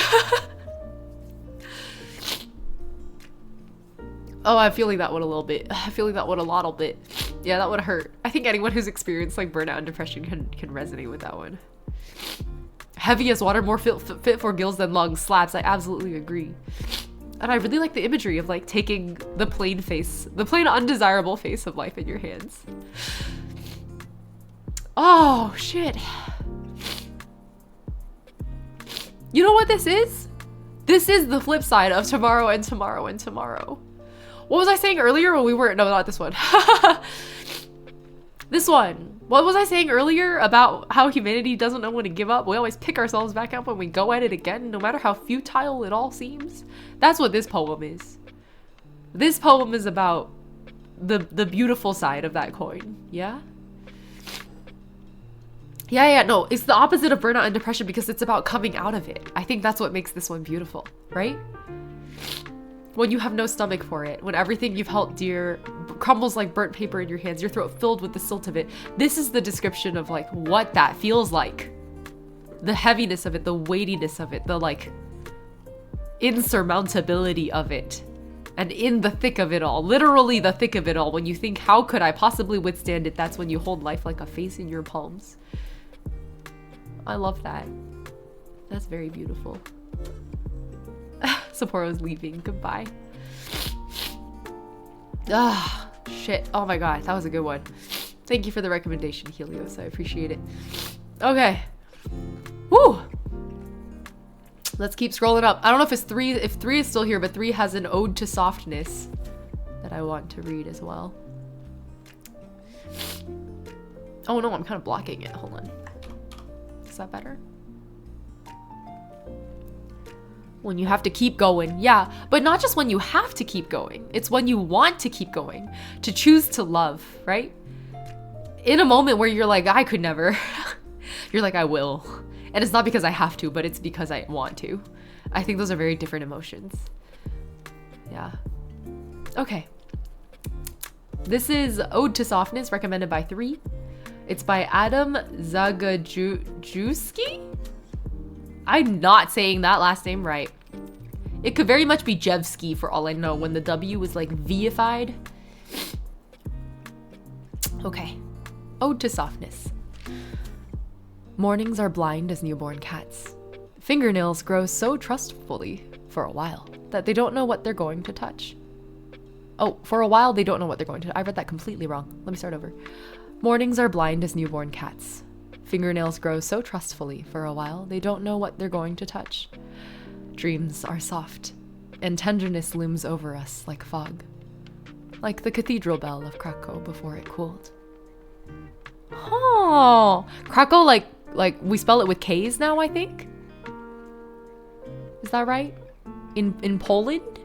Oh, I'm feeling that one a little bit. I'm feeling that one a lot bit. Yeah, that would hurt. I think anyone who's experienced like burnout and depression can resonate with that one. Heavy as water, more fit for gills than lungs. Slaps. I absolutely agree. And I really like the imagery of like taking the plain face, the plain undesirable face of life in your hands. Oh, shit. You know what this is? This is the flip side of tomorrow and tomorrow and tomorrow. What was I saying earlier when we were, no, not this one. This one. What was I saying earlier about how humanity doesn't know when to give up? We always pick ourselves back up when we go at it again, no matter how futile it all seems. That's what this poem is. This poem is about the beautiful side of that coin. Yeah? Yeah, no, it's the opposite of burnout and depression because it's about coming out of it. I think that's what makes this one beautiful, right? When you have no stomach for it, when everything you've held dear crumbles like burnt paper in your hands, your throat filled with the silt of it. This is the description of like what that feels like. The heaviness of it, the weightiness of it, the like insurmountability of it. And in the thick of it all, literally the thick of it all, when you think, how could I possibly withstand it? That's when you hold life like a face in your palms. I love that. That's very beautiful. Sapporo's leaving. Goodbye. Ah, shit. Oh my god, that was a good one. Thank you for the recommendation, Helios. I appreciate it. Okay. Woo! Let's keep scrolling up. I don't know if if 3 is still here, but 3 has an ode to softness that I want to read as well. Oh no, I'm kind of blocking it. Hold on. Is that better? When you have to keep going. Yeah, but not just when you have to keep going. It's when you want to keep going. To choose to love, right? In a moment where you're like, I could never. You're like, I will. And it's not because I have to, but it's because I want to. I think those are very different emotions. Yeah. Okay. This is Ode to Softness, recommended by 3. It's by Adam Zagajewski? I'm not saying that last name right. It could very much be Jevsky for all I know when the W is like V-ified. Okay. Ode to Softness. Mornings are blind as newborn cats. Fingernails grow so trustfully for a while that they don't know what they're going to touch. Oh, for a while they don't know what they're going to. I read that completely wrong. Let me start over. Mornings are blind as newborn cats. Fingernails grow so trustfully for a while they don't know what they're going to touch. Dreams are soft, and tenderness looms over us like fog. Like the cathedral bell of Krakow before it cooled. Oh, Krakow, like we spell it with K's now, I think? Is that right? In Poland?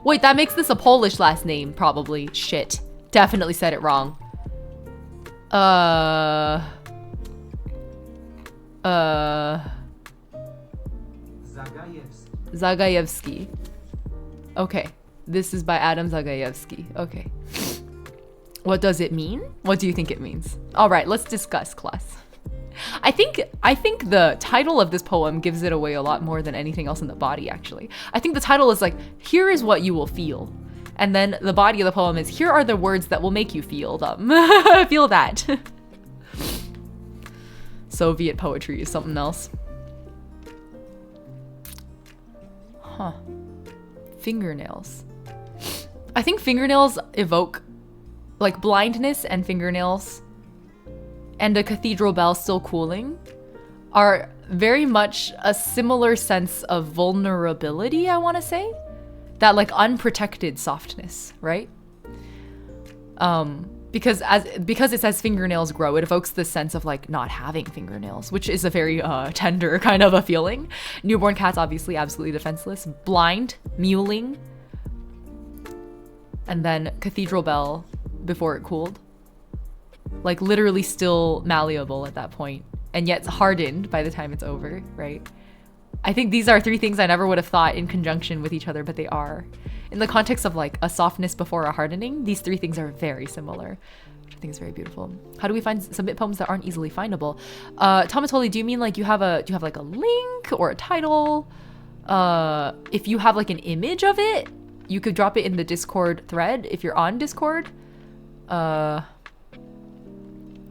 Wait, that makes this a Polish last name, probably. Shit. Definitely said it wrong. Zagajewski. Okay. This is by Adam Zagajewski. Okay. What does it mean? What do you think it means? All right, let's discuss, class. I think the title of this poem gives it away a lot more than anything else in the body, actually. I think the title is like, here is what you will feel. And then the body of the poem is, here are the words that will make you feel them. Feel that. Soviet poetry is something else. Huh. Fingernails. I think fingernails evoke like blindness, and fingernails and a cathedral bell still cooling are very much a similar sense of vulnerability, I want to say. That like unprotected softness, right? Because it says fingernails grow, it evokes this sense of like not having fingernails, which is a very tender kind of a feeling. Newborn cats obviously absolutely defenseless, blind, mewling, and then cathedral bell before it cooled. Like literally still malleable at that point, and yet hardened by the time it's over, right? I think these are three things I never would have thought in conjunction with each other, but they are. In the context of like a softness before a hardening, these three things are very similar, which I think is very beautiful. How do we find submit poems that aren't easily findable? Tomatoli, do you mean like do you have like a link or a title? If you have like an image of it, you could drop it in the Discord thread if you're on Discord.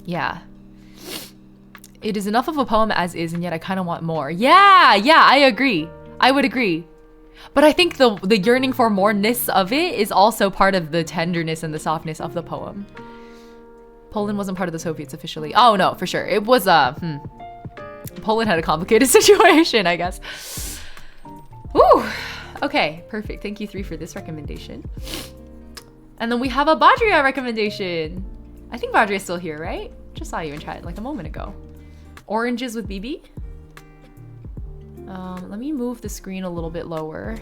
Yeah. It is enough of a poem as is, and yet I kind of want more. Yeah, I agree. I would agree. But I think the yearning for more-ness of it is also part of the tenderness and the softness of the poem. Poland wasn't part of the Soviets officially. Oh no, for sure. It was, Poland had a complicated situation, I guess. Woo! Okay, perfect. Thank you, 3, for this recommendation. And then we have a Badria recommendation. I think Badria's still here, right? Just saw you in chat like a moment ago. Oranges with BB. Let me move the screen a little bit lower.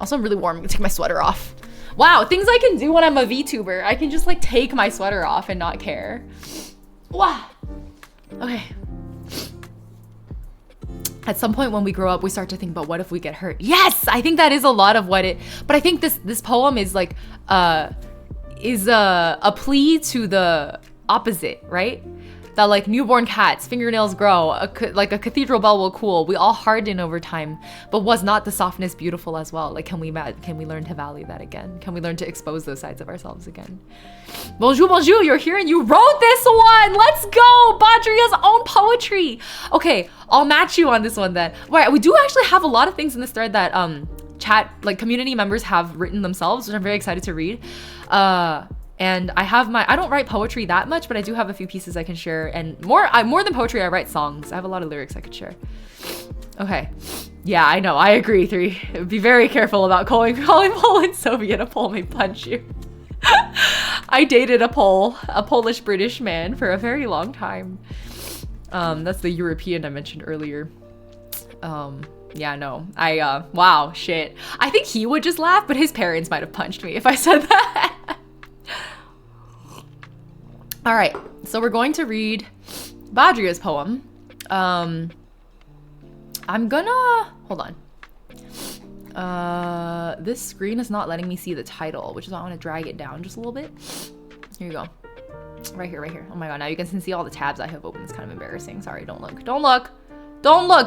Also, I'm really warm. I'm gonna take my sweater off. Wow, things I can do when I'm a VTuber. I can just like take my sweater off and not care. Wow. Okay. At some point when we grow up, we start to think about what if we get hurt. Yes, I think that is a lot of what it. But I think this poem is like a plea to the opposite, right? That like newborn cats, fingernails grow, like a cathedral bell will cool. We all harden over time, but was not the softness beautiful as well? Like, can we learn to value that again? Can we learn to expose those sides of ourselves again? Bonjour, you're here and you wrote this one. Let's go, Badria's own poetry. Okay, I'll match you on this one then. Right, we do actually have a lot of things in this thread that chat, like community members have written themselves, which I'm very excited to read. And I don't write poetry that much, but I do have a few pieces I can share. And more than poetry, I write songs. I have a lot of lyrics I could share. Okay. Yeah, I know. I agree, 3. Be very careful about calling Poland Soviet. A Pole may punch you. I dated a Polish British man for a very long time. That's the European I mentioned earlier. Yeah, no. Wow, shit. I think he would just laugh, but his parents might have punched me if I said that. All right, so we're going to read Badria's poem. I'm gonna, hold on. This screen is not letting me see the title, which is why I want to drag it down just a little bit. Here you go. Right here. Oh my God, now you can see all the tabs I have open. It's kind of embarrassing. Sorry, don't look,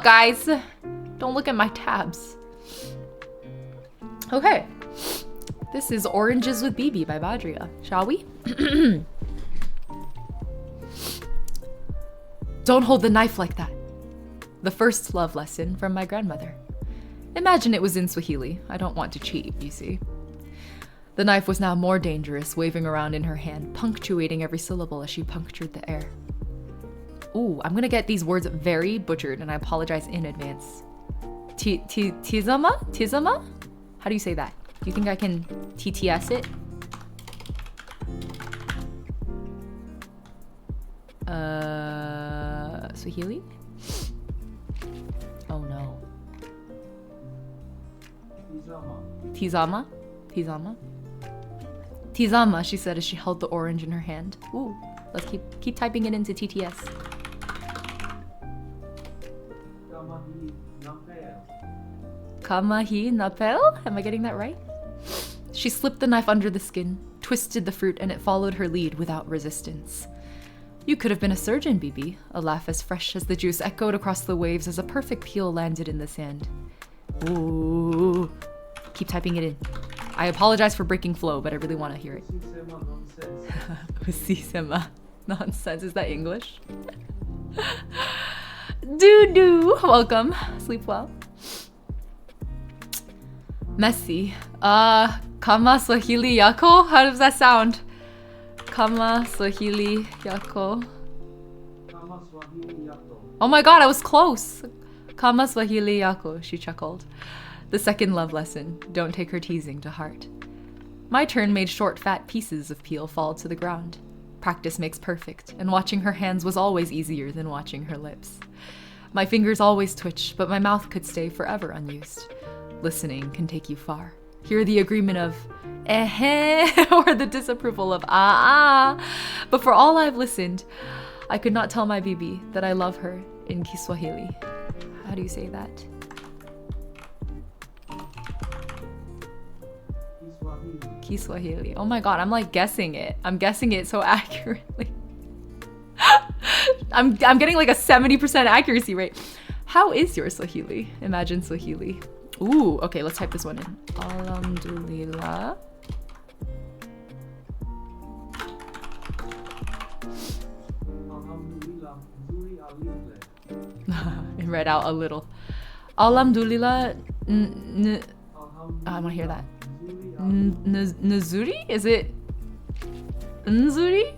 guys. Don't look at my tabs. Okay. This is Oranges with BB by Badria. Shall we? Don't hold the knife like that. The first love lesson from my grandmother. Imagine it was in Swahili. I don't want to cheat, you see. The knife was now more dangerous, waving around in her hand, punctuating every syllable as she punctured the air. Ooh, I'm gonna get these words very butchered, and I apologize in advance. Tizama? Tizama? How do you say that? Do you think I can TTS it? Swahili? Oh no. Tizama? Tizama, she said as she held the orange in her hand. Ooh, let's keep typing it into TTS. Kamahi napel? Am I getting that right? She slipped the knife under the skin, twisted the fruit, and it followed her lead without resistance. You could have been a surgeon, BB. A laugh as fresh as the juice echoed across the waves as a perfect peel landed in the sand. Ooh. Keep typing it in. I apologize for breaking flow, but I really want to hear it. Sisema nonsense. Is that English? Doo-doo. Welcome. Sleep well. Messy. Kama Swahili Yako? How does that sound? Kama Swahili Yako. Oh my god, I was close. Kama Swahili yako, she chuckled. The second love lesson. Don't take her teasing to heart. My turn made short, fat pieces of peel fall to the ground. Practice makes perfect, and watching her hands was always easier than watching her lips. My fingers always twitch, but my mouth could stay forever unused. Listening can take you far. Hear the agreement of or the disapproval of But for all I've listened, I could not tell my bibi that I love her in Kiswahili. How do you say that? Kiswahili. Oh my god, I'm like guessing it. I'm guessing it so accurately. I'm getting like a 70% accuracy rate. How is your Swahili? Imagine Swahili. Ooh, okay, let's type this one in. Alhamdulillah. It read out a little. Alhamdulillah. I want to hear that. Nzuri? Is it Nzuri?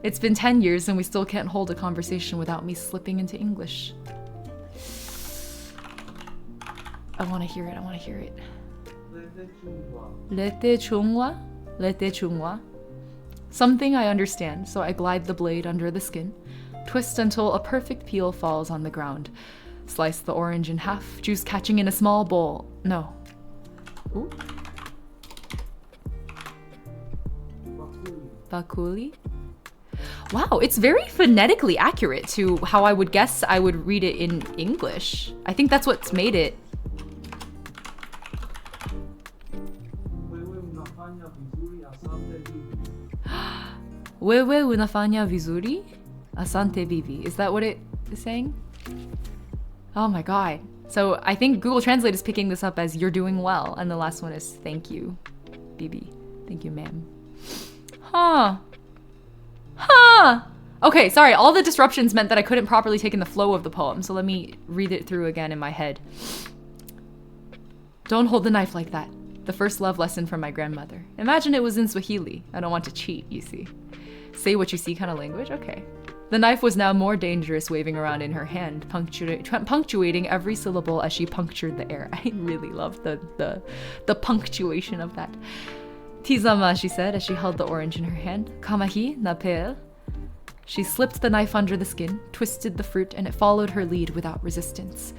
It's been 10 years and we still can't hold a conversation without me slipping into English. I want to hear it. I want to hear it. Lete chungwa. Lete chungwa. Something I understand, so I glide the blade under the skin, twist until a perfect peel falls on the ground. Slice the orange in half, juice catching in a small bowl. No. Ooh. Bakuli. Wow, it's very phonetically accurate to how I would guess I would read it in English. I think that's what's made it. Wewe unafanya vizuri? Asante bibi. Is that what it is saying? Oh my god. So I think Google Translate is picking this up as you're doing well. And the last one is thank you, bibi. Thank you, ma'am. Huh. Huh. Okay, sorry. All the disruptions meant that I couldn't properly take in the flow of the poem. So let me read it through again in my head. Don't hold the knife like that. The first love lesson from my grandmother. Imagine it was in Swahili. I don't want to cheat, you see. Say what you see kind of language? Okay. The knife was now more dangerous, waving around in her hand, punctuating every syllable as she punctured the air. I really love the punctuation of that. Tizama, she said as she held the orange in her hand. Kamahi na peel. She slipped the knife under the skin, twisted the fruit, and it followed her lead without resistance.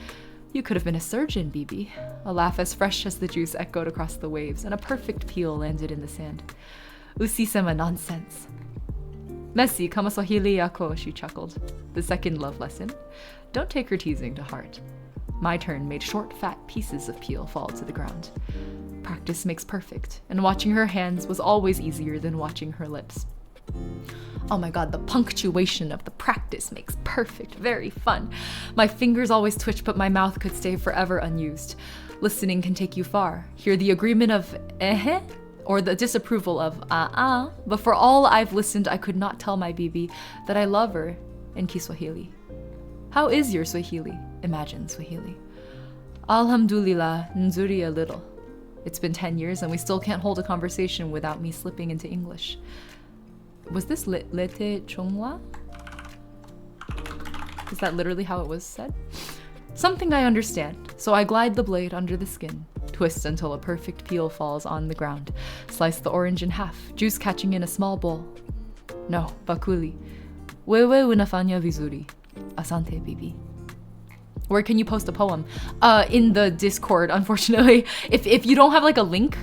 You could have been a surgeon, Bibi. A laugh as fresh as the juice echoed across the waves, and a perfect peel landed in the sand. Usisema nonsense. Messi kama Swahili yako, she chuckled. The second love lesson. Don't take her teasing to heart. My turn made short, fat pieces of peel fall to the ground. Practice makes perfect, and watching her hands was always easier than watching her lips. Oh my god, the punctuation of the practice makes perfect. Very fun. My fingers always twitch, but my mouth could stay forever unused. Listening can take you far. Hear the agreement of or the disapproval of but for all I've listened, I could not tell my bibi that I love her in Kiswahili. How is your Swahili? Imagine Swahili. Alhamdulillah, nzuri a little. It's been 10 years and we still can't hold a conversation without me slipping into English. Was this lete chungwa? Is that literally how it was said? Something I understand, so I glide the blade under the skin, twist until a perfect peel falls on the ground, slice the orange in half, juice catching in a small bowl. No, bakuli. Wewe unafanya vizuri. Asante, bibi. Where can you post a poem? In the Discord, unfortunately. If you don't have like a link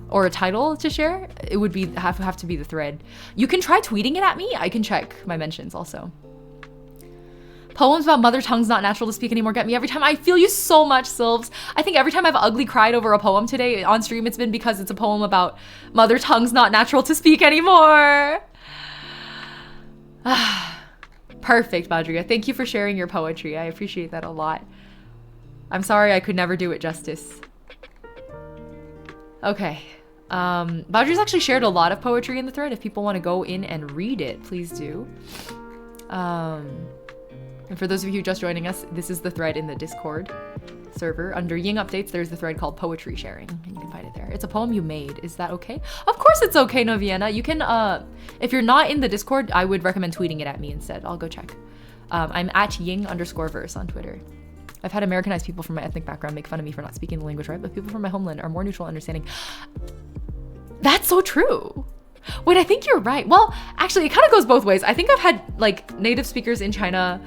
or a title to share, it would be have to be the thread. You can try tweeting it at me. I can check my mentions also. Poems about mother tongues not natural to speak anymore get me every time. I feel you so much, Sylves. I think every time I've ugly cried over a poem today on stream, it's been because it's a poem about mother tongues not natural to speak anymore. Perfect, Badria. Thank you for sharing your poetry. I appreciate that a lot. I'm sorry I could never do it justice. Okay. Badria's actually shared a lot of poetry in the thread. If people want to go in and read it, please do. And for those of you just joining us, this is the thread in the Discord server. Under Ying Updates, there's the thread called Poetry Sharing, and you can find it there. It's a poem you made. Is that okay? Of course it's okay, Noviena. You can, if you're not in the Discord, I would recommend tweeting it at me instead. I'll go check. I'm at Ying_verse on Twitter. I've had Americanized people from my ethnic background make fun of me for not speaking the language right, but people from my homeland are more neutral and understanding. That's so true. Wait, I think you're right. Well, actually, it kind of goes both ways. I think I've had like native speakers in China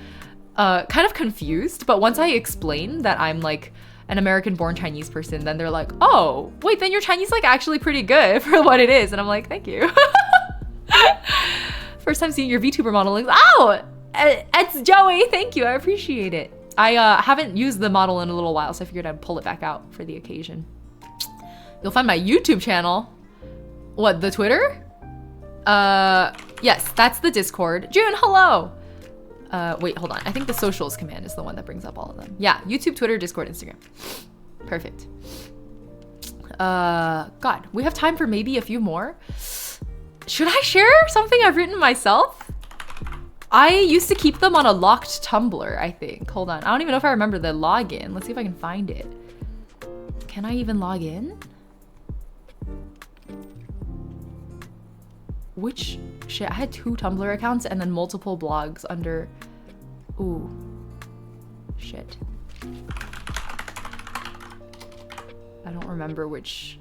kind of confused, but once I explain that I'm like an American-born Chinese person, then they're like, oh, wait, then your Chinese like actually pretty good for what it is. And I'm like, thank you. First time seeing your VTuber model, like, oh, it's Joey. Thank you. I appreciate it. I haven't used the model in a little while, so I figured I'd pull it back out for the occasion. You'll find my YouTube channel. What, the Twitter? Yes, that's the Discord. June, hello. Wait, hold on. I think the socials command is the one that brings up all of them. Yeah, YouTube, Twitter, Discord, Instagram. Perfect. God, we have time for maybe a few more. Should I share something I've written myself? I used to keep them on a locked Tumblr, I think. Hold on. I don't even know if I remember the login. Let's see if I can find it. Can I even log in? Which shit? I had 2 Tumblr accounts and then multiple blogs under. Ooh. Shit. I don't remember which.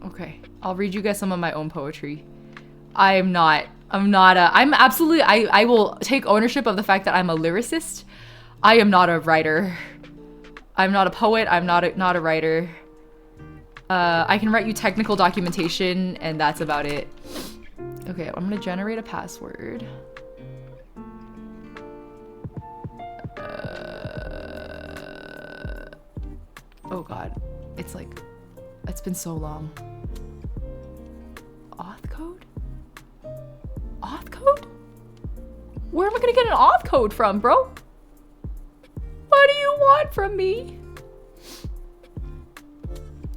Okay, I'll read you guys some of my own poetry. I'm absolutely, I will take ownership of the fact that I'm a lyricist. I am not a writer. I'm not a poet. I'm not a writer. I can write you technical documentation and that's about it. Okay, I'm gonna generate a password. Oh God, it's been so long. Auth code? Auth code? Where am I gonna get an auth code from, bro? What do you want from me?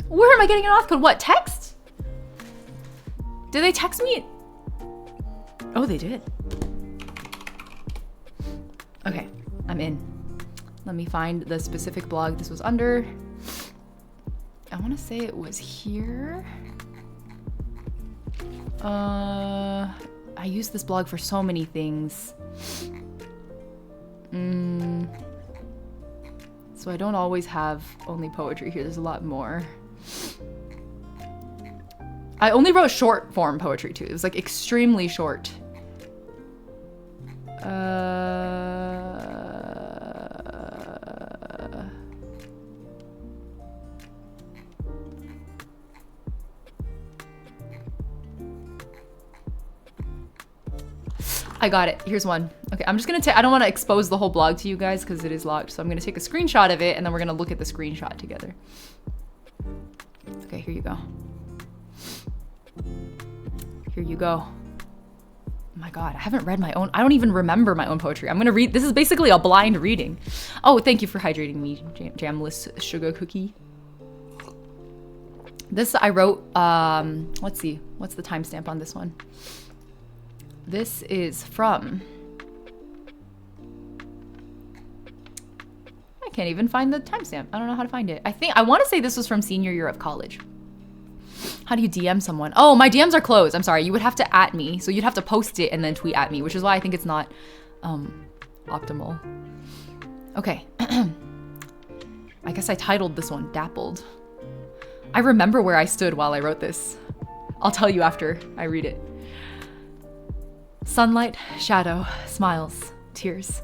Where am I getting an auth code? What, text? Did they text me? Oh, they did. Okay, I'm in. Let me find the specific blog this was under. I want to say it was here. I use this blog for so many things. So I don't always have only poetry here. There's a lot more. I only wrote short form poetry too. It was like extremely short. I got it. Here's one. Okay, I'm just gonna I don't want to expose the whole blog to you guys because it is locked. So I'm gonna take a screenshot of it and then we're gonna look at the screenshot together. Okay, here you go. Here you go. Oh my God, I haven't read my own. I don't even remember my own poetry. I'm gonna read. This is basically a blind reading. Oh, thank you for hydrating me, Jamless Sugar Cookie. This I wrote. Let's see. What's the timestamp on this one? This is from. I can't even find the timestamp. I don't know how to find it. I want to say this was from senior year of college. How do you DM someone? Oh, my DMs are closed. I'm sorry. You would have to @ me. So you'd have to post it and then tweet at me, which is why I think it's not optimal. Okay. I guess I titled this one Dappled. I remember where I stood while I wrote this. I'll tell you after I read it. Sunlight, shadow, smiles, tears.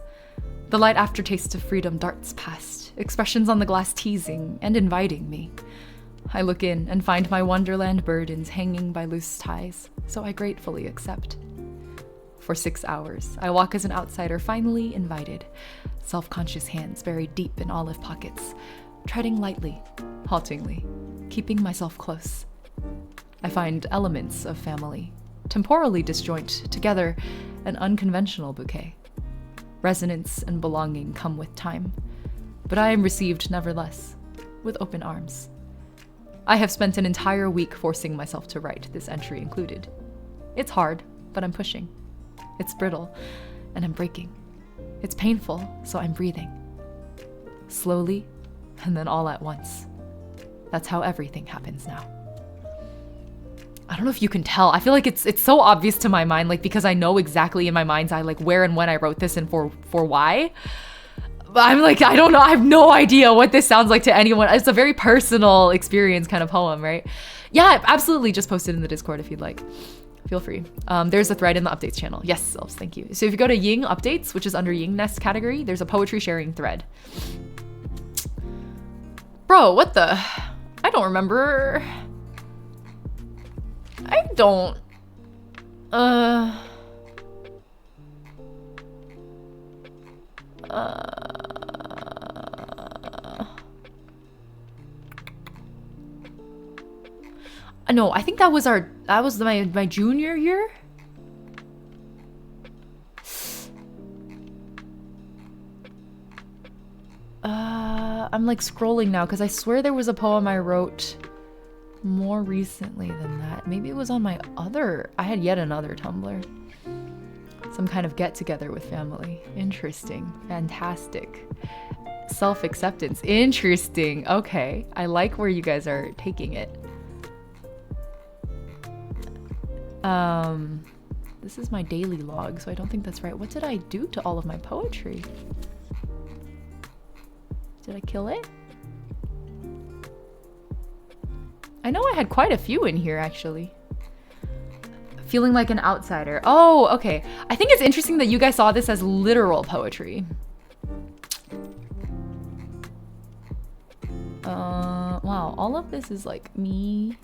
The light aftertaste of freedom darts past, expressions on the glass teasing and inviting me. I look in and find my wonderland burdens hanging by loose ties, so I gratefully accept. For 6 hours, I walk as an outsider finally invited, self-conscious hands buried deep in olive pockets, treading lightly, haltingly, keeping myself close. I find elements of family, temporally disjoint, together, an unconventional bouquet. Resonance and belonging come with time, but I am received nevertheless, with open arms. I have spent an entire week forcing myself to write, this entry included. It's hard, but I'm pushing. It's brittle, and I'm breaking. It's painful, so I'm breathing. Slowly, and then all at once. That's how everything happens now. I don't know if you can tell. I feel like it's so obvious to my mind, like, because I know exactly in my mind's eye, like, where and when I wrote this and for why. But I'm like, I don't know. I have no idea what this sounds like to anyone. It's a very personal experience kind of poem, right? Yeah, absolutely. Just post it in the Discord if you'd like. Feel free. There's a thread in the updates channel. Yes, Sylphs, thank you. So if you go to Ying Updates, which is under Ying Nest category, there's a poetry sharing thread. Bro, what the? I don't remember. I don't. No, I think that was my junior year. I'm like scrolling now because I swear there was a poem I wrote more recently than that. Maybe it was on my other, I had yet another Tumblr. Some kind of get together with family. Interesting. Fantastic. Self-acceptance. Interesting. Okay. I like where you guys are taking it. This is my daily log, so I don't think that's right. What did I do to all of my poetry? Did I kill it? I know I had quite a few in here, actually. Feeling like an outsider. Oh, okay. I think it's interesting that you guys saw this as literal poetry. Wow, all of this is like me.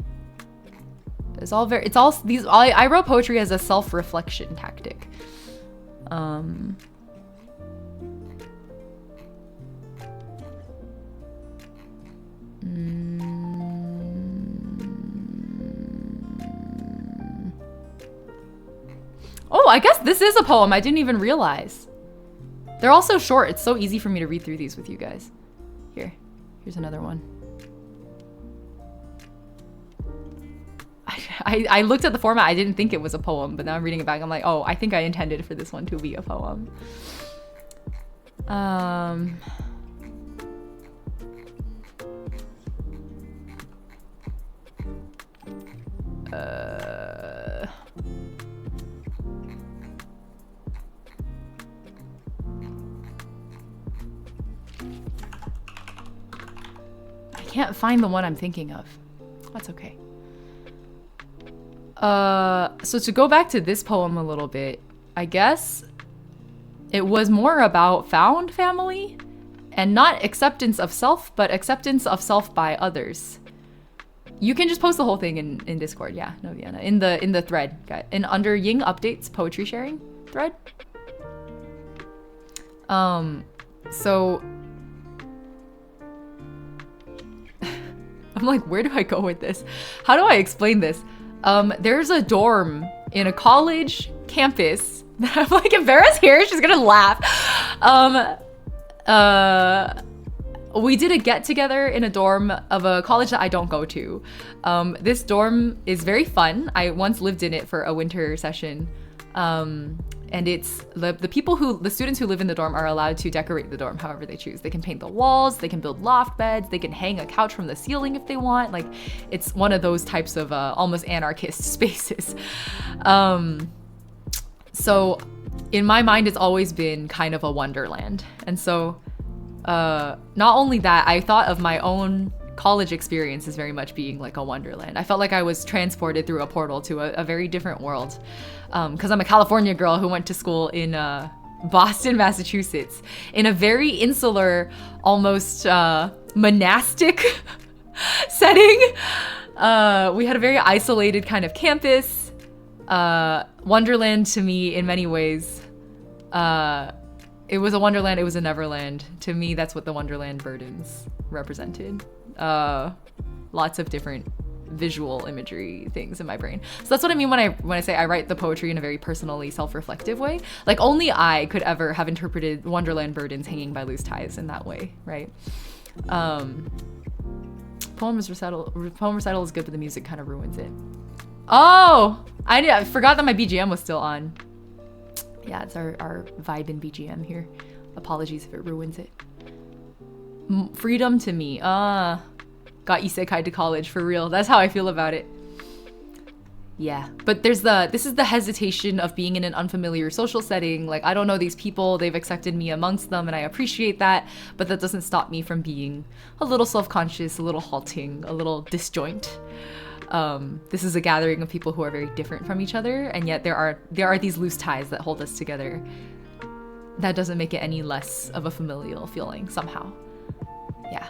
I wrote poetry as a self-reflection tactic. Oh, I guess this is a poem. I didn't even realize. They're all so short. It's so easy for me to read through these with you guys. Here's another one. I looked at the format. I didn't think it was a poem, but now I'm reading it back. I'm like, oh, I think I intended for this one to be a poem. I can't find the one I'm thinking of. That's okay. So to go back to this poem a little bit, I guess it was more about found family and not acceptance of self, but acceptance of self by others. You can just post the whole thing in Discord. Yeah, no, Vienna. In the thread, and under Ying Updates poetry sharing thread. So I'm like, where do I go with this? How do I explain this? There's a dorm in a college campus. I'm like, if Vera's here, she's gonna laugh. We did a get together in a dorm of a college that I don't go to. This dorm is very fun. I once lived in it for a winter session. And it's the students who live in the dorm are allowed to decorate the dorm however they choose. They can paint the walls, they can build loft beds, they can hang a couch from the ceiling if they want. Like, it's one of those types of almost anarchist spaces. So in my mind, it's always been kind of a wonderland. And so not only that, I thought of my own college experience as very much being like a wonderland. I felt like I was transported through a portal to a very different world. Because I'm a California girl who went to school in Boston, Massachusetts, in a very insular, almost monastic setting. We had a very isolated kind of campus. Wonderland to me in many ways. It was a wonderland, it was a neverland. To me, that's what the Wonderland burdens represented. Lots of different visual imagery things in my brain. So that's what I mean when I say I write the poetry in a very personally self-reflective way. Like, only I could ever have interpreted Wonderland burdens hanging by loose ties in that way, right? Poem recital is good, but the music kind of ruins it. Oh, I forgot that my BGM was still on. Yeah, it's our vibe in BGM here. Apologies if it ruins it. Freedom to me. got isekai to college for real. That's how I feel about it. Yeah, but this is the hesitation of being in an unfamiliar social setting. Like, I don't know these people, they've accepted me amongst them, and I appreciate that, but that doesn't stop me from being a little self-conscious, a little halting, a little disjoint. This is a gathering of people who are very different from each other, and yet there are these loose ties that hold us together. That doesn't make it any less of a familial feeling somehow. Yeah.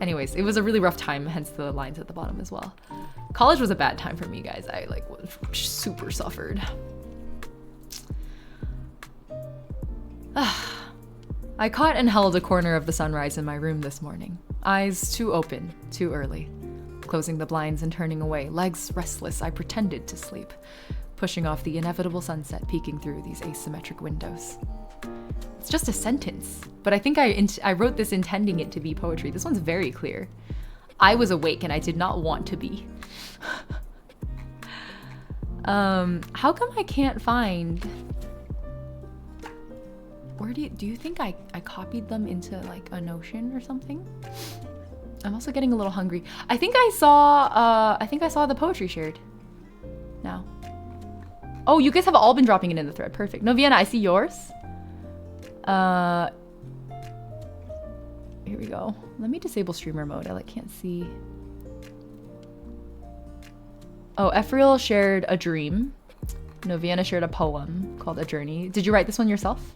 Anyways, it was a really rough time, hence the lines at the bottom as well. College was a bad time for me, guys. I like super suffered. I caught and held a corner of the sunrise in my room this morning. Eyes too open, too early. Closing the blinds and turning away, legs restless, I pretended to sleep, pushing off the inevitable sunset peeking through these asymmetric windows. It's just a sentence, but I think I wrote this intending it to be poetry. This one's very clear. I was awake and I did not want to be. How come I can't find... Where do you think I copied them into like a Notion or something? I'm also getting a little hungry. I think I saw the poetry shared now. Oh, you guys have all been dropping it in the thread. Perfect. No, Vienna, I see yours. Here we go. Let me disable streamer mode. I can't see. Oh, Ephriel shared a dream. Noviana shared a poem called A Journey. Did you write this one yourself?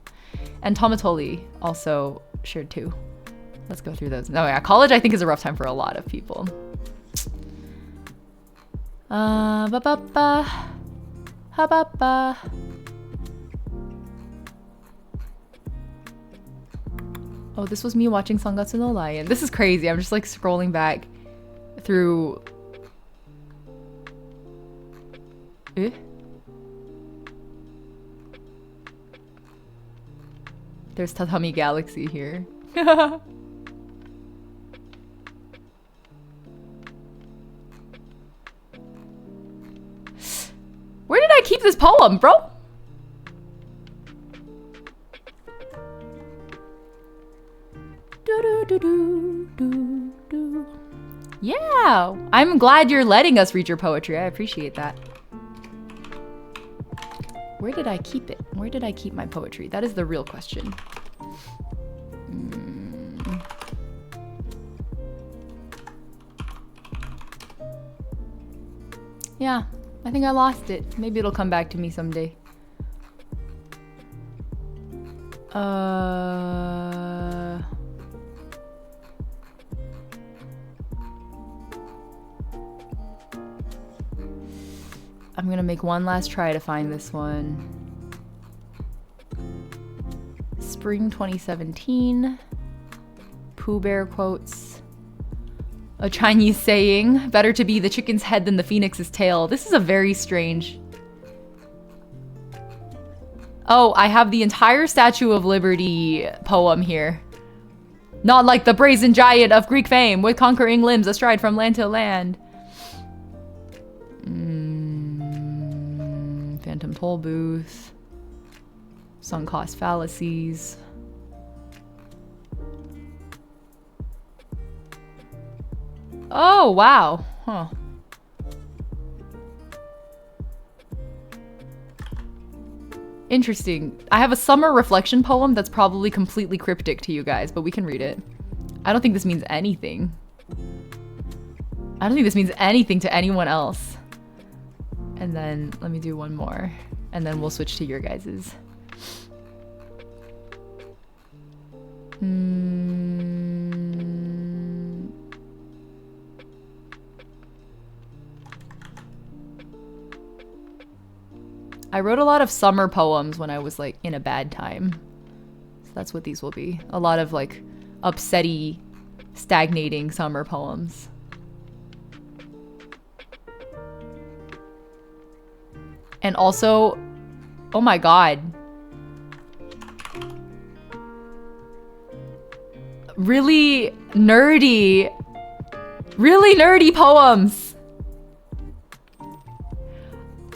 And Tomatoli also shared two. Let's go through those. Oh yeah, college I think is a rough time for a lot of people. Oh, this was me watching Sangatsu no Lion. This is crazy. I'm just like scrolling back through... There's Tatami Galaxy here. Where did I keep this poem, bro? Yeah, I'm glad you're letting us read your poetry. I appreciate that. Where did I keep it? Where did I keep my poetry? That is the real question. Yeah, I think I lost it. Maybe it'll come back to me someday. I'm gonna make one last try to find this one. Spring 2017. Pooh Bear quotes. A Chinese saying, better to be the chicken's head than the phoenix's tail. This is a very strange... Oh, I have the entire Statue of Liberty poem here. Not like the brazen giant of Greek fame, with conquering limbs astride from land to land. Phantom Toll Booth. Sunk cost fallacies. Oh, wow. Huh. Interesting. I have a summer reflection poem that's probably completely cryptic to you guys, but we can read it. I don't think this means anything. I don't think this means anything to anyone else. And then let me do one more, and then we'll switch to your guys's. I wrote a lot of summer poems when I was like in a bad time. So that's what these will be. A lot of like upsetty, stagnating summer poems. And also, oh my god. Really nerdy poems.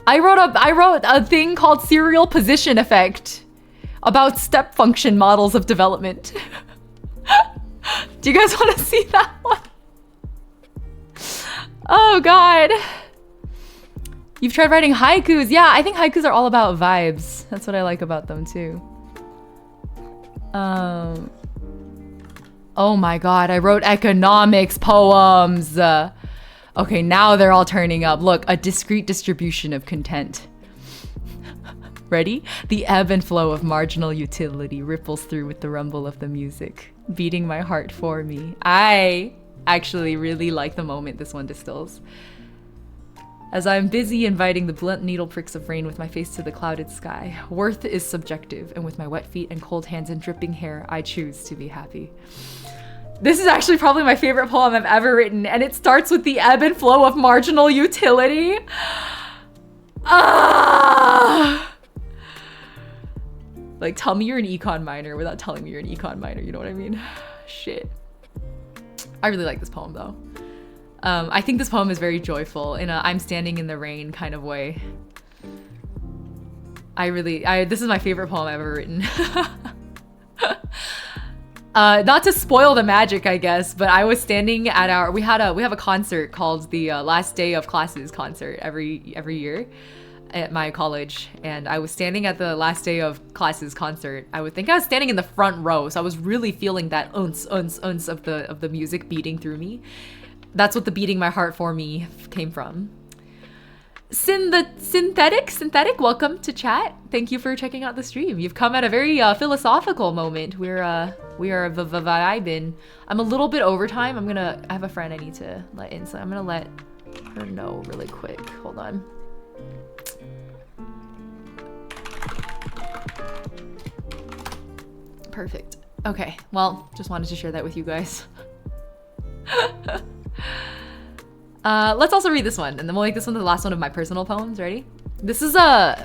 I wrote a thing called serial position effect about step function models of development. Do you guys want to see that one? Oh God. You've tried writing haikus. Yeah, I think haikus are all about vibes. That's what I like about them too. Oh my God, I wrote economics poems. Okay, now they're all turning up. Look, a discrete distribution of content. Ready? The ebb and flow of marginal utility ripples through with the rumble of the music, beating my heart for me. I actually really like the moment this one distills. As I'm busy inviting the blunt needle pricks of rain with my face to the clouded sky, worth is subjective, and with my wet feet and cold hands and dripping hair, I choose to be happy. This is actually probably my favorite poem I've ever written, and it starts with the ebb and flow of marginal utility. Ah! Like, tell me you're an econ minor without telling me you're an econ minor, you know what I mean? Shit. I really like this poem though. I think this poem is very joyful in a I'm standing in the rain kind of way. This is my favorite poem I've ever written. Not to spoil the magic, I guess, but I was standing at we have a concert called the Last Day of Classes concert every year at my college, and I was standing at the Last Day of Classes concert. I would think I was standing in the front row, so I was really feeling that uns of the music beating through me. That's what the beating my heart for me came from. Synthetic, welcome to chat. Thank you for checking out the stream. You've come at a very philosophical moment. We are vibing. I'm a little bit over time. I have a friend I need to let in, so I'm gonna let her know really quick. Hold on. Perfect. Okay, well, just wanted to share that with you guys. Let's also read this one, and then we'll make this one the last one of my personal poems. Ready? This is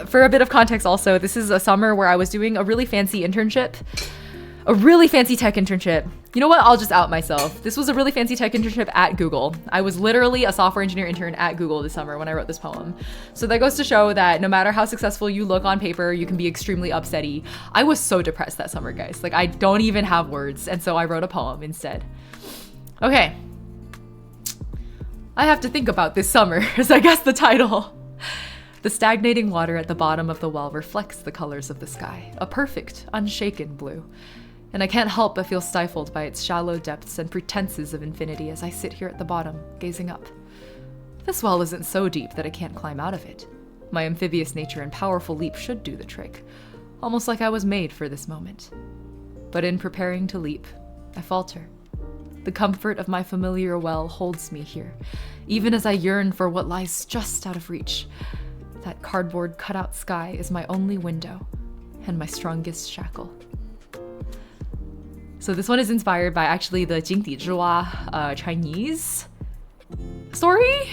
for a bit of context also, this is a summer where I was doing a really fancy internship. A really fancy tech internship. You know what? I'll just out myself. This was a really fancy tech internship at Google. I was literally a software engineer intern at Google this summer when I wrote this poem. So that goes to show that no matter how successful you look on paper, you can be extremely upsetty. I was so depressed that summer, guys. Like, I don't even have words, and so I wrote a poem instead. Okay. I have to think about this summer, is I guess the title. The stagnating water at the bottom of the well reflects the colors of the sky, a perfect, unshaken blue. And I can't help but feel stifled by its shallow depths and pretenses of infinity as I sit here at the bottom, gazing up. This well isn't so deep that I can't climb out of it. My amphibious nature and powerful leap should do the trick, almost like I was made for this moment. But in preparing to leap, I falter. The comfort of my familiar well holds me here, even as I yearn for what lies just out of reach. That cardboard cutout sky is my only window and my strongest shackle. So this one is inspired by actually the 井底之蛙 Chinese story?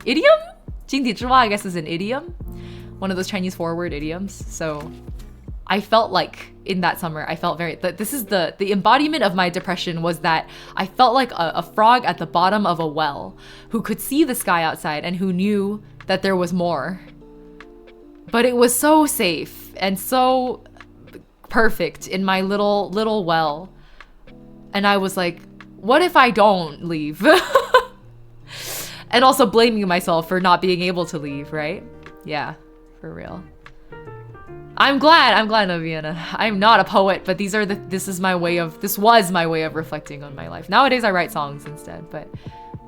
Idiom? 井底之蛙, I guess, is an idiom. One of those Chinese forward idioms. So I felt like in that summer, I felt this is the embodiment of my depression was that I felt like a frog at the bottom of a well who could see the sky outside and who knew that there was more. But it was so safe and so perfect in my little well. And I was like, what if I don't leave? And also blaming myself for not being able to leave, right? Yeah, for real. I'm glad, Noviana. I'm not a poet, but this was my way of reflecting on my life. Nowadays I write songs instead, but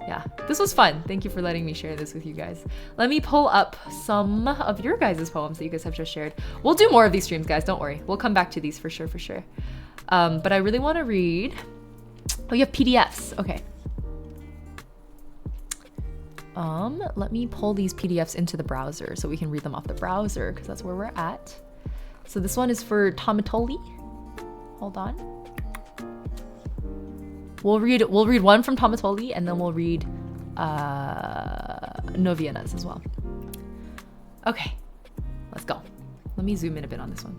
yeah, this was fun. Thank you for letting me share this with you guys. Let me pull up some of your guys' poems that you guys have just shared. We'll do more of these streams, guys, don't worry. We'll come back to these for sure. But I really want to read. Oh, you have PDFs, okay. Let me pull these PDFs into the browser so we can read them off the browser, because that's where we're at. So this one is for Tomatoli. Hold on. We'll read one from Tomatoli, and then we'll read Noviana's as well. Okay, let's go. Let me zoom in a bit on this one.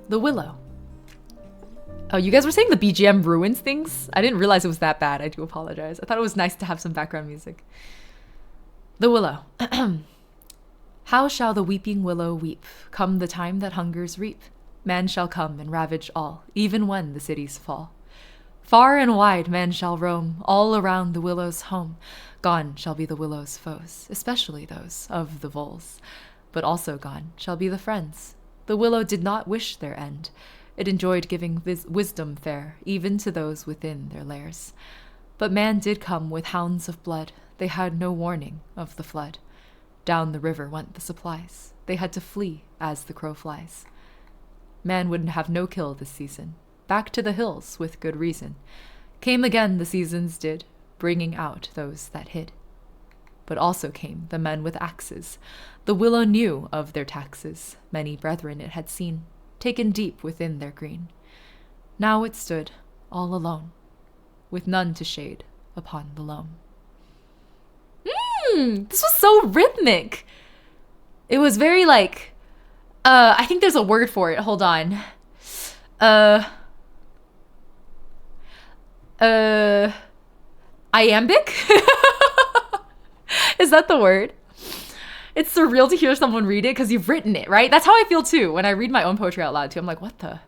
The Willow. Oh, you guys were saying the BGM ruins things? I didn't realize it was that bad. I do apologize. I thought it was nice to have some background music. The Willow. How shall the weeping willow weep, come the time that hungers reap? Man shall come and ravage all, even when the cities fall. Far and wide man shall roam, all around the willow's home. Gone shall be the willow's foes, especially those of the voles. But also gone shall be the friends. The willow did not wish their end. It enjoyed giving wisdom fair, even to those within their lairs. But man did come with hounds of blood. They had no warning of the flood. Down the river went the supplies. They had to flee as the crow flies. Man wouldn't have no kill this season. Back to the hills with good reason. Came again the seasons did, bringing out those that hid. But also came the men with axes. The willow knew of their taxes. Many brethren it had seen, taken deep within their green. Now it stood all alone, with none to shade upon the loam. This was so rhythmic. It was very like, I think there's a word for it. Hold on. Iambic? Is that the word? It's surreal to hear someone read it because you've written it, right? That's how I feel too when I read my own poetry out loud too. I'm like, what the?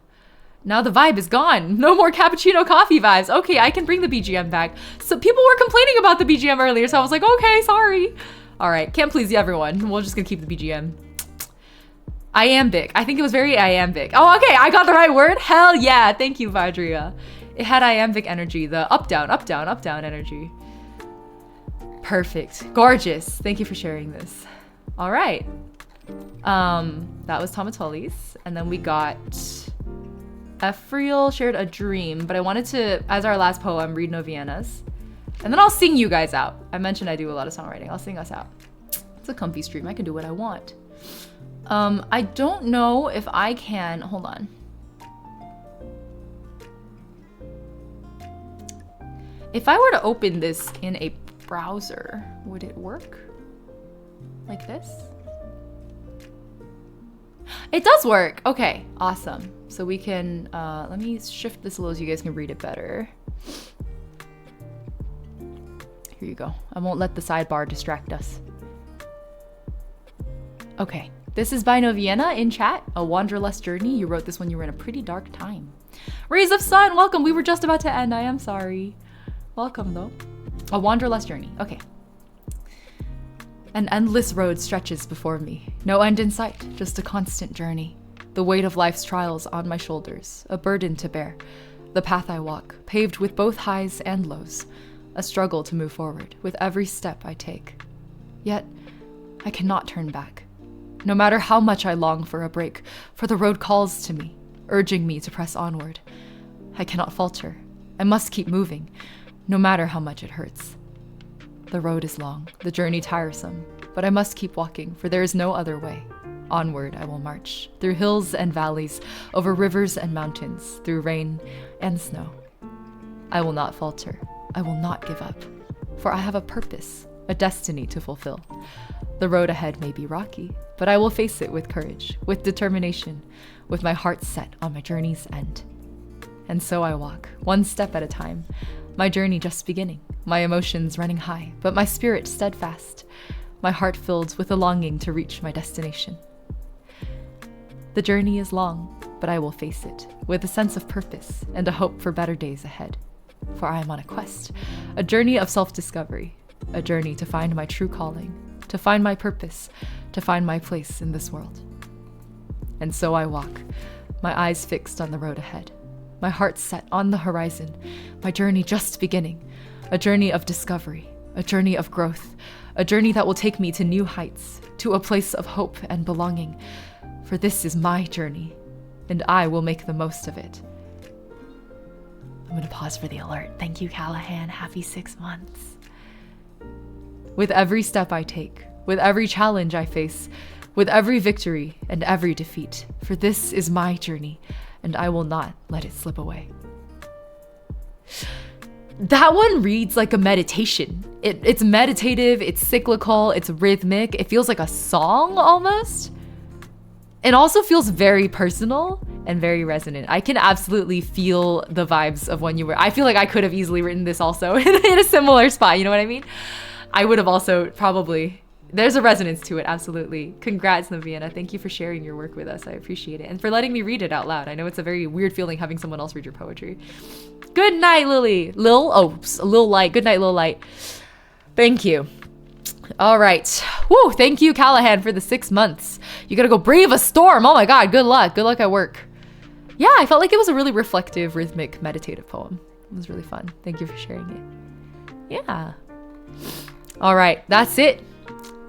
Now the vibe is gone. No more cappuccino coffee vibes. Okay, I can bring the BGM back. So people were complaining about the BGM earlier, so I was like, okay, sorry. All right, can't please everyone. We're just gonna keep the BGM. Iambic. I think it was very iambic. Oh, okay, I got the right word. Hell yeah, thank you, Vidria. It had iambic energy, the up, down, up, down, up, down energy. Perfect. Gorgeous. Thank you for sharing this. All right. That was Tomatoli's. And then we got Ephriel shared a dream, but I wanted to, as our last poem, read Noviena's. And then I'll sing you guys out. I mentioned I do a lot of songwriting. I'll sing us out. It's a comfy stream. I can do what I want. I don't know if I can, hold on. If I were to open this in a browser, would it work? Like this? It does work. Okay, awesome. So we can, let me shift this a little so you guys can read it better. Here you go. I won't let the sidebar distract us. Okay, this is by Noviena in chat. A Wanderlust Journey. You wrote this when you were in a pretty dark time. Rays of Sun, welcome. We were just about to end. I am sorry. Welcome though. A Wanderlust Journey. Okay. An endless road stretches before me. No end in sight, just a constant journey. The weight of life's trials on my shoulders, a burden to bear. The path I walk, paved with both highs and lows. A struggle to move forward with every step I take. Yet, I cannot turn back. No matter how much I long for a break, for the road calls to me, urging me to press onward. I cannot falter. I must keep moving, no matter how much it hurts. The road is long, the journey tiresome, but I must keep walking, for there is no other way. Onward I will march, through hills and valleys, over rivers and mountains, through rain and snow. I will not falter. I will not give up, for I have a purpose, a destiny to fulfill. The road ahead may be rocky, but I will face it with courage, with determination, with my heart set on my journey's end. And so I walk, one step at a time, my journey just beginning, my emotions running high, but my spirit steadfast, my heart filled with a longing to reach my destination. The journey is long, but I will face it with a sense of purpose and a hope for better days ahead. For I am on a quest, a journey of self-discovery, a journey to find my true calling, to find my purpose, to find my place in this world. And so I walk, my eyes fixed on the road ahead, my heart set on the horizon, my journey just beginning, a journey of discovery, a journey of growth, a journey that will take me to new heights, to a place of hope and belonging. For this is my journey, and I will make the most of it. I'm gonna pause for the alert. Thank you, Callahan. Happy 6 months. With every step I take, with every challenge I face, with every victory and every defeat, for this is my journey, and I will not let it slip away. That one reads like a meditation. It's meditative, it's cyclical, it's rhythmic. It feels like a song almost. It also feels very personal and very resonant. I can absolutely feel the vibes of when you were. I feel like I could have easily written this also in a similar spot. You know what I mean? I would have also probably There's a resonance to it, absolutely. Congrats, Naviana. Thank you for sharing your work with us. I appreciate it. And for letting me read it out loud. I know it's a very weird feeling having someone else read your poetry. Good night, Lily. Lil Light. Good night, Lil Light. Thank you. All right. Woo, thank you, Callahan, for the 6 months. You gotta go brave a storm. Oh my God, good luck. Good luck at work. Yeah, I felt like it was a really reflective, rhythmic, meditative poem. It was really fun. Thank you for sharing it. Yeah. All right, that's it.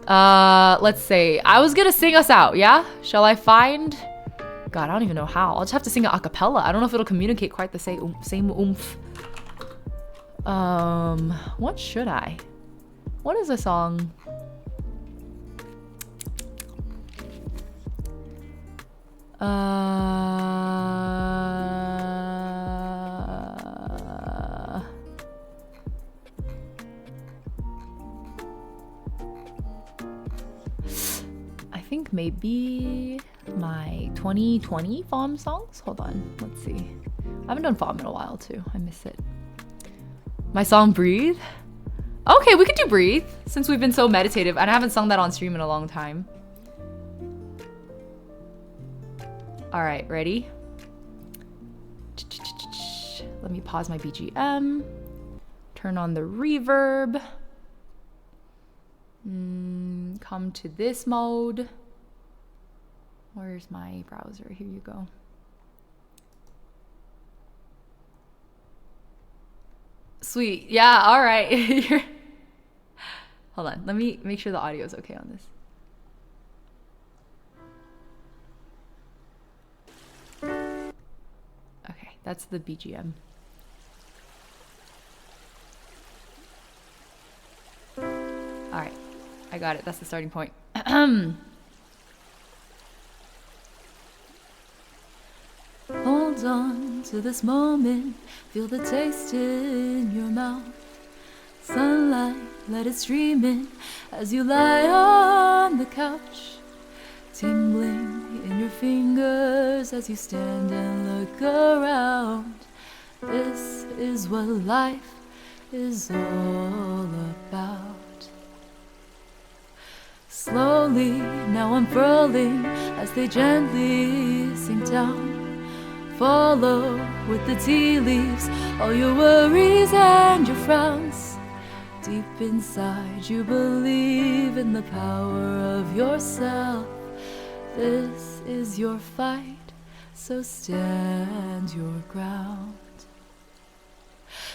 Let's say I was gonna sing us out. Yeah, shall I find? God, I don't even know how. I'll just have to sing it a cappella. I don't know if it'll communicate quite the same oomph. What should I? What is a song? I think maybe my 2020 FOM songs. Hold on, let's see. I haven't done FOM in a while too. I miss it. My song Breathe. Okay, we could do Breathe since we've been so meditative, and I haven't sung that on stream in a long time. All right, ready? Let me pause my BGM. Turn on the reverb. Come to this mode. Where's my browser? Here you go. Sweet. Yeah, all right. Hold on. Let me make sure the audio is okay on this. Okay, that's the BGM. All right. I got it. That's the starting point. Hold on to this moment. Feel the taste in your mouth. Sunlight, let it stream in as you lie on the couch. Tingling in your fingers as you stand and look around. This is what life is all about. Slowly, now unfurling as they gently sink down. Follow with the tea leaves all your worries and your frowns. Deep inside you believe in the power of yourself. This is your fight, so stand your ground.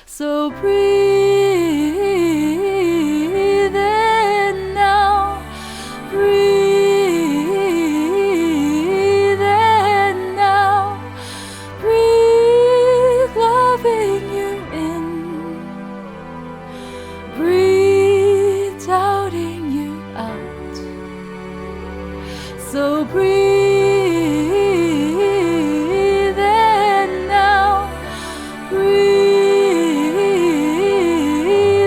So breathe in now. Breathe in now. Breathe loving you in. Breathe doubting you out. So breathe in now. Breathe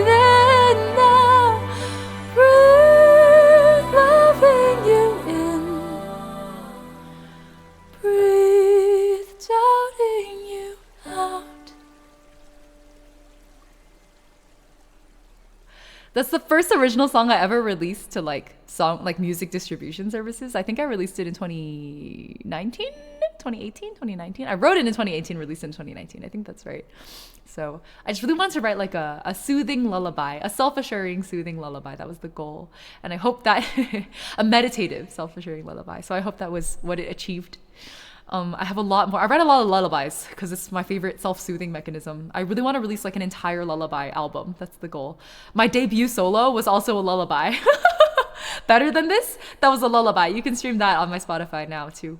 in now. Breathe loving you in. Breathe doubting you out. That's the first original song I ever released to like music distribution services. I think I released it in 2019, 2018, 2019. I wrote it in 2018, released it in 2019. I think that's right. So I just really wanted to write like a soothing lullaby, a self-assuring soothing lullaby. That was the goal. And I hope that a meditative self-assuring lullaby. So I hope that was what it achieved. I have a lot more. I write a lot of lullabies because it's my favorite self-soothing mechanism. I really want to release like an entire lullaby album. That's the goal. My debut solo was also a lullaby. Better than this? That was a lullaby. You can stream that on my Spotify now too.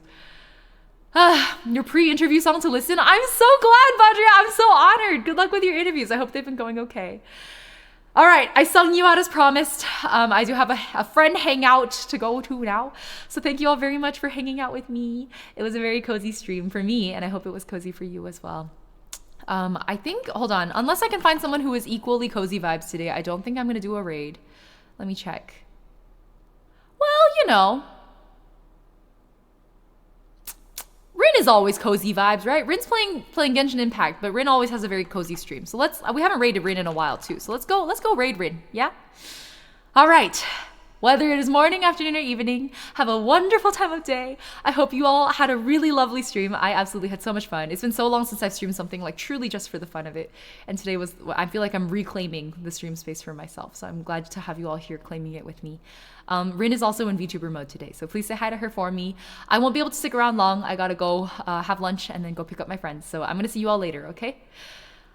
Your pre-interview song to listen. I'm so glad, Badria. I'm so honored. Good luck with your interviews. I hope they've been going okay. All right, I sung you out as promised. I do have a friend hangout to go to now. So thank you all very much for hanging out with me. It was a very cozy stream for me, and I hope it was cozy for you as well. I think, hold on, unless I can find someone who is equally cozy vibes today, I don't think I'm going to do a raid. Let me check. Well, you know, Rin is always cozy vibes, right? Rin's playing Genshin Impact, but Rin always has a very cozy stream. So we haven't raided Rin in a while too. So let's go raid Rin, yeah? All right. Whether it is morning, afternoon, or evening, have a wonderful time of day. I hope you all had a really lovely stream. I absolutely had so much fun. It's been so long since I've streamed something like truly just for the fun of it. And today was, I feel like I'm reclaiming the stream space for myself. So I'm glad to have you all here claiming it with me. Rin is also in VTuber mode today, so please say hi to her for me. I won't be able to stick around long. I gotta go have lunch and then go pick up my friends. So I'm gonna see you all later, okay?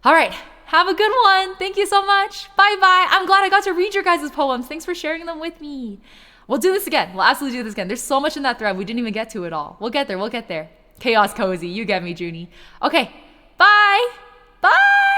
All right, have a good one. Thank you so much. Bye-bye. I'm glad I got to read your guys' poems. Thanks for sharing them with me. We'll do this again. We'll absolutely do this again. There's so much in that thread. We didn't even get to it all. We'll get there. We'll get there. Chaos Cozy. You get me, Junie. Okay, bye. Bye.